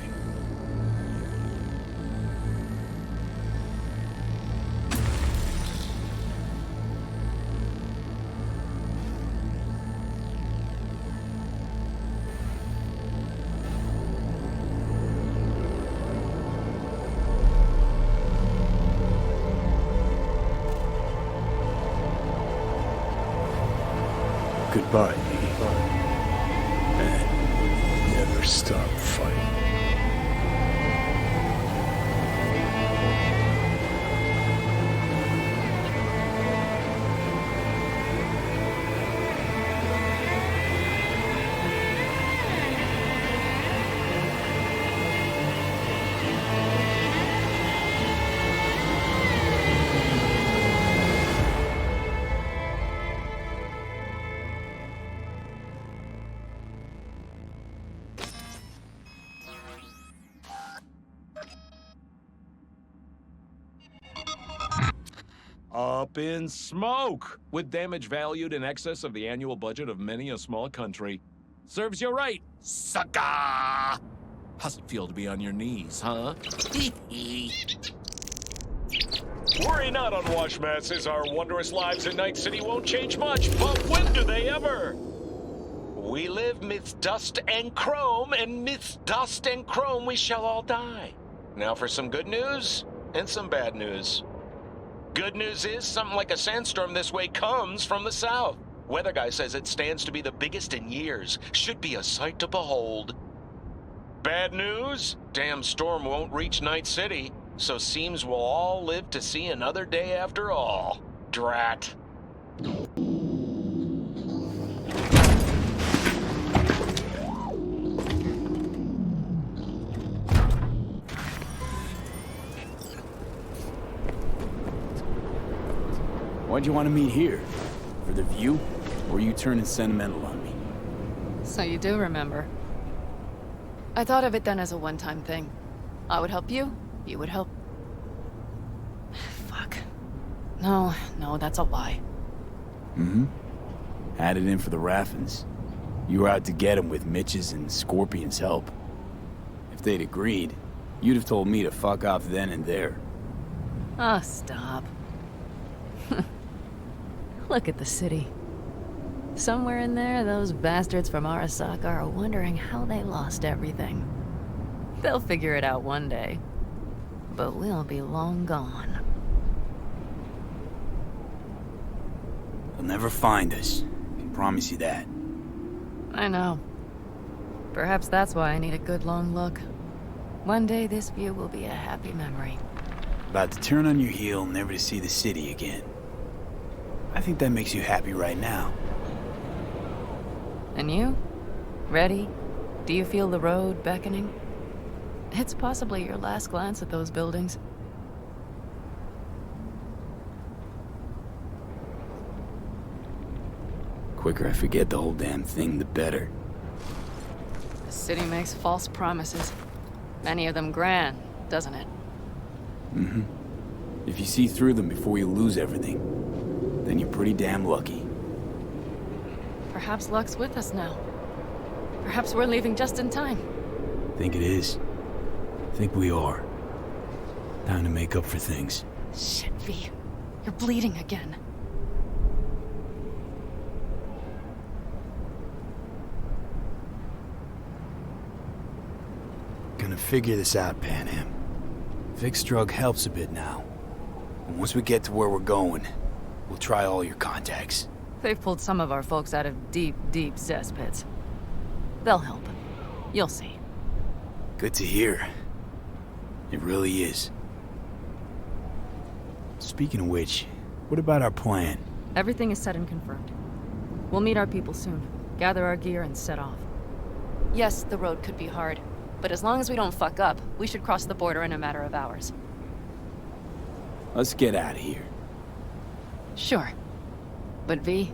Goodbye, V. And never stop fighting. Up in smoke! With damage valued in excess of the annual budget of many a small country. Serves you right, sucker! How's it feel to be on your knees, huh? Worry not, unwashed masses. Our wondrous lives in Night City won't change much, but when do they ever? We live midst dust and chrome, and midst dust and chrome we shall all die. Now for some good news and some bad news. Good news is something like a sandstorm this way comes from the south. Weather guy says it stands to be the biggest in years. Should be a sight to behold. Bad news? Damn storm won't reach Night City, so seems we'll all live to see another day after all. Drat. Why'd you want to meet here? For the view? Or are you turning sentimental on me? So you do remember. I thought of it then as a one-time thing. I would help you, you would help... Fuck. No, that's a lie. Mm-hmm. Had it in for the Raffins. You were out to get him with Mitch's and Scorpion's help. If they'd agreed, you'd have told me to fuck off then and there. Oh, stop. Look at the city. Somewhere in there, those bastards from Arasaka are wondering how they lost everything. They'll figure it out one day. But we'll be long gone. They'll never find us. I can promise you that. I know. Perhaps that's why I need a good long look. One day this view will be a happy memory. About to turn on your heel, never to see the city again. I think that makes you happy right now. And you? Ready? Do you feel the road beckoning? It's possibly your last glance at those buildings. Quicker I forget the whole damn thing, the better. The city makes false promises. Many of them grand, doesn't it? Mm-hmm. If you see through them before you lose everything, then you're pretty damn lucky. Perhaps luck's with us now. Perhaps we're leaving just in time. Think it is. Think we are. Time to make up for things. Shit, V. You're bleeding again. Gonna figure this out, Panam. Vic's drug helps a bit now. And once we get to where we're going, we'll try all your contacts. They've pulled some of our folks out of deep, deep cesspits. They'll help. You'll see. Good to hear. It really is. Speaking of which, what about our plan? Everything is set and confirmed. We'll meet our people soon, gather our gear, and set off. Yes, the road could be hard, but as long as we don't fuck up, we should cross the border in a matter of hours. Let's get out of here. Sure. But V,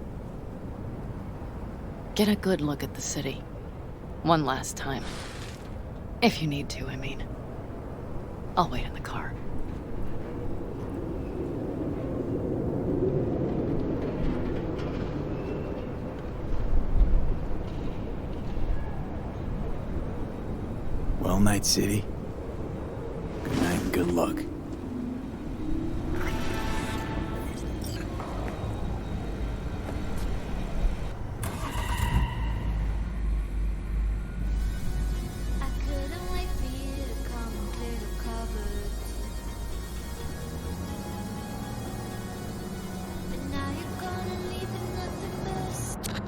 get a good look at the city. One last time. If you need to, I mean. I'll wait in the car. Well, Night City. Good night and good luck.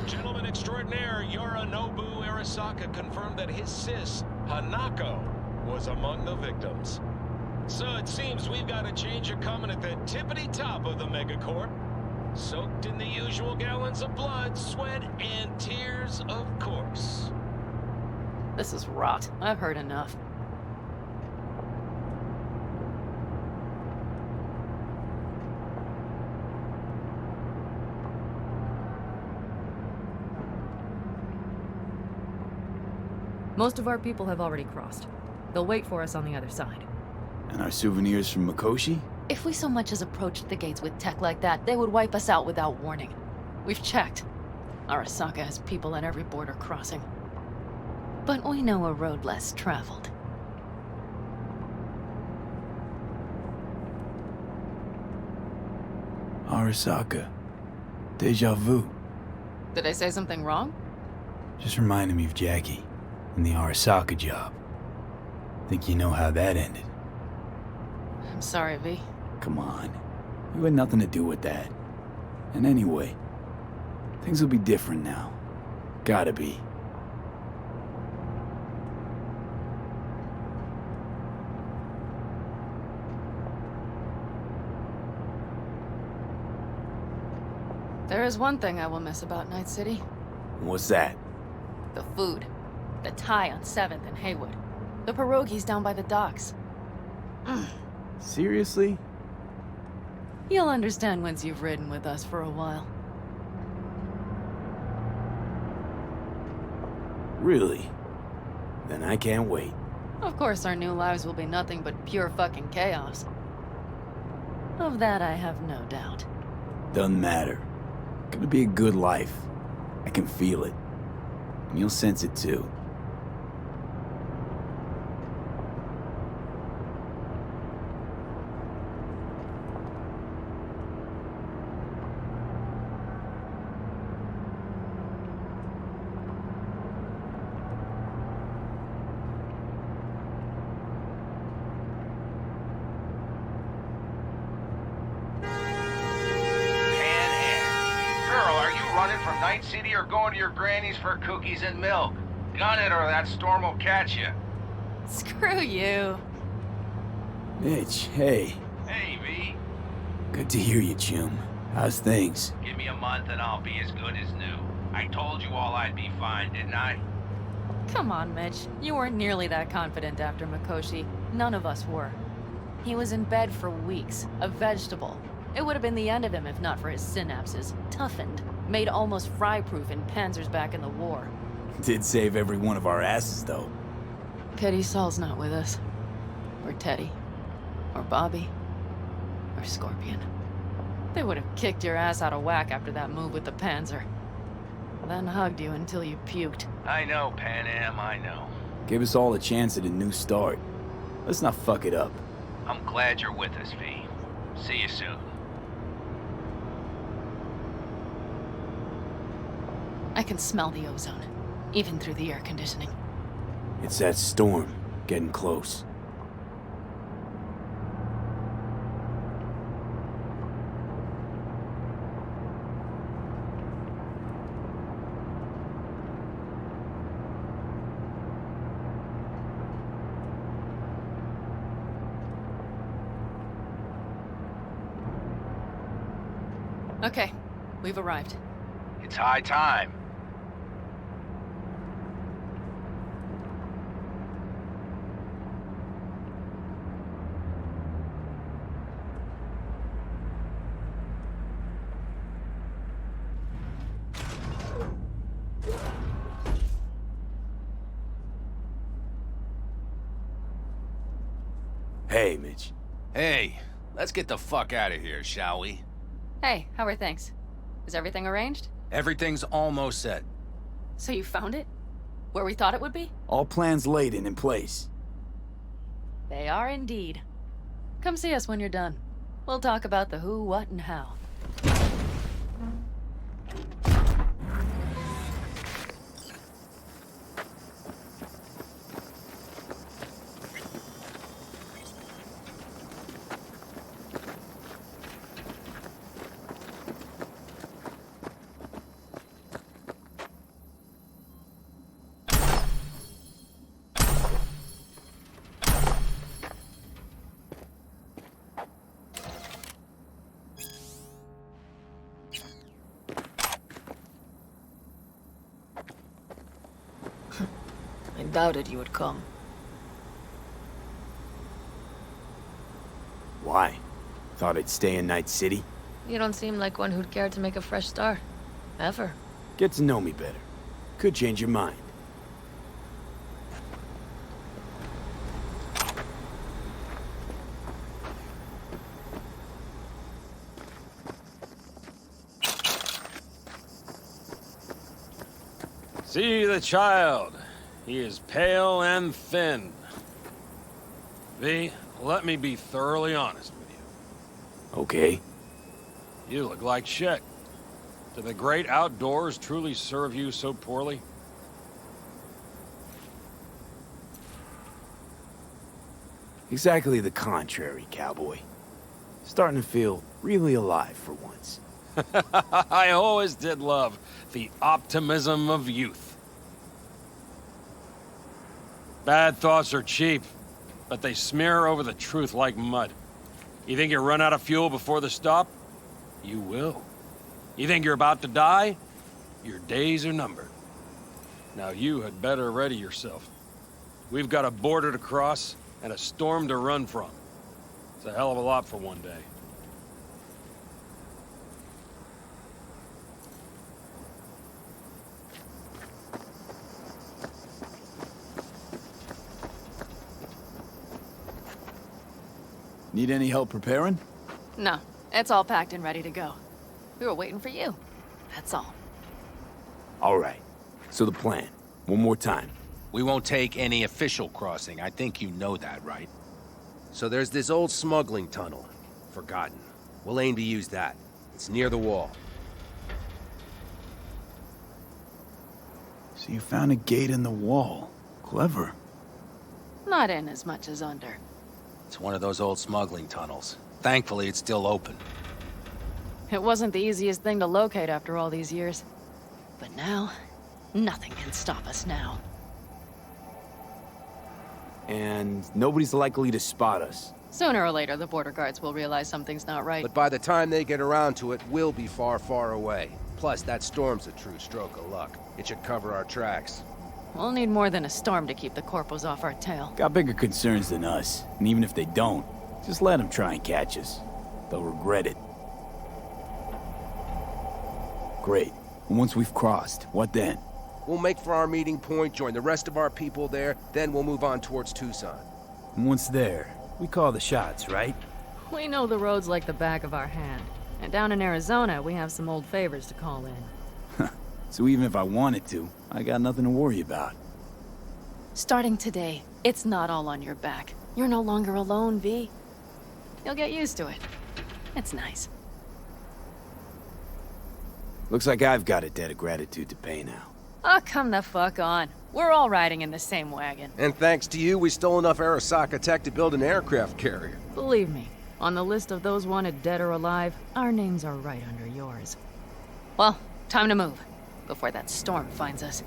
Gentleman extraordinaire Yorinobu Arasaka confirmed that his sis, Hanako, was among the victims. So it seems we've got a changer coming at the tippity top of the megacorp. Soaked in the usual gallons of blood, sweat, and tears, of course. This is rot. I've heard enough. Most of our people have already crossed. They'll wait for us on the other side. And our souvenirs from Mikoshi? If we so much as approached the gates with tech like that, they would wipe us out without warning. We've checked. Arasaka has people at every border crossing. But we know a road less traveled. Arasaka. Deja vu. Did I say something wrong? Just reminded me of Jackie and the Arasaka job. Think you know how that ended. I'm sorry, V. Come on. You had nothing to do with that. And anyway, things will be different now. Gotta be. There is one thing I will miss about Night City. What's that? The food. The Thai on 7th and Haywood. The pierogies down by the docks. Seriously? You'll understand once you've ridden with us for a while. Really? Then I can't wait. Of course, our new lives will be nothing but pure fucking chaos. Of that, I have no doubt. Doesn't matter. Gonna be a good life. I can feel it. And you'll sense it too. From Night City or going to your granny's for cookies and milk? Gun it or that storm will catch you. Screw you. Mitch, hey. Hey, V. Good to hear you, chum. How's things? Give me a month and I'll be as good as new. I told you all I'd be fine, didn't I? Come on, Mitch. You weren't nearly that confident after Mikoshi. None of us were. He was in bed for weeks, a vegetable. It would have been the end of him if not for his synapses. Toughened. Made almost fry-proof in panzers back in the war. Did save every one of our asses, though. Pity Saul's not with us. Or Teddy. Or Bobby. Or Scorpion. They would have kicked your ass out of whack after that move with the panzer. Then hugged you until you puked. I know, Panam, I know. Give us all a chance at a new start. Let's not fuck it up. I'm glad you're with us, V. See you soon. I can smell the ozone, even through the air conditioning. It's that storm, getting close. Okay, we've arrived. It's high time. Hey, Mitch. Hey, let's get the fuck out of here, shall we? Hey, how are things? Is everything arranged? Everything's almost set. So you found it? Where we thought it would be? All plans laid and in place. They are indeed. Come see us when you're done. We'll talk about the who, what, and how. I doubted you would come. Why? Thought I'd stay in Night City? You don't seem like one who'd care to make a fresh start. Ever. Get to know me better. Could change your mind. See the child. He is pale and thin. V, let me be thoroughly honest with you. Okay. You look like shit. Do the great outdoors truly serve you so poorly? Exactly the contrary, cowboy. Starting to feel really alive for once. I always did love the optimism of youth. Bad thoughts are cheap, but they smear over the truth like mud. You think you run out of fuel before the stop? You will. You think you're about to die? Your days are numbered. Now you had better ready yourself. We've got a border to cross and a storm to run from. It's a hell of a lot for one day. Need any help preparing? No, it's all packed and ready to go. We were waiting for you. That's all. All right. So the plan. One more time. We won't take any official crossing. I think you know that, right? So there's this old smuggling tunnel. Forgotten. We'll aim to use that. It's near the wall. So you found a gate in the wall. Clever. Not in as much as under. It's one of those old smuggling tunnels. Thankfully, it's still open. It wasn't the easiest thing to locate after all these years. But now, nothing can stop us now. And nobody's likely to spot us. Sooner or later, the border guards will realize something's not right. But by the time they get around to it, we'll be far, far away. Plus, that storm's a true stroke of luck. It should cover our tracks. We'll need more than a storm to keep the Corpos off our tail. Got bigger concerns than us. And even if they don't, just let them try and catch us. They'll regret it. Great. And once we've crossed, what then? We'll make for our meeting point, join the rest of our people there, then we'll move on towards Tucson. And once there, we call the shots, right? We know the roads like the back of our hand. And down in Arizona, we have some old favors to call in. So even if I wanted to, I got nothing to worry about. Starting today, it's not all on your back. You're no longer alone, V. You'll get used to it. It's nice. Looks like I've got a debt of gratitude to pay now. Oh, come the fuck on. We're all riding in the same wagon. And thanks to you, we stole enough Arasaka tech to build an aircraft carrier. Believe me, on the list of those wanted dead or alive, our names are right under yours. Well, time to move, before that storm finds us.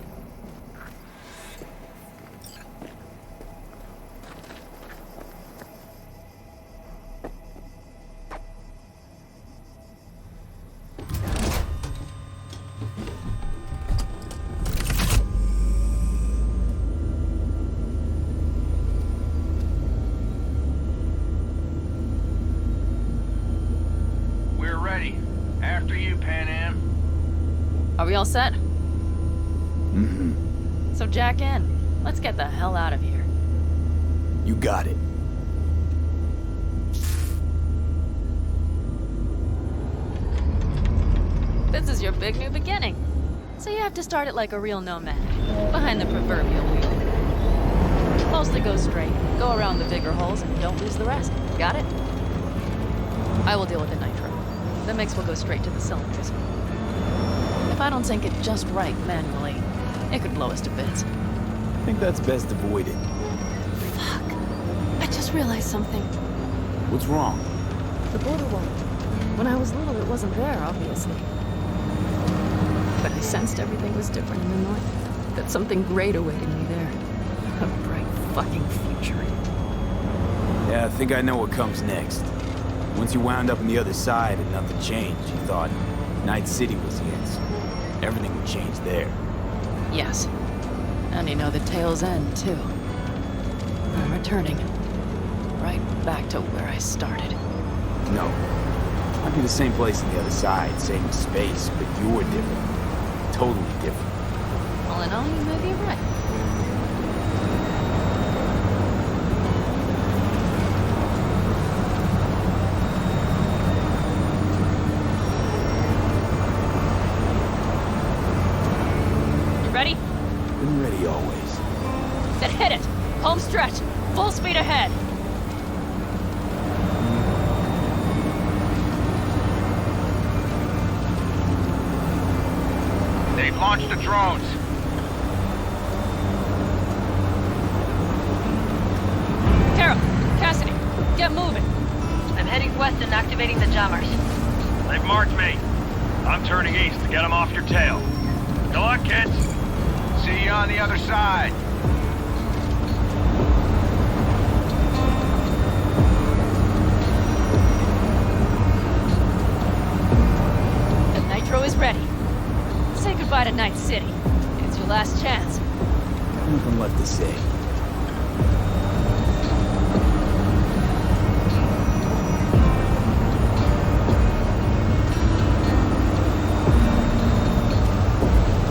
Are we all set? Mm-hmm. So jack in. Let's get the hell out of here. You got it. This is your big new beginning. So you have to start it like a real nomad, behind the proverbial wheel. Mostly go straight, go around the bigger holes, and don't lose the rest. Got it? I will deal with the nitro. The mix will go straight to the cylinders. If I don't sync it just right manually, it could blow us to bits. I think that's best avoided. Fuck. I just realized something. What's wrong? The border wall. When I was little, it wasn't there, obviously. But I sensed everything was different in the north. That something great awaited me there. A bright fucking future. Yeah, I think I know what comes next. Once you wound up on the other side and nothing changed, you thought Night City was the answer. Everything would change there. Yes. And you know the tale's end, too. I'm returning. Right back to where I started. No. Might be the same place on the other side, same space, but you're different. Totally different. All in all, you may be right. Been ready always. Then hit it! Home stretch! Full speed ahead! They've launched the drones. Carol! Cassidy! Get moving! I'm heading west and activating the jammers. They've marked me. I'm turning east to get them off your tail. Good luck, kids. See you on the other side. The nitro is ready. Say goodbye to Night City. It's your last chance. Nothing left to say.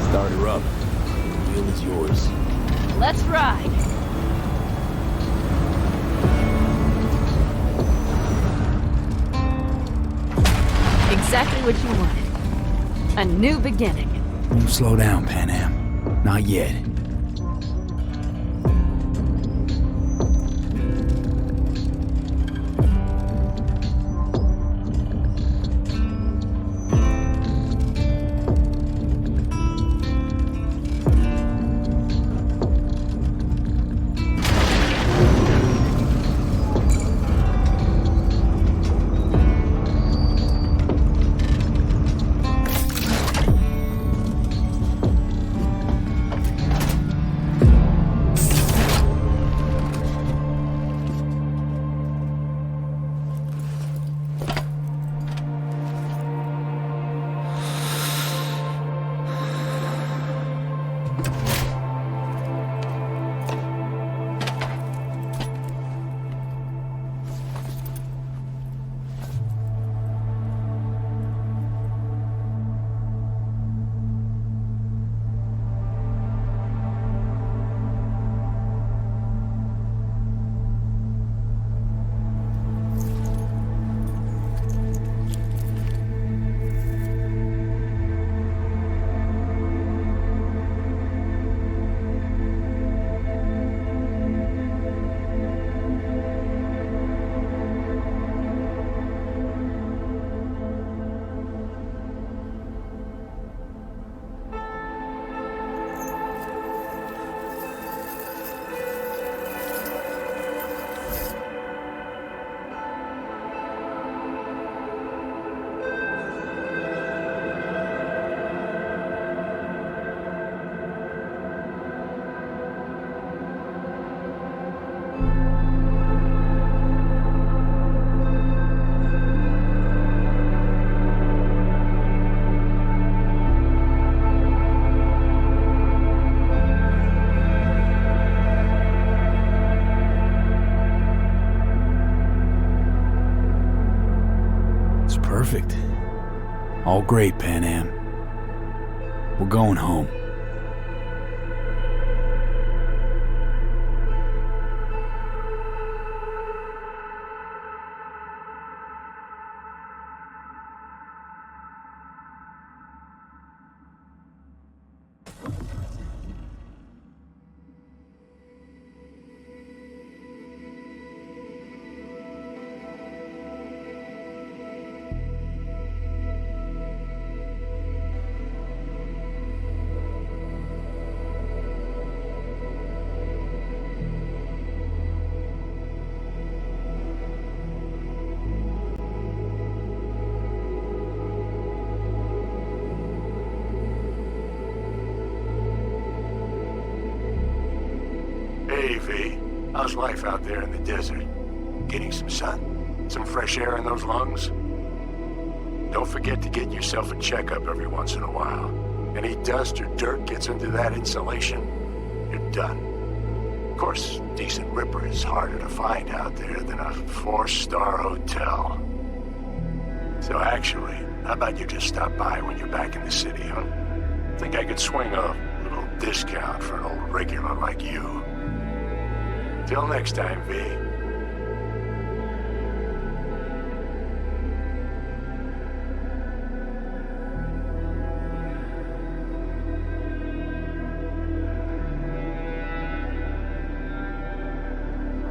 Start her up. The wheel is yours. Let's ride. exactly what you wanted. A new beginning. Don't slow down, Panam. Not yet. Perfect. All great, Panam. We're going home. Hey, V. How's life out there in the desert? Getting some sun? Some fresh air in those lungs? Don't forget to get yourself a checkup every once in a while. Any dust or dirt gets into that insulation, you're done. Of course, decent ripper is harder to find out there than a 4-star hotel. So actually, how about you just stop by when you're back in the city, huh? Think I could swing a little discount for an old regular like you. Till next time, V.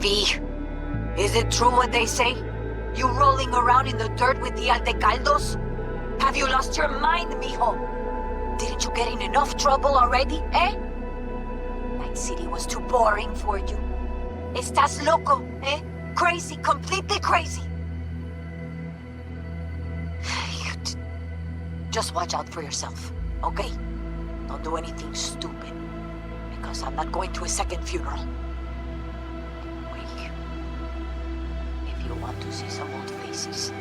V, is it true what they say? You rolling around in the dirt with the Aldecaldos? Have you lost your mind, mijo? Didn't you get in enough trouble already, eh? Night City was too boring for you. Estás loco, eh? Crazy, completely crazy. Just watch out for yourself, okay? Don't do anything stupid, because I'm not going to a second funeral. Anyway, if you want to see some old faces,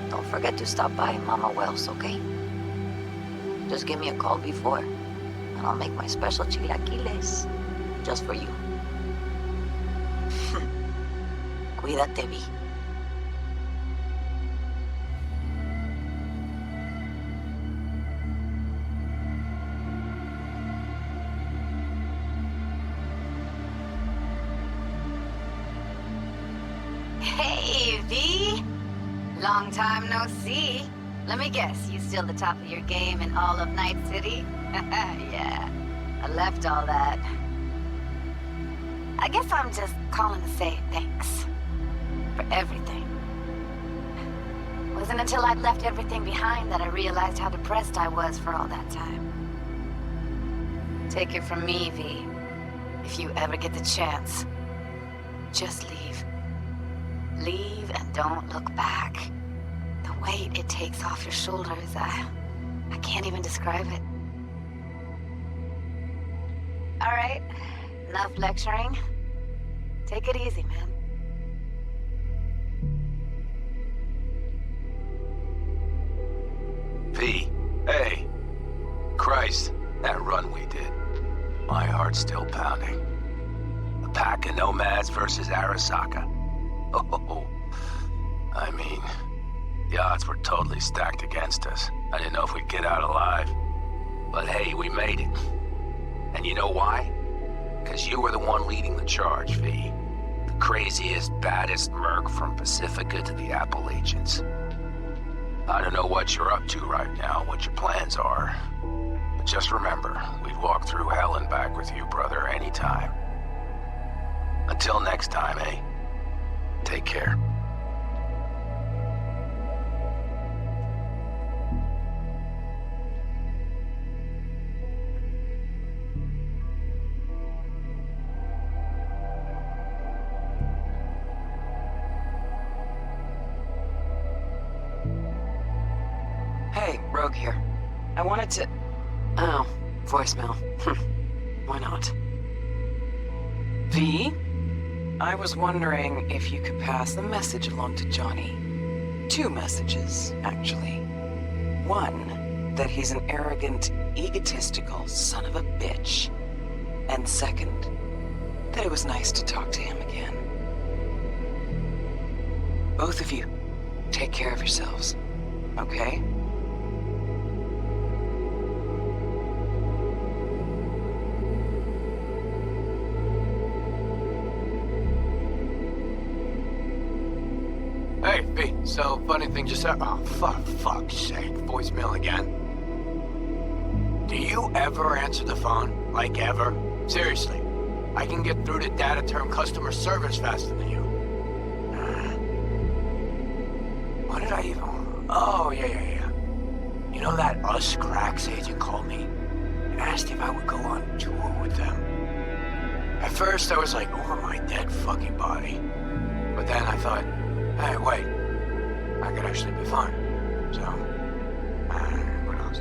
don't forget to stop by Mama Wells, okay? Just give me a call before, and I'll make my special chilaquiles just for you. Cuídate, Vi. Hey, V. Long time no see. Let me guess, you still the top of your game in all of Night City? Yeah, I left all that. I guess I'm just calling to say thanks. For everything. Wasn't until I'd left everything behind that I realized how depressed I was for all that time. Take it from me, V. If you ever get the chance, just leave. Leave and don't look back. The weight it takes off your shoulders, I can't even describe it. All right, enough lecturing. Take it easy, man. V, hey. Christ, that run we did. My heart's still pounding. A pack of nomads versus Arasaka. Oh, I mean, the odds were totally stacked against us. I didn't know if we'd get out alive. But hey, we made it. And you know why? Because you were the one leading the charge, V. The craziest, baddest merc from Pacifica to the Appalachians. I don't know what you're up to right now, what your plans are. But just remember, we'd walk through hell and back with you, brother, anytime. Until next time, eh? Take care. Hey, Rogue here. I wanted to... Oh, voicemail. Why not? V? I was wondering if you could pass the message along to Johnny. 2 messages, actually. One, that he's an arrogant, egotistical son of a bitch. And second, that it was nice to talk to him again. Both of you, take care of yourselves, okay? Hey, V, so funny thing just happened. Oh, fuck's sake, voicemail again. Do you ever answer the phone? Like ever? Seriously, I can get through to data term customer service faster than you. What did I even... Oh, yeah. You know that US Cracks agent called me and asked if I would go on tour with them. At first, I was like, over my dead fucking body. But then I thought, hey, wait, I could actually be fine. So, what else?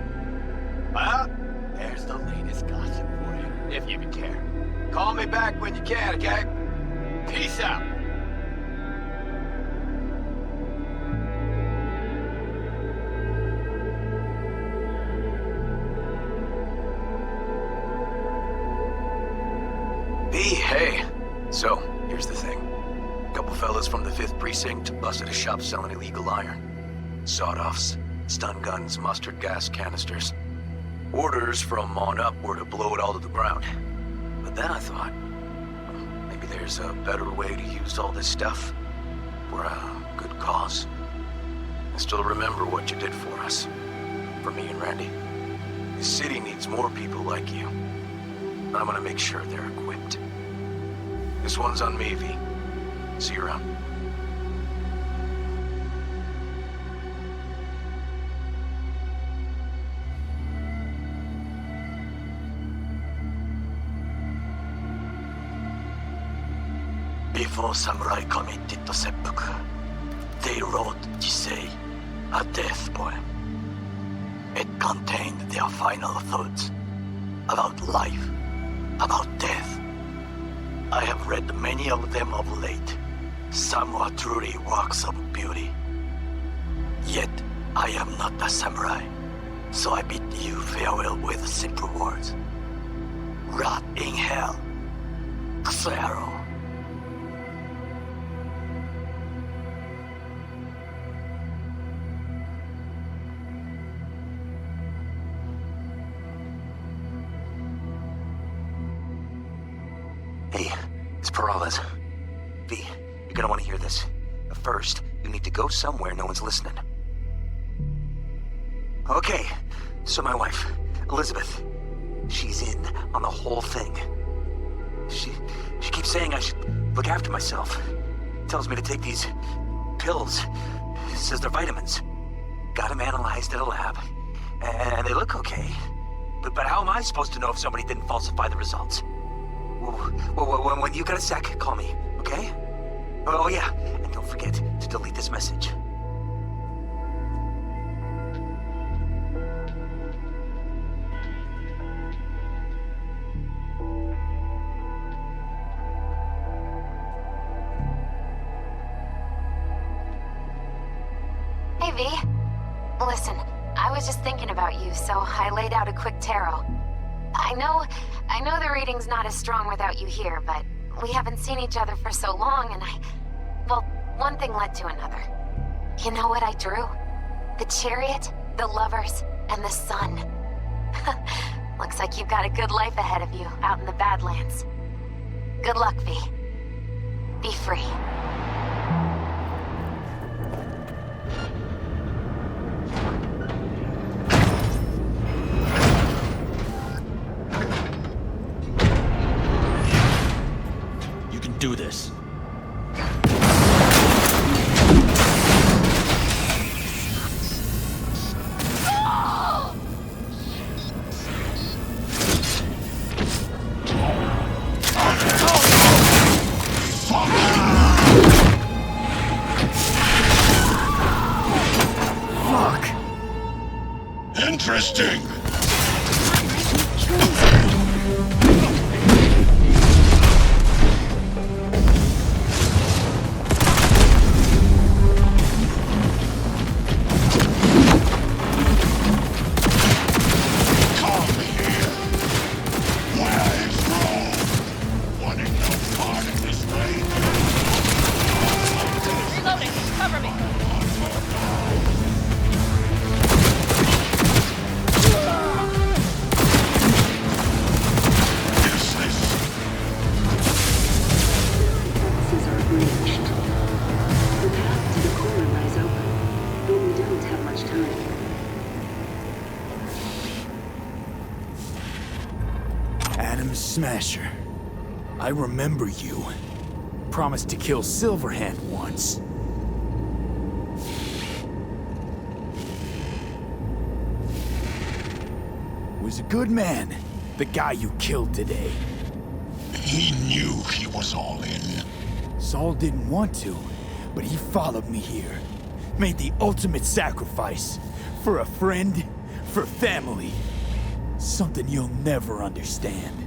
Well, there's the latest gossip for you, if you even care. Call me back when you can, okay? Peace out. Hey, so, here's the thing. Couple fellas from the 5th Precinct busted a shop selling illegal iron. Sawed-offs, stun guns, mustard gas canisters. Orders from on up were to blow it all to the ground. But then I thought, maybe there's a better way to use all this stuff for a good cause. I still remember what you did for us. For me and Randy. This city needs more people like you. And I'm gonna make sure they're equipped. This one's on me, V. See you around. Before samurai committed to seppuku, they wrote Jisei, a death poem. It contained their final thoughts about life, about death. I have read many of them of late. Some are truly works of beauty. Yet, I am not a samurai, so I bid you farewell with simple words. Rot in hell. Xero. Hey, it's Peralez. V, you're gonna want to hear this. But first, you need to go somewhere no one's listening. Okay, so my wife, Elizabeth, she's in on the whole thing. She keeps saying I should look after myself. Tells me to take these pills. Says they're vitamins. Got them analyzed at a lab. And they look okay. But how am I supposed to know if somebody didn't falsify the results? When you got a sec, call me, okay? Oh yeah, and don't forget to delete this message. Hey, V. Listen, I was just thinking about you, so I laid out a quick tarot. I know the reading's not as strong without you here, but we haven't seen each other for so long, and well, one thing led to another. You know what I drew? The chariot, the lovers, and the sun. Looks like you've got a good life ahead of you out in the Badlands. Good luck, V. Be free. Do this. Fuck. Interesting. Smasher. I remember you. Promised to kill Silverhand once. Was a good man, the guy you killed today. He knew he was all in. Saul didn't want to, but he followed me here. Made the ultimate sacrifice. For a friend, for family. Something you'll never understand.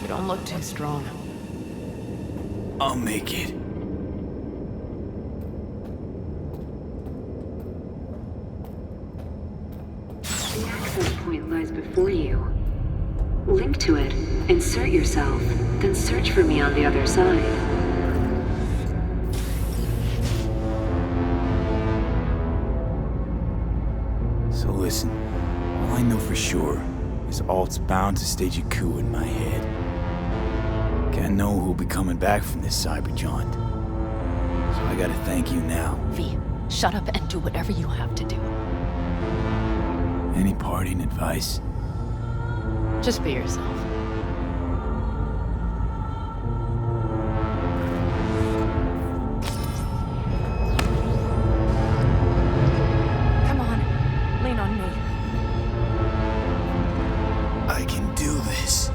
Don't look too strong. I'll make it. The access point lies before you. Link to it, insert yourself, then search for me on the other side. So listen, all I know for sure is Alt's bound to stage a coup in my head. Can't know who'll be coming back from this cyber jaunt. So I gotta thank you now. V, shut up and do whatever you have to do. Any parting advice? Just be yourself. Come on, lean on me. I can do this.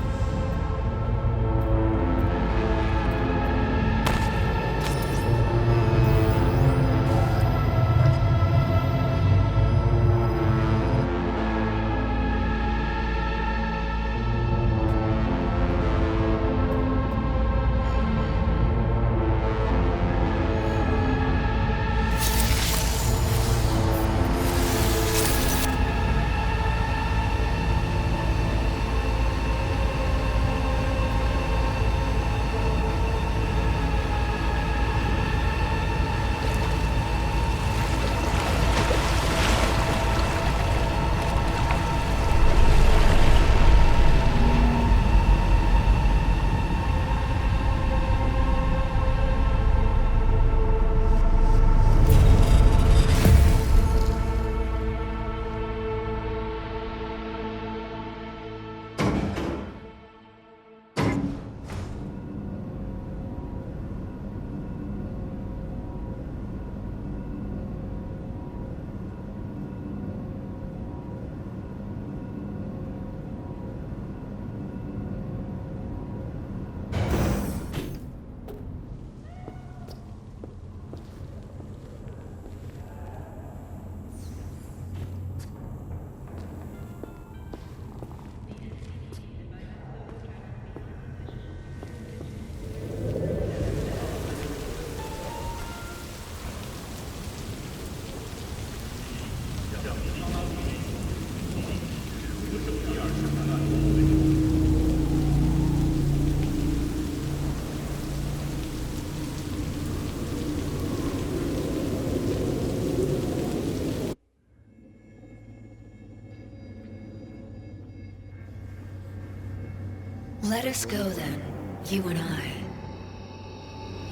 Let us go then, you and I.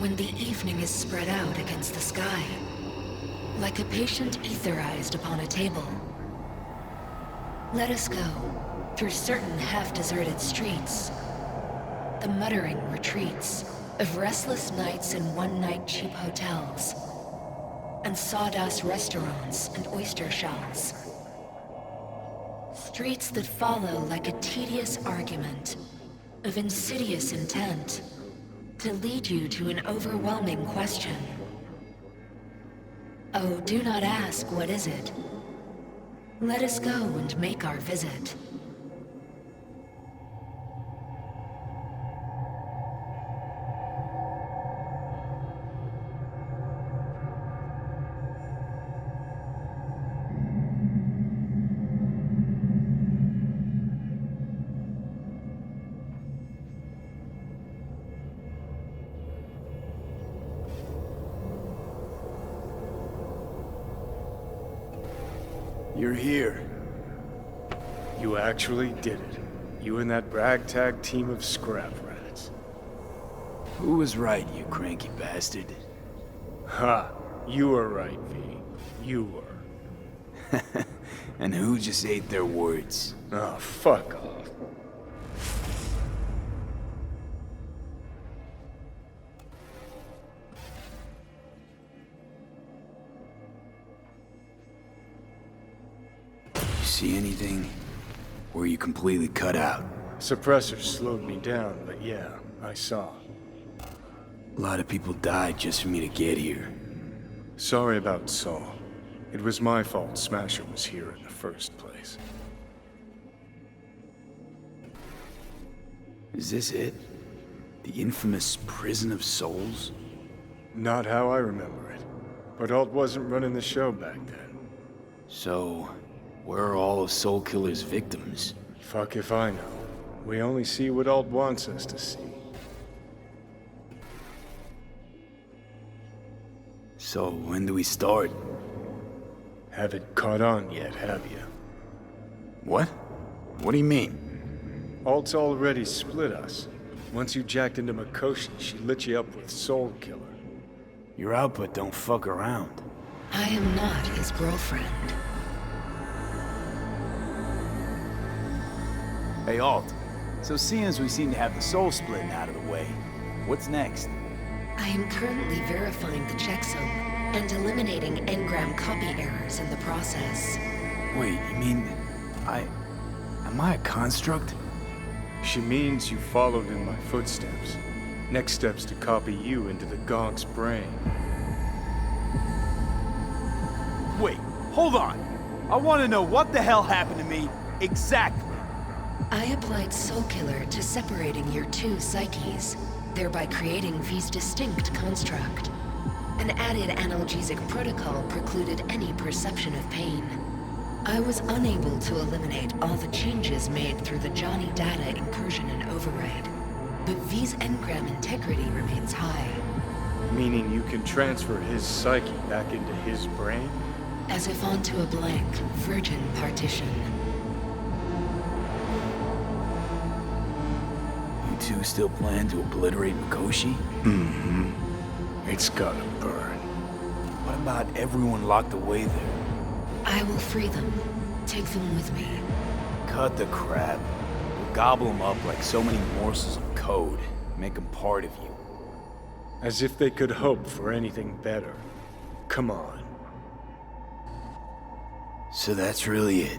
When the evening is spread out against the sky, like a patient etherized upon a table. Let us go through certain half-deserted streets, the muttering retreats of restless nights in one-night cheap hotels, and sawdust restaurants and oyster shells. Streets that follow like a tedious argument of insidious intent to lead you to an overwhelming question. Oh, do not ask, what is it? Let us go and make our visit. You're here. You actually did it. You and that ragtag team of scrap rats. Who was right, you cranky bastard? Ha! You were right, V. You were. And who just ate their words? Oh, fuck off. See anything? Or are you completely cut out? Suppressors slowed me down, but yeah, I saw. A lot of people died just for me to get here. Sorry about Saul. It was my fault Smasher was here in the first place. Is this it? The infamous Prison of Souls? Not how I remember it. But Alt wasn't running the show back then. So, where are all of Soul Killer's victims? Fuck if I know. We only see what Alt wants us to see. So, when do we start? Haven't caught on yet, have you? What? What do you mean? Alt's already split us. Once you jacked into Mikoshi, she lit you up with Soul Killer. Your output don't fuck around. I am not his girlfriend. Hey, Alt. So seeing as we seem to have the soul splitting out of the way, what's next? I am currently verifying the checksum and eliminating engram copy errors in the process. Wait, you mean... Am I a construct? She means you followed in my footsteps. Next step's to copy you into the Gonk's brain. Wait, hold on! I want to know what the hell happened to me exactly. I applied Soul Killer to separating your two psyches, thereby creating V's distinct construct. An added analgesic protocol precluded any perception of pain. I was unable to eliminate all the changes made through the Johnny data incursion and override, but V's engram integrity remains high. Meaning you can transfer his psyche back into his brain? As if onto a blank, virgin partition. You two still plan to obliterate Mikoshi? Mm-hmm. It's gotta burn. What about everyone locked away there? I will free them. Take them with me. Cut the crap. We'll gobble them up like so many morsels of code. Make them part of you. As if they could hope for anything better. Come on. So that's really it.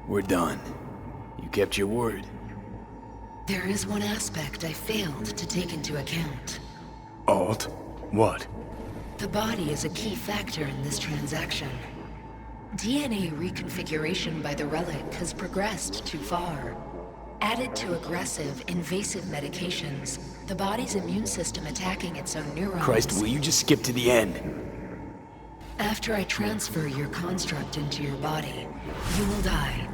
We're done. You kept your word. There is one aspect I failed to take into account. Alt? What? The body is a key factor in this transaction. DNA reconfiguration by the relic has progressed too far. Added to aggressive, invasive medications, the body's immune system attacking its own neurons... Christ, will you just skip to the end? After I transfer your construct into your body, you will die.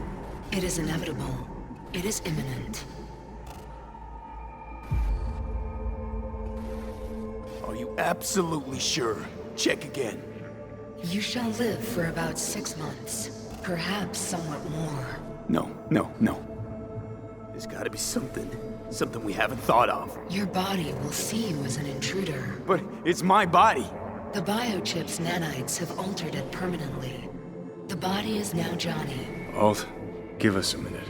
It is inevitable. It is imminent. Are you absolutely sure? Check again. You shall live for about 6 months. Perhaps somewhat more. No. There's gotta be something we haven't thought of. Your body will see you as an intruder. But it's my body. The biochip's nanites have altered it permanently. The body is now Johnny. Alt, give us a minute.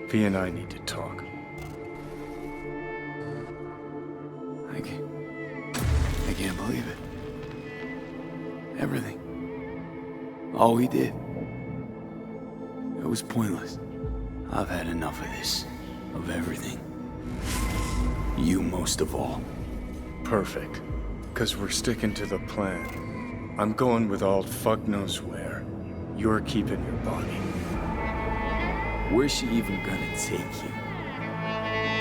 V and I need to talk. I can't believe it. Everything. All we did. It was pointless. I've had enough of this. Of everything. You most of all. Perfect. 'Cause we're sticking to the plan. I'm going with Alt fuck knows where. You're keeping your body. Where's she even gonna take you?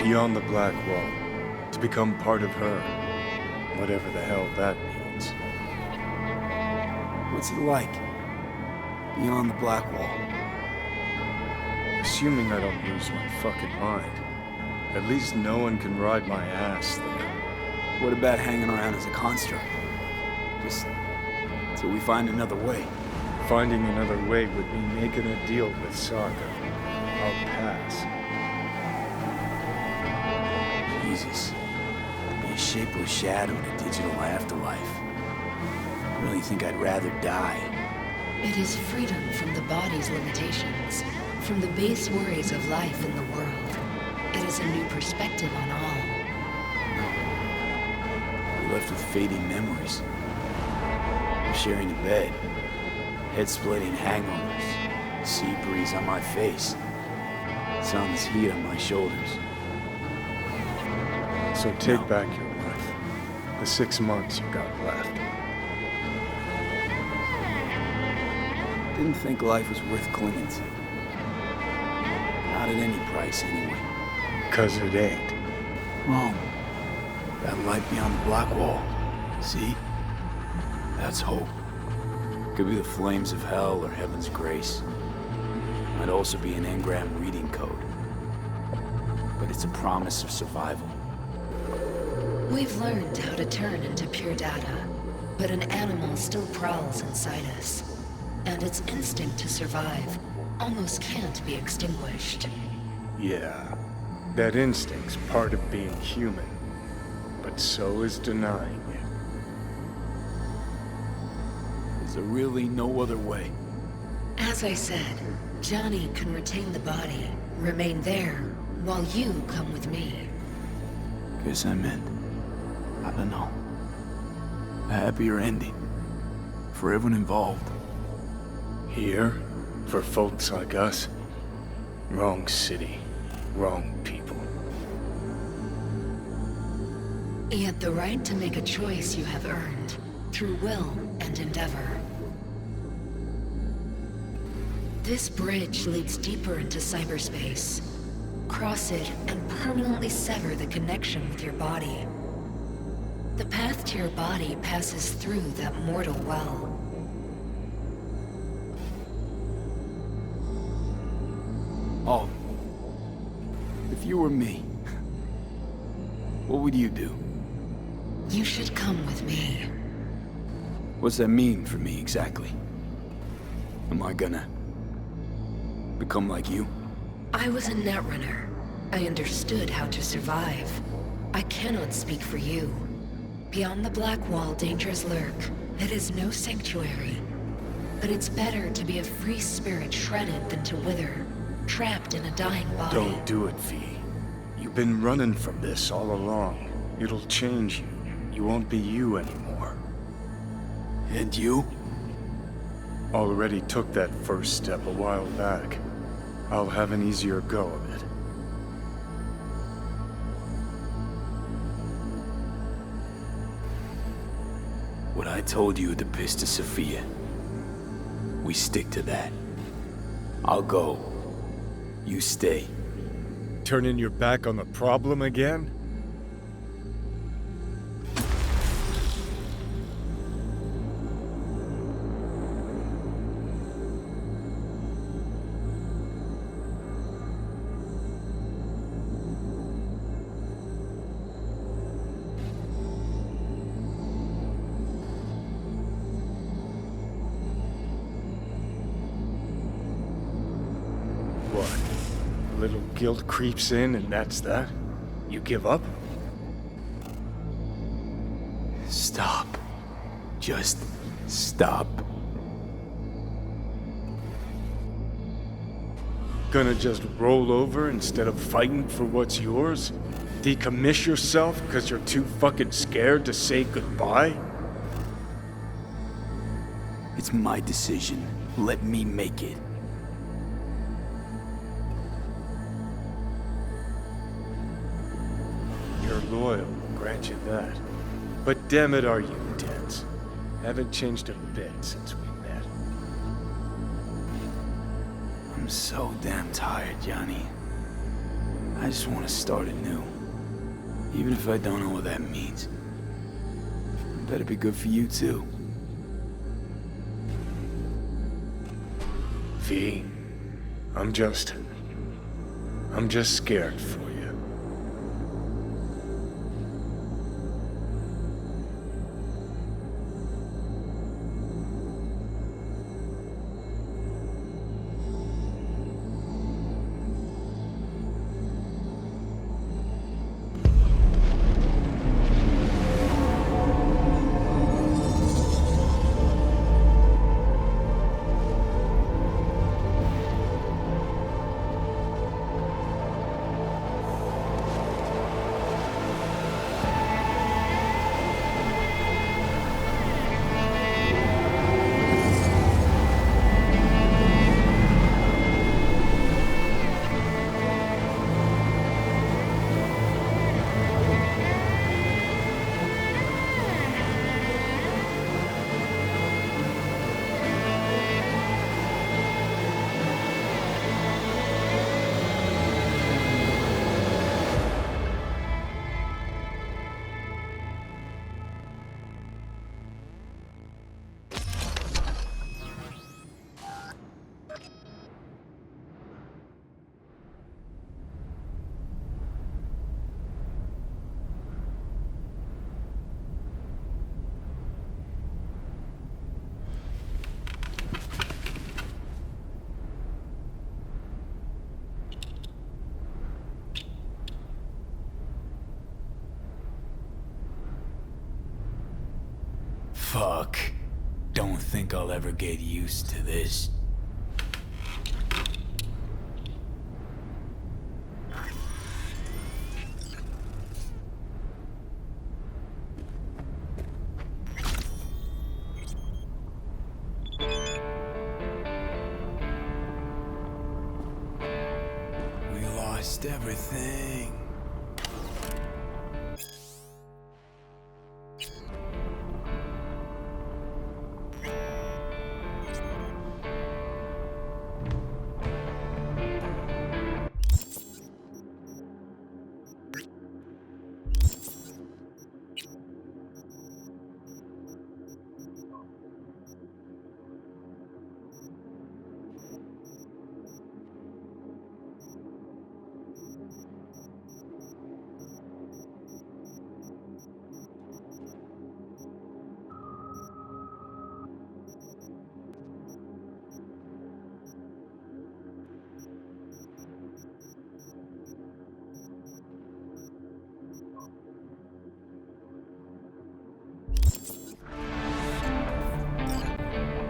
Beyond the Black Wall. To become part of her. Whatever the hell that means. What's it like? Beyond the Black Wall? Assuming I don't lose my fucking mind. At least no one can ride my ass there. What about hanging around as a construct? Just till we find another way. Finding another way would be making a deal with Sokka. I'll pass. Jesus. Be a shapeless shadow in a digital afterlife. I really think I'd rather die. It is freedom from the body's limitations, from the base worries of life in the world. It is a new perspective on all. We're left with fading memories. We're sharing a bed. Head-splitting hangovers. Sea breeze on my face. Sun's heat on my shoulders. So take back your life. The 6 months you got left. Didn't think life was worth clinging to. Not at any price, anyway. 'Cause it ain't. Wrong. That light beyond the Black Wall. See? That's hope. Could be the flames of hell or heaven's grace. Might also be an engram reading code. But it's a promise of survival. We've learned how to turn into pure data, but an animal still prowls inside us. And its instinct to survive almost can't be extinguished. Yeah. That instinct's part of being human, but so is denying it. Is there really no other way? As I said, Johnny can retain the body, remain there, while you come with me. Guess I meant, I don't know, a happier ending for everyone involved. Here, for folks like us, wrong city, wrong people. Yet the right to make a choice you have earned, through will and endeavor. This bridge leads deeper into cyberspace. Cross it and permanently sever the connection with your body. The path to your body passes through that mortal well. Oh, if you were me, what would you do? You should come with me. What's that mean for me exactly? Am I gonna become like you? I was a netrunner. I understood how to survive. I cannot speak for you. Beyond the Black Wall, dangers lurk. It is no sanctuary. But it's better to be a free spirit shredded than to wither, trapped in a dying body. Don't do it, V. You've been running from this all along. It'll change you. You won't be you anymore. And you? Already took that first step a while back. I'll have an easier go of it. What I told you at the Pista Sophia. We stick to that. I'll go. You stay. Turning your back on the problem again? Little guilt creeps in and that's that? You give up? Stop. Just stop. Gonna just roll over instead of fighting for what's yours? Decommiss yourself because you're too fucking scared to say goodbye? It's my decision. Let me make it. You're loyal, grant you that. But damn it, are you tense? Haven't changed a bit since we met. I'm so damn tired, Johnny. I just want to start anew. Even if I don't know what that means. It better be good for you, too. V, I'm just scared for you. Fuck. Don't think I'll ever get used to this. We lost everything.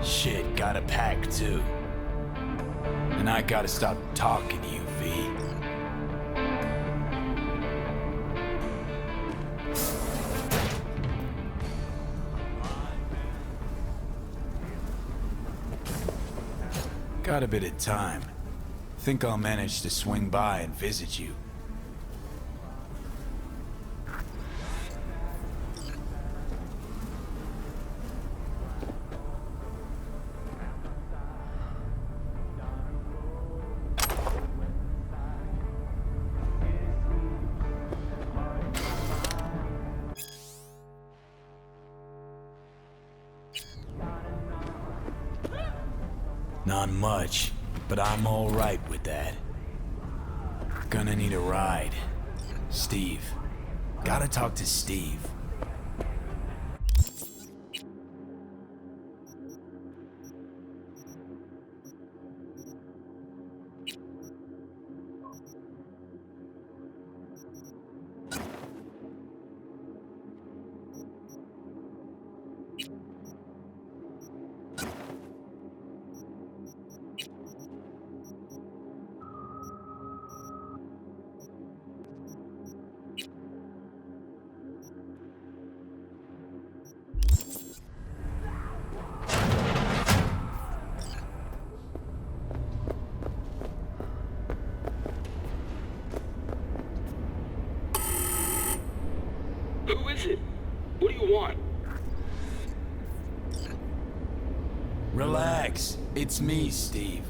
Shit, gotta pack too. And I gotta stop talking to you, V. Got a bit of time. Think I'll manage to swing by and visit you. Not much, but I'm all right with that. Gonna need a ride. Steve. Gotta talk to Steve. Who is it? What do you want? Relax. It's me, Steve.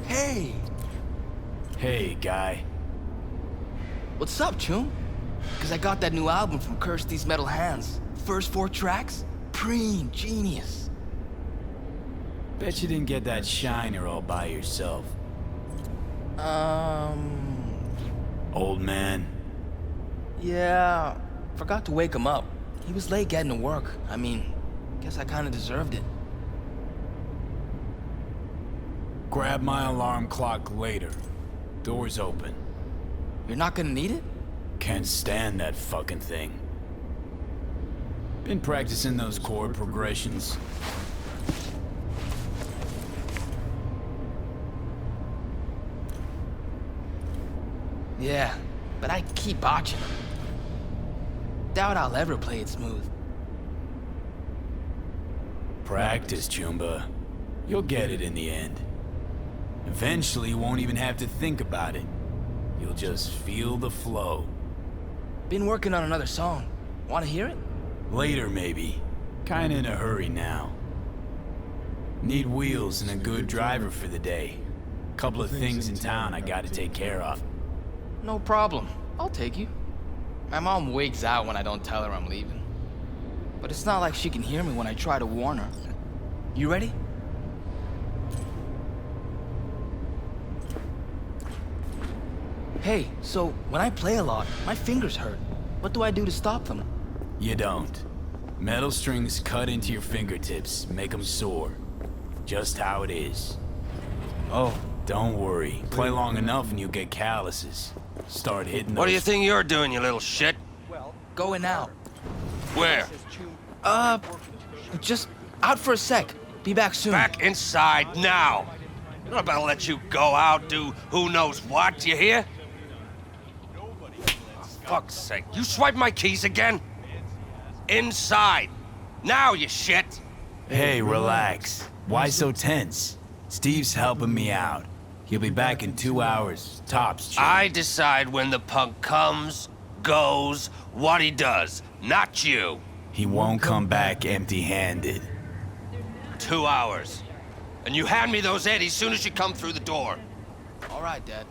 Hey! Hey, guy. What's up, Chum? Cause I got that new album from Curse These Metal Hands. First 4 tracks? Preen, genius. Bet you didn't get that shiner all by yourself. Old man. Yeah, forgot to wake him up. He was late getting to work. I mean, guess I kinda deserved it. Grab my alarm clock later. Door's open. You're not gonna need it? Can't stand that fucking thing. Been practicing those chord progressions. Yeah, but I keep botching them. Doubt I'll ever play it smooth. Practice, Chumba. You'll get it in the end. Eventually, you won't even have to think about it. You'll just feel the flow. Been working on another song. Wanna hear it? Later, maybe. Kinda in a hurry now. Need wheels and a good driver for the day. Couple of things in town I gotta take care of. No problem. I'll take you. My mom wigs out when I don't tell her I'm leaving. But it's not like she can hear me when I try to warn her. You ready? Hey, so when I play a lot, my fingers hurt. What do I do to stop them? You don't. Metal strings cut into your fingertips, make them sore. Just how it is. Oh. Don't worry. Play long enough and you'll get calluses. Start hitting those... What do you think you're doing, you little shit? Well, Going out. Where? Just out for a sec. Be back soon. Back inside now. I'm not about to let you go out, do who knows what, you hear? For fuck's sake, you swipe my keys again? Inside. Now, you shit. Hey, relax. Why so tense? Steve's helping me out. He'll be back in 2 hours, tops, Chief. I decide when the punk comes, goes, what he does, not you. He won't come back empty-handed. 2 hours. And you hand me those Eddies soon as you come through the door. All right, Dad.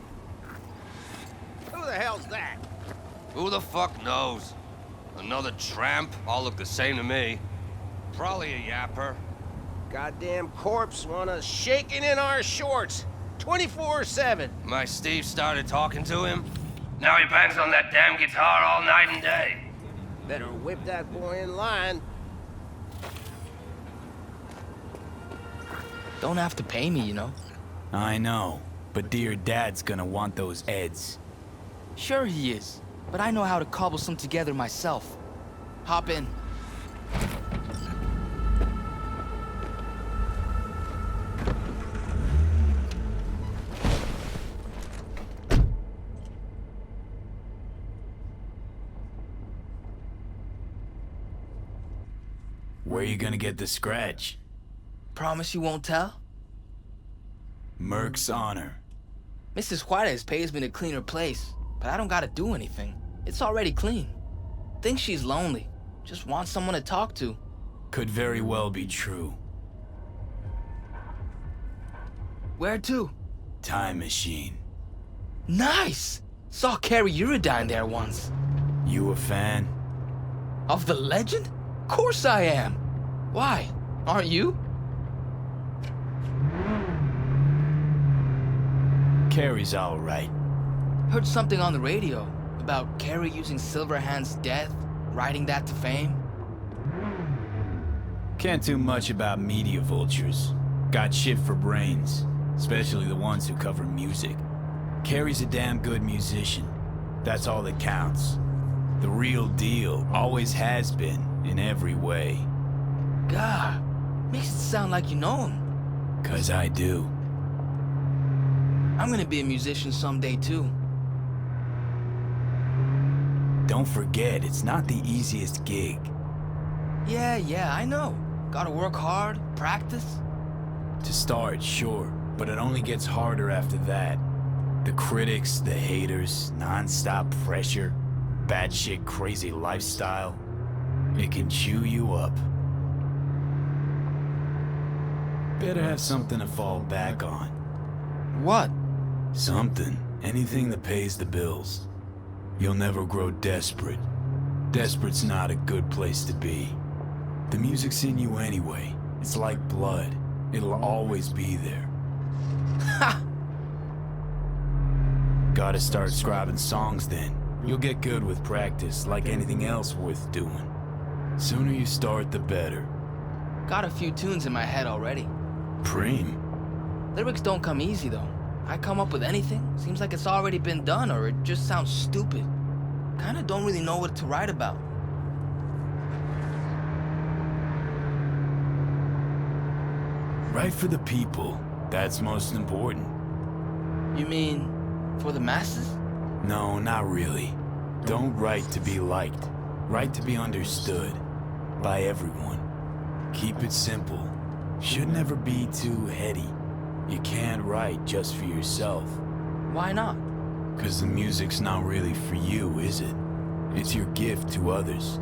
Who the hell's that? Who the fuck knows? Another tramp? All look the same to me. Probably a yapper. Goddamn corpse want us shaking in our shorts. 24/7. My Steve started talking to him. Now he bangs on that damn guitar all night and day. Better whip that boy in line. Don't have to pay me, you know. I know, but dear Dad's gonna want those Eds. Sure he is, but I know how to cobble some together myself. Hop in. Where you gonna get the scratch? Promise you won't tell? Merc's honor. Mrs. Juarez pays me to clean her place, but I don't gotta do anything. It's already clean. Thinks she's lonely. Just wants someone to talk to. Could very well be true. Where to? Time machine. Nice! Saw Carrie Uridine there once. You a fan? Of the legend? Course I am. Why? Aren't you? Carrie's all right. Heard something on the radio about Carrie using Silverhand's death, riding that to fame. Can't do much about media vultures. Got shit for brains, especially the ones who cover music. Carrie's a damn good musician. That's all that counts. The real deal, always has been, in every way. God, makes it sound like you know him. 'Cause I do. I'm gonna be a musician someday too. Don't forget, it's not the easiest gig. Yeah, I know. Gotta work hard, practice. To start, sure, but it only gets harder after that. The critics, the haters, non-stop pressure, batshit crazy lifestyle. It can chew you up. Better have something to fall back on. What? Something. Anything that pays the bills. You'll never grow desperate. Desperate's not a good place to be. The music's in you anyway. It's like blood. It'll always be there. Ha! Gotta start scribing songs then. You'll get good with practice, like anything else worth doing. Sooner you start, the better. Got a few tunes in my head already. Preem. Lyrics don't come easy though. I come up with anything, seems like it's already been done or it just sounds stupid. Kinda don't really know what to write about. Write for the people. That's most important. You mean, for the masses? No, not really. Don't write to be liked. Write to be understood. By everyone. Keep it simple. Should never be too heady. You can't write just for yourself. Why not? 'Cause the music's not really for you, is it? It's your gift to others.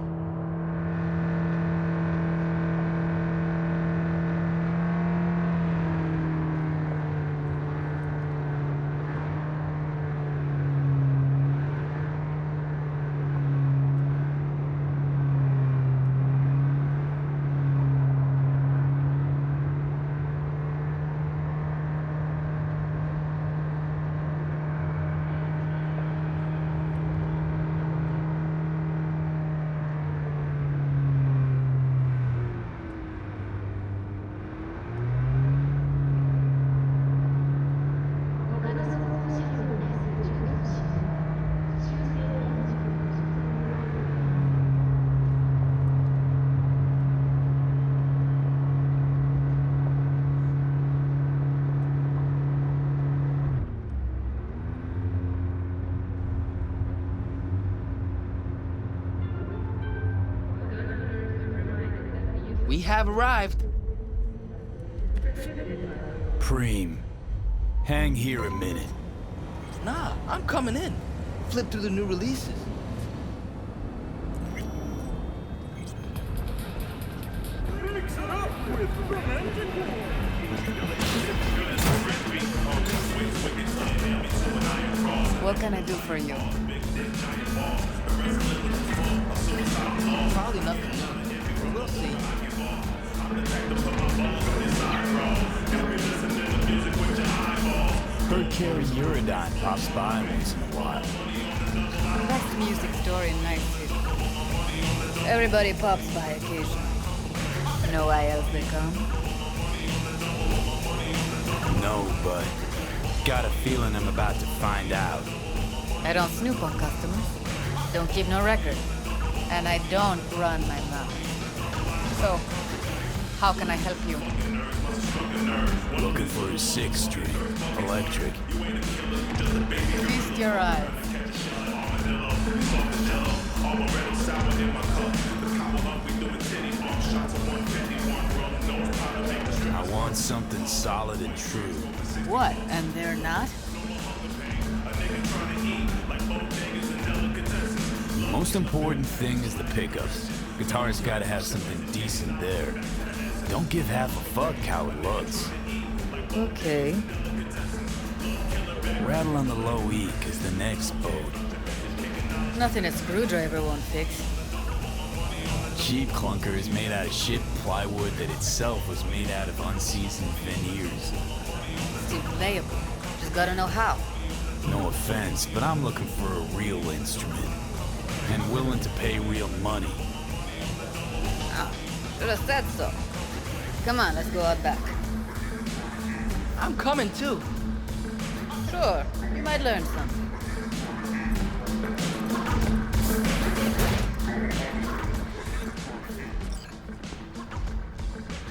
have arrived. Preem, hang here a minute. Nah, I'm coming in. Flip through the new releases. What can I do for you? Probably nothing. We'll see. Heard Carrie Uridine pops by once in a while. Best music store in Night City. Everybody pops by occasionally. Know why else they come? No, but got a feeling I'm about to find out. I don't snoop on customers. Don't keep no record. And I don't run my mouth. So, how can I help you? Looking for a 6-string, electric. Feast your eyes. I want something solid and true. What? And they're not? Most important thing is the pickups. Guitarist gotta have something decent there. Don't give half a fuck how it looks. Okay. Rattle on the low E, cause the next boat. Nothing a screwdriver won't fix. Cheap clunker is made out of shit plywood that itself was made out of unseasoned veneers. Still playable. Just gotta know how. No offense, but I'm looking for a real instrument. And willing to pay real money. Ah, should have said so. Come on, let's go out back. I'm coming too. Sure, you might learn something.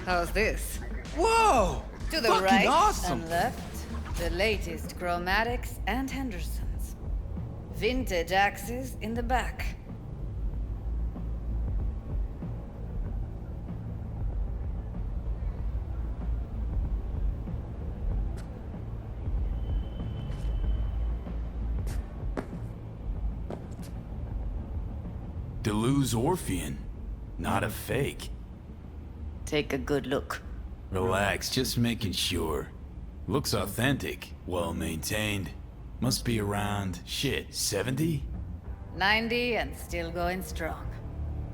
How's this? Whoa! To the Fucking right awesome. and left, the latest chromatics and Hendersons. Vintage axes in the back. Deleuze Orphean, not a fake. Take a good look. Relax, just making sure. Looks authentic, well maintained. Must be around, shit, 70? 90 and still going strong.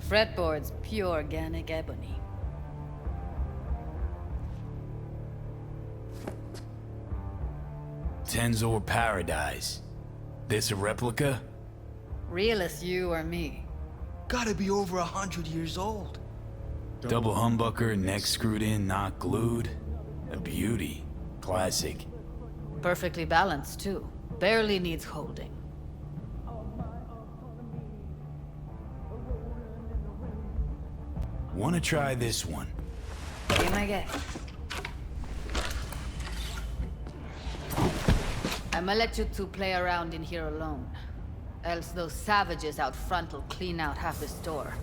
Fretboard's pure organic ebony. Tensor Paradise. This a replica? Real as you or me. Gotta be over 100 years old. Double humbucker, neck screwed in, not glued. A beauty. Classic. Perfectly balanced, too. Barely needs holding. Wanna try this one? Be my guest. I'ma let you two play around in here alone. Else those savages out front will clean out half the store.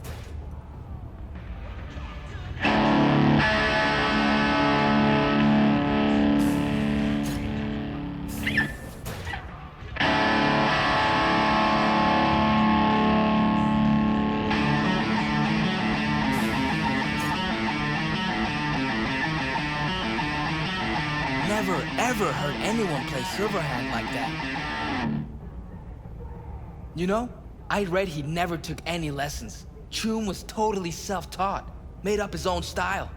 Never ever heard anyone play Silverhand like that. You know, I read he never took any lessons. Chum was totally self-taught, made up his own style.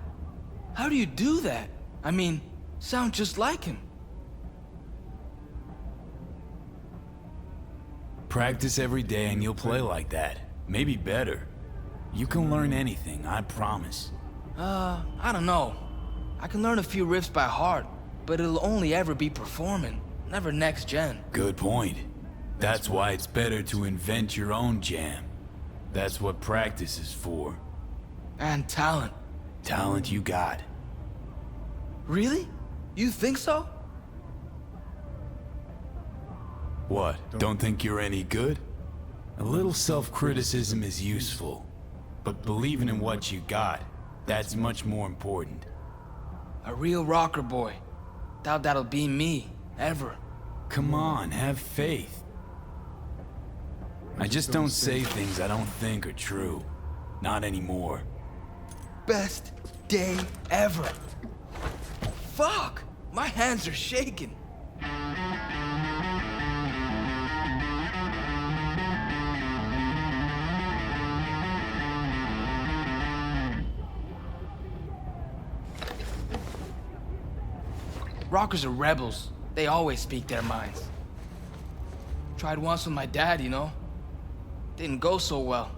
How do you do that? I mean, sound just like him. Practice every day and you'll play like that. Maybe better. You can learn anything, I promise. I don't know. I can learn a few riffs by heart, but it'll only ever be performing, never next gen. Good point. That's why it's better to invent your own jam. That's what practice is for. And talent. Talent you got. Really? You think so? What, don't think you're any good? A little self-criticism is useful. But believing in what you got, That's much more important. A real rocker boy. Doubt that'll be me, ever. Come on, have faith. I just don't say things I don't think are true. Not anymore. Best day ever. Fuck! My hands are shaking. Rockers are rebels. They always speak their minds. Tried once with my dad, you know? Didn't go so well.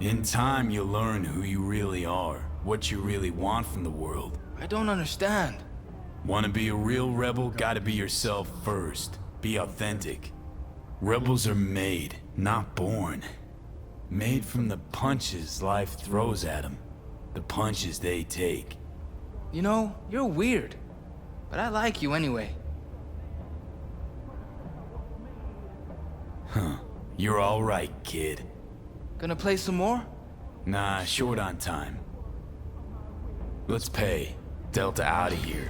In time, you'll learn who you really are, what you really want from the world. I don't understand. Want to be a real rebel, gotta be yourself first. Be authentic. Rebels are made, not born. Made from the punches life throws at them. The punches they take. You know, you're weird. But I like you anyway. Huh. You're all right, kid. Gonna play some more? Nah, short on time. Let's pay. Delta out of here.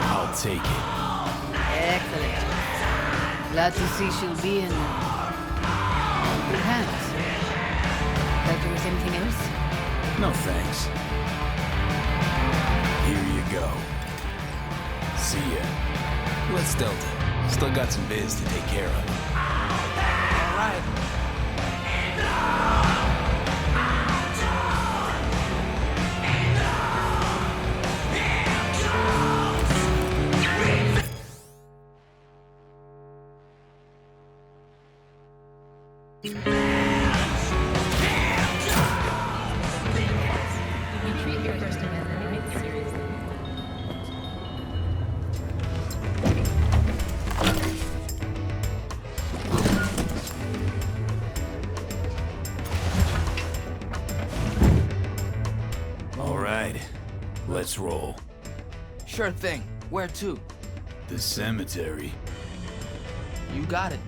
I'll take it. Excellent. Glad to see she'll be in good hands. Thought there was anything else? No thanks. Here you go. See ya. Let's Delta. Still got some biz to take care of. All right. Let's roll. Sure thing. Where to? The cemetery. You got it.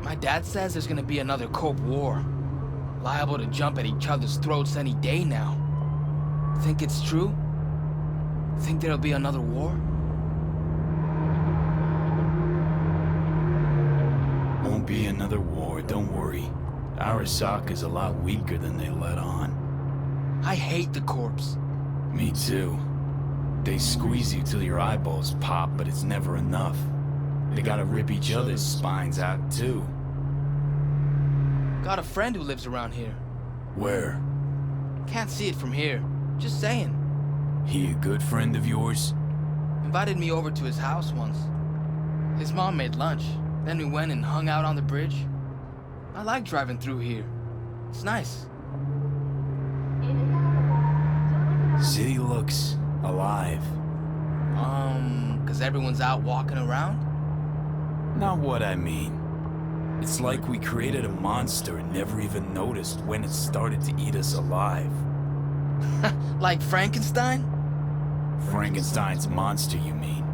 My dad says there's gonna be another Corp war. Liable to jump at each other's throats any day now. Think it's true? Think there'll be another war? Won't be another war, don't worry. Arasaka's a lot weaker than they let on. I hate the Corps. Me too. They squeeze you till your eyeballs pop, but it's never enough. They gotta rip each other's spines out too. Got a friend who lives around here. Where? Can't see it from here. Just saying. He a good friend of yours? Invited me over to his house once. His mom made lunch. Then we went and hung out on the bridge. I like driving through here. It's nice. City looks alive. 'Cause everyone's out walking around? Not what I mean. It's like we created a monster and never even noticed when it started to eat us alive. Like Frankenstein? Frankenstein's monster, you mean?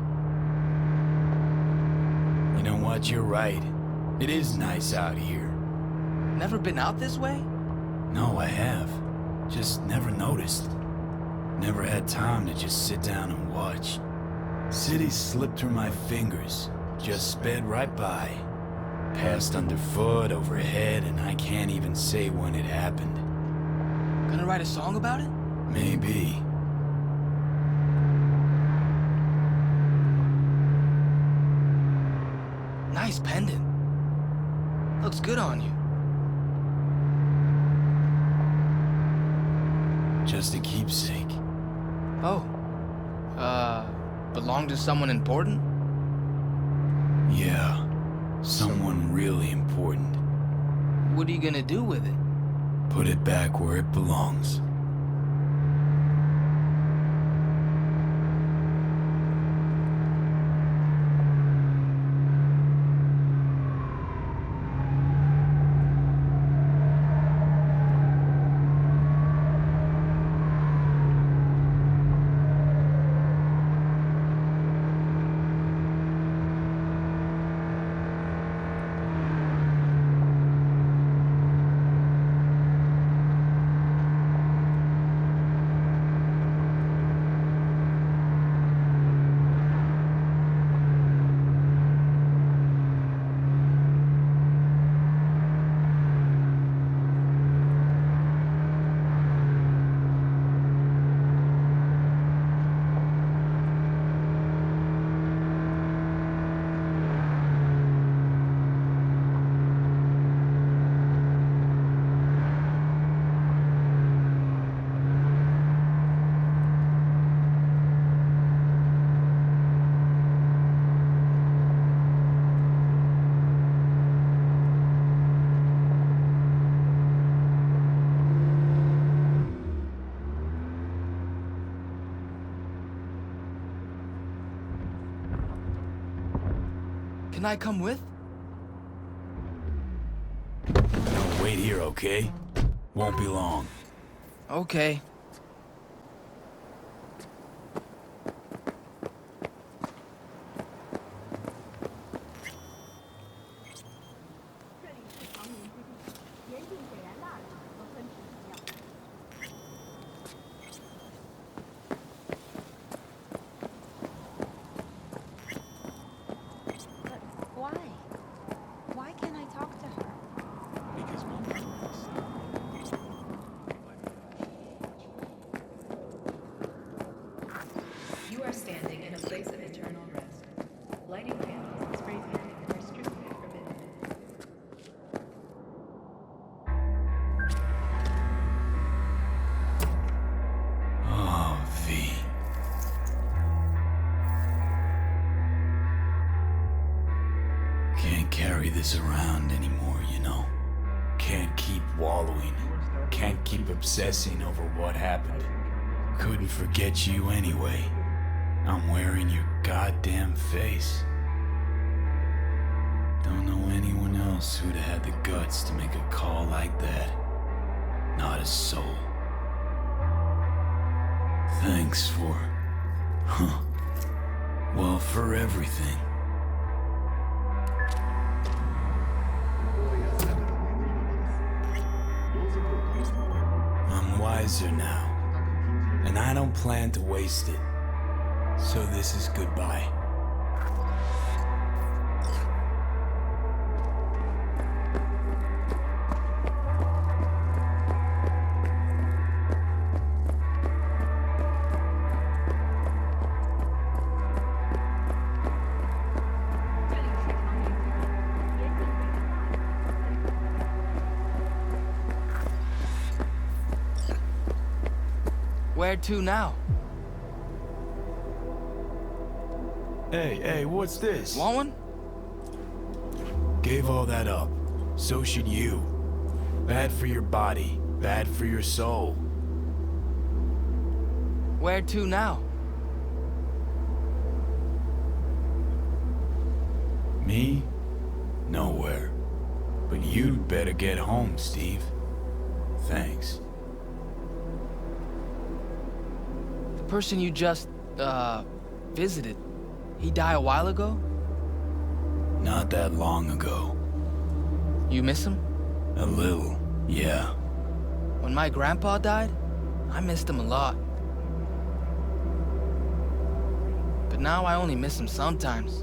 You know what, you're right. It is nice out here. Never been out this way? No, I have. Just never noticed. Never had time to just sit down and watch. City slipped through my fingers. Just sped right by. Passed underfoot, overhead, and I can't even say when it happened. Gonna write a song about it? Maybe. Nice pendant. Looks good on you. Just a keepsake. Oh. Belong to someone important? Yeah. Someone really important. What are you gonna do with it? Put it back where it belongs. Can I come with? No, wait here, okay? Won't be long. Okay. Why can't I talk to her? Because You are standing in a place of eternal rest. Lighting candles and spray painting are strictly forbidden. Oh, V. Can't carry this around anymore, you know? Can't keep wallowing. Can't keep obsessing over what happened. Couldn't forget you anyway. I'm wearing your goddamn face. Don't know anyone else who'd have had the guts to make a call like that. Not a soul. Thanks for... well, for everything. I'm wiser now, and I don't plan to waste it. So this is goodbye. Where to now? Hey, what's this? Want one? Gave all that up. So should you. Bad for your body, bad for your soul. Where to now? Me? Nowhere. But you'd better get home, Steve. Thanks. The person you just, visited, he died a while ago? Not that long ago. You miss him? A little, yeah. When my grandpa died, I missed him a lot. But now I only miss him sometimes.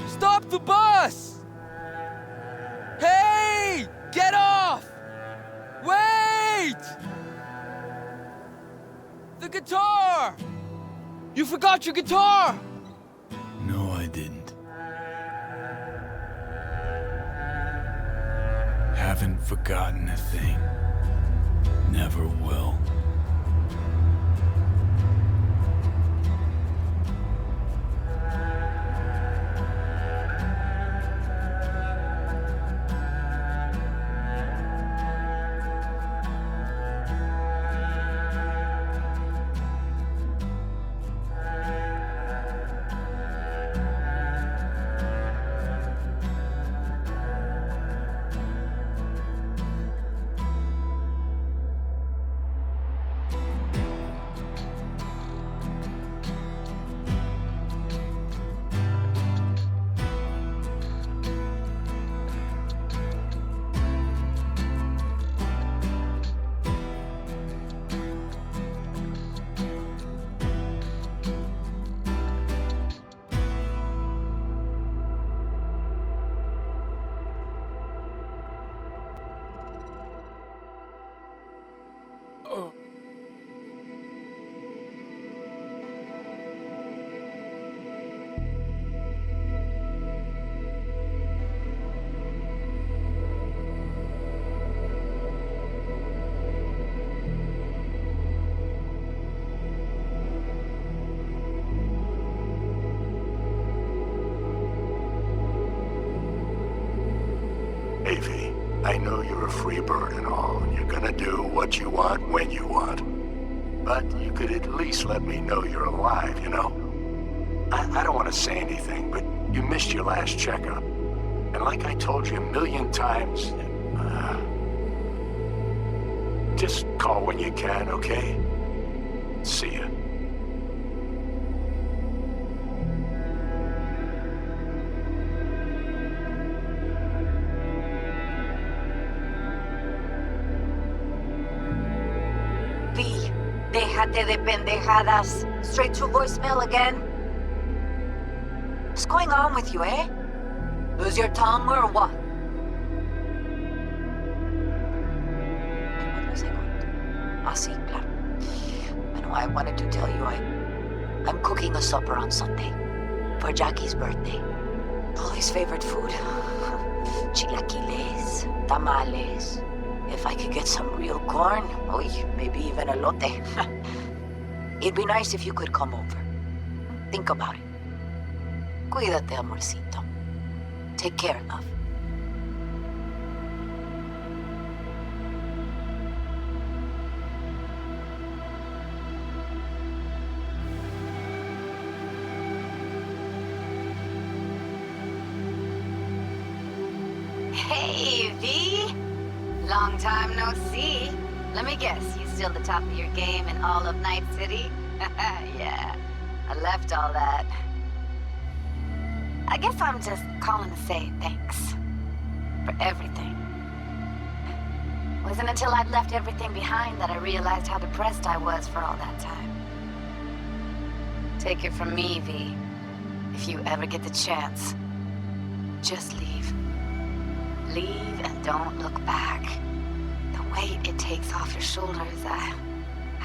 Stop the bus! Hey! Get off! Wait! The guitar! You forgot your guitar! No, I didn't. Haven't forgotten a thing. Never will. Hey, V, I know you're a free bird and all, and you're gonna do what you want when you want. But you could at least let me know you're alive, you know? I don't want to say anything, but you missed your last checkup. And like I told you a million times, just call when you can, okay? See ya. V, déjate de pendejadas. Straight to voicemail again? What's going on with you, eh? Lose your tongue or what? Ah, sí, claro. Bueno, I wanted to tell you I'm cooking a supper on Sunday for Jackie's birthday. Polly's favorite food. Chilaquiles, tamales. If I could get some real corn, maybe even elote. It'd be nice if you could come over. Think about it. Cuídate, amorcito. Take care, love. Hey, V! Long time no see. Let me guess, you still the top of your game in all of Night City? Yeah, I left all that. I guess I'm just calling to say thanks. For everything. Wasn't until I'd left everything behind that I realized how depressed I was for all that time. Take it from me, V. If you ever get the chance, just leave. Leave and don't look back. The weight it takes off your shoulders, I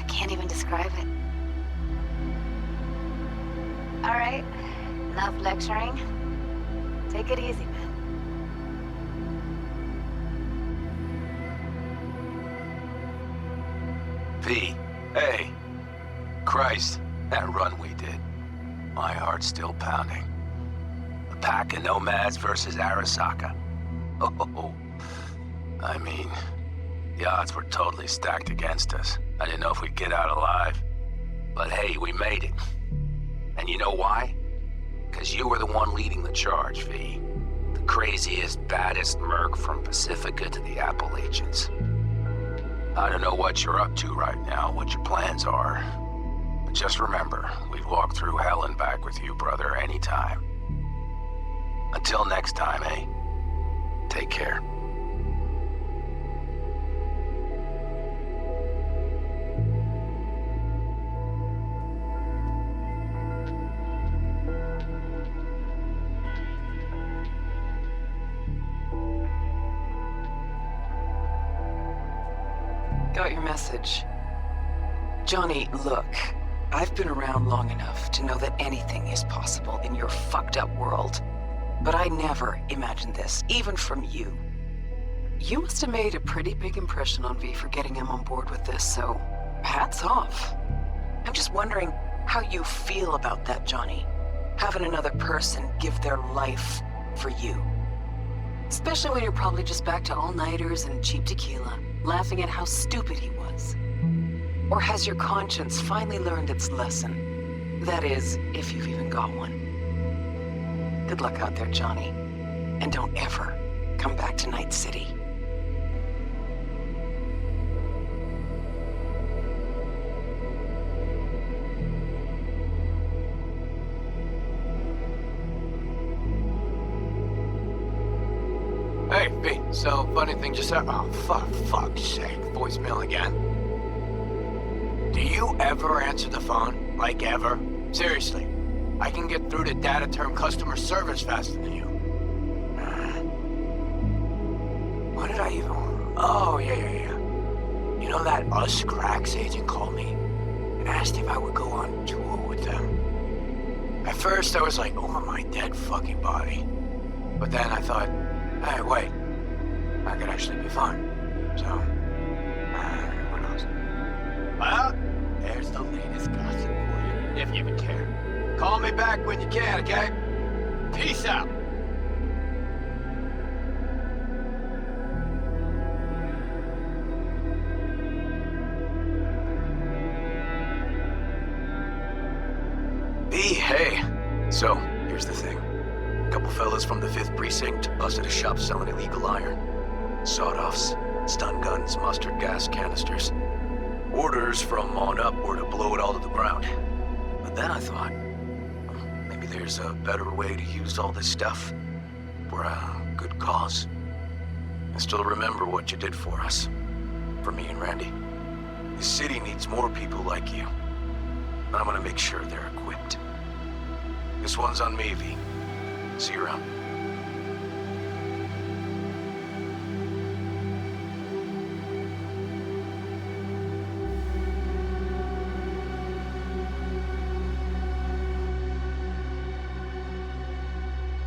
can't even describe it. All right, enough lecturing. Take it easy, man. V, hey. Christ, that run we did. My heart's still pounding. A pack of nomads versus Arasaka. Oh, I mean, the odds were totally stacked against us. I didn't know if we'd get out alive. But hey, we made it. And you know why? Because you were the one leading the charge, V. The craziest, baddest merc from Pacifica to the Appalachians. I don't know what you're up to right now, what your plans are. But just remember, we'd walk through hell and back with you, brother, anytime. Until next time, eh? Take care. Got your message. Johnny, look, I've been around long enough to know that anything is possible in your fucked up world. But I never imagined this, even from you. You must have made a pretty big impression on V for getting him on board with this, so hats off. I'm just wondering how you feel about that, Johnny. Having another person give their life for you. Especially when you're probably just back to all-nighters and cheap tequila, laughing at how stupid he was. Or has your conscience finally learned its lesson? That is, if you've even got one. Good luck out there, Johnny. And don't ever come back to Night City. Hey, V, so funny thing just happened. Oh, fuck's sake. Voicemail again. Do you ever answer the phone? Like, ever? Seriously. I can get through to data term customer service faster than you. What did I even... Oh, yeah. You know that US Cracks agent called me and asked if I would go on tour with them. At first, I was like, over my dead fucking body. But then I thought, hey, wait. I could actually be fun. So, who knows? Well, there's the latest gossip for you, if you even care. Call me back when you can, okay? Peace out. fellas from the 5th Precinct busted a shop selling illegal iron. Sawed-offs, stun guns, mustard gas canisters. Orders from on up were to blow it all to the ground. But then I thought, maybe there's a better way to use all this stuff for a good cause. I still remember what you did for us. For me and Randy. The city needs more people like you. And I'm gonna make sure they're equipped. This one's on me, V. See you around.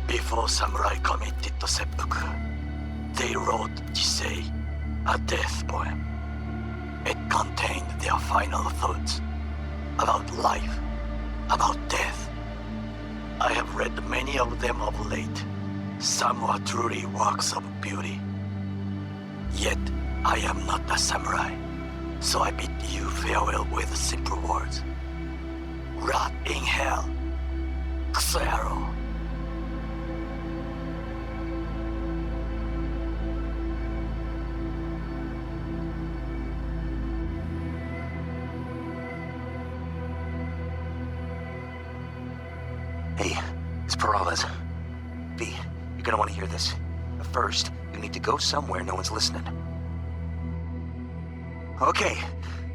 Before samurai committed to seppuku, they wrote Jisei, a death poem. It contained their final thoughts about life, about death. I have read many of them of late. Some were truly works of beauty. Yet, I am not a samurai, so I bid you farewell with simple words. Rot in hell, Xero. Hey, it's Peralez. V, you're gonna want to hear this. But first, you need to go somewhere no one's listening. Okay,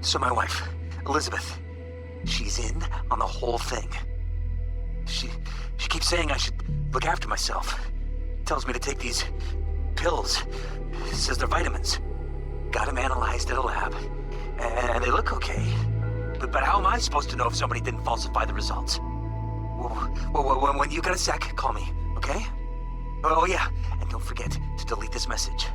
so my wife, Elizabeth, she's in on the whole thing. She keeps saying I should look after myself. Tells me to take these pills. Says they're vitamins. Got them analyzed at a lab. And they look okay. But how am I supposed to know if somebody didn't falsify the results? Well, when you got a sec, call me, okay? Oh yeah, and don't forget to delete this message.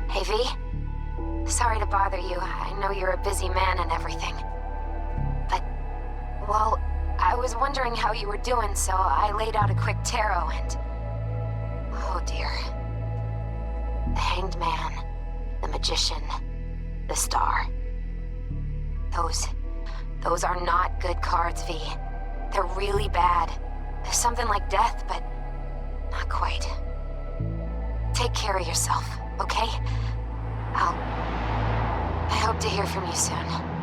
Hey, V? Sorry to bother you. I know you're a busy man and everything. But, well, I was wondering how you were doing, so I laid out a quick tarot and... Oh dear. The Hanged Man, the Magician, the Star. Those are not good cards, V. They're really bad. There's something like death, but not quite. Take care of yourself, okay? I hope to hear from you soon.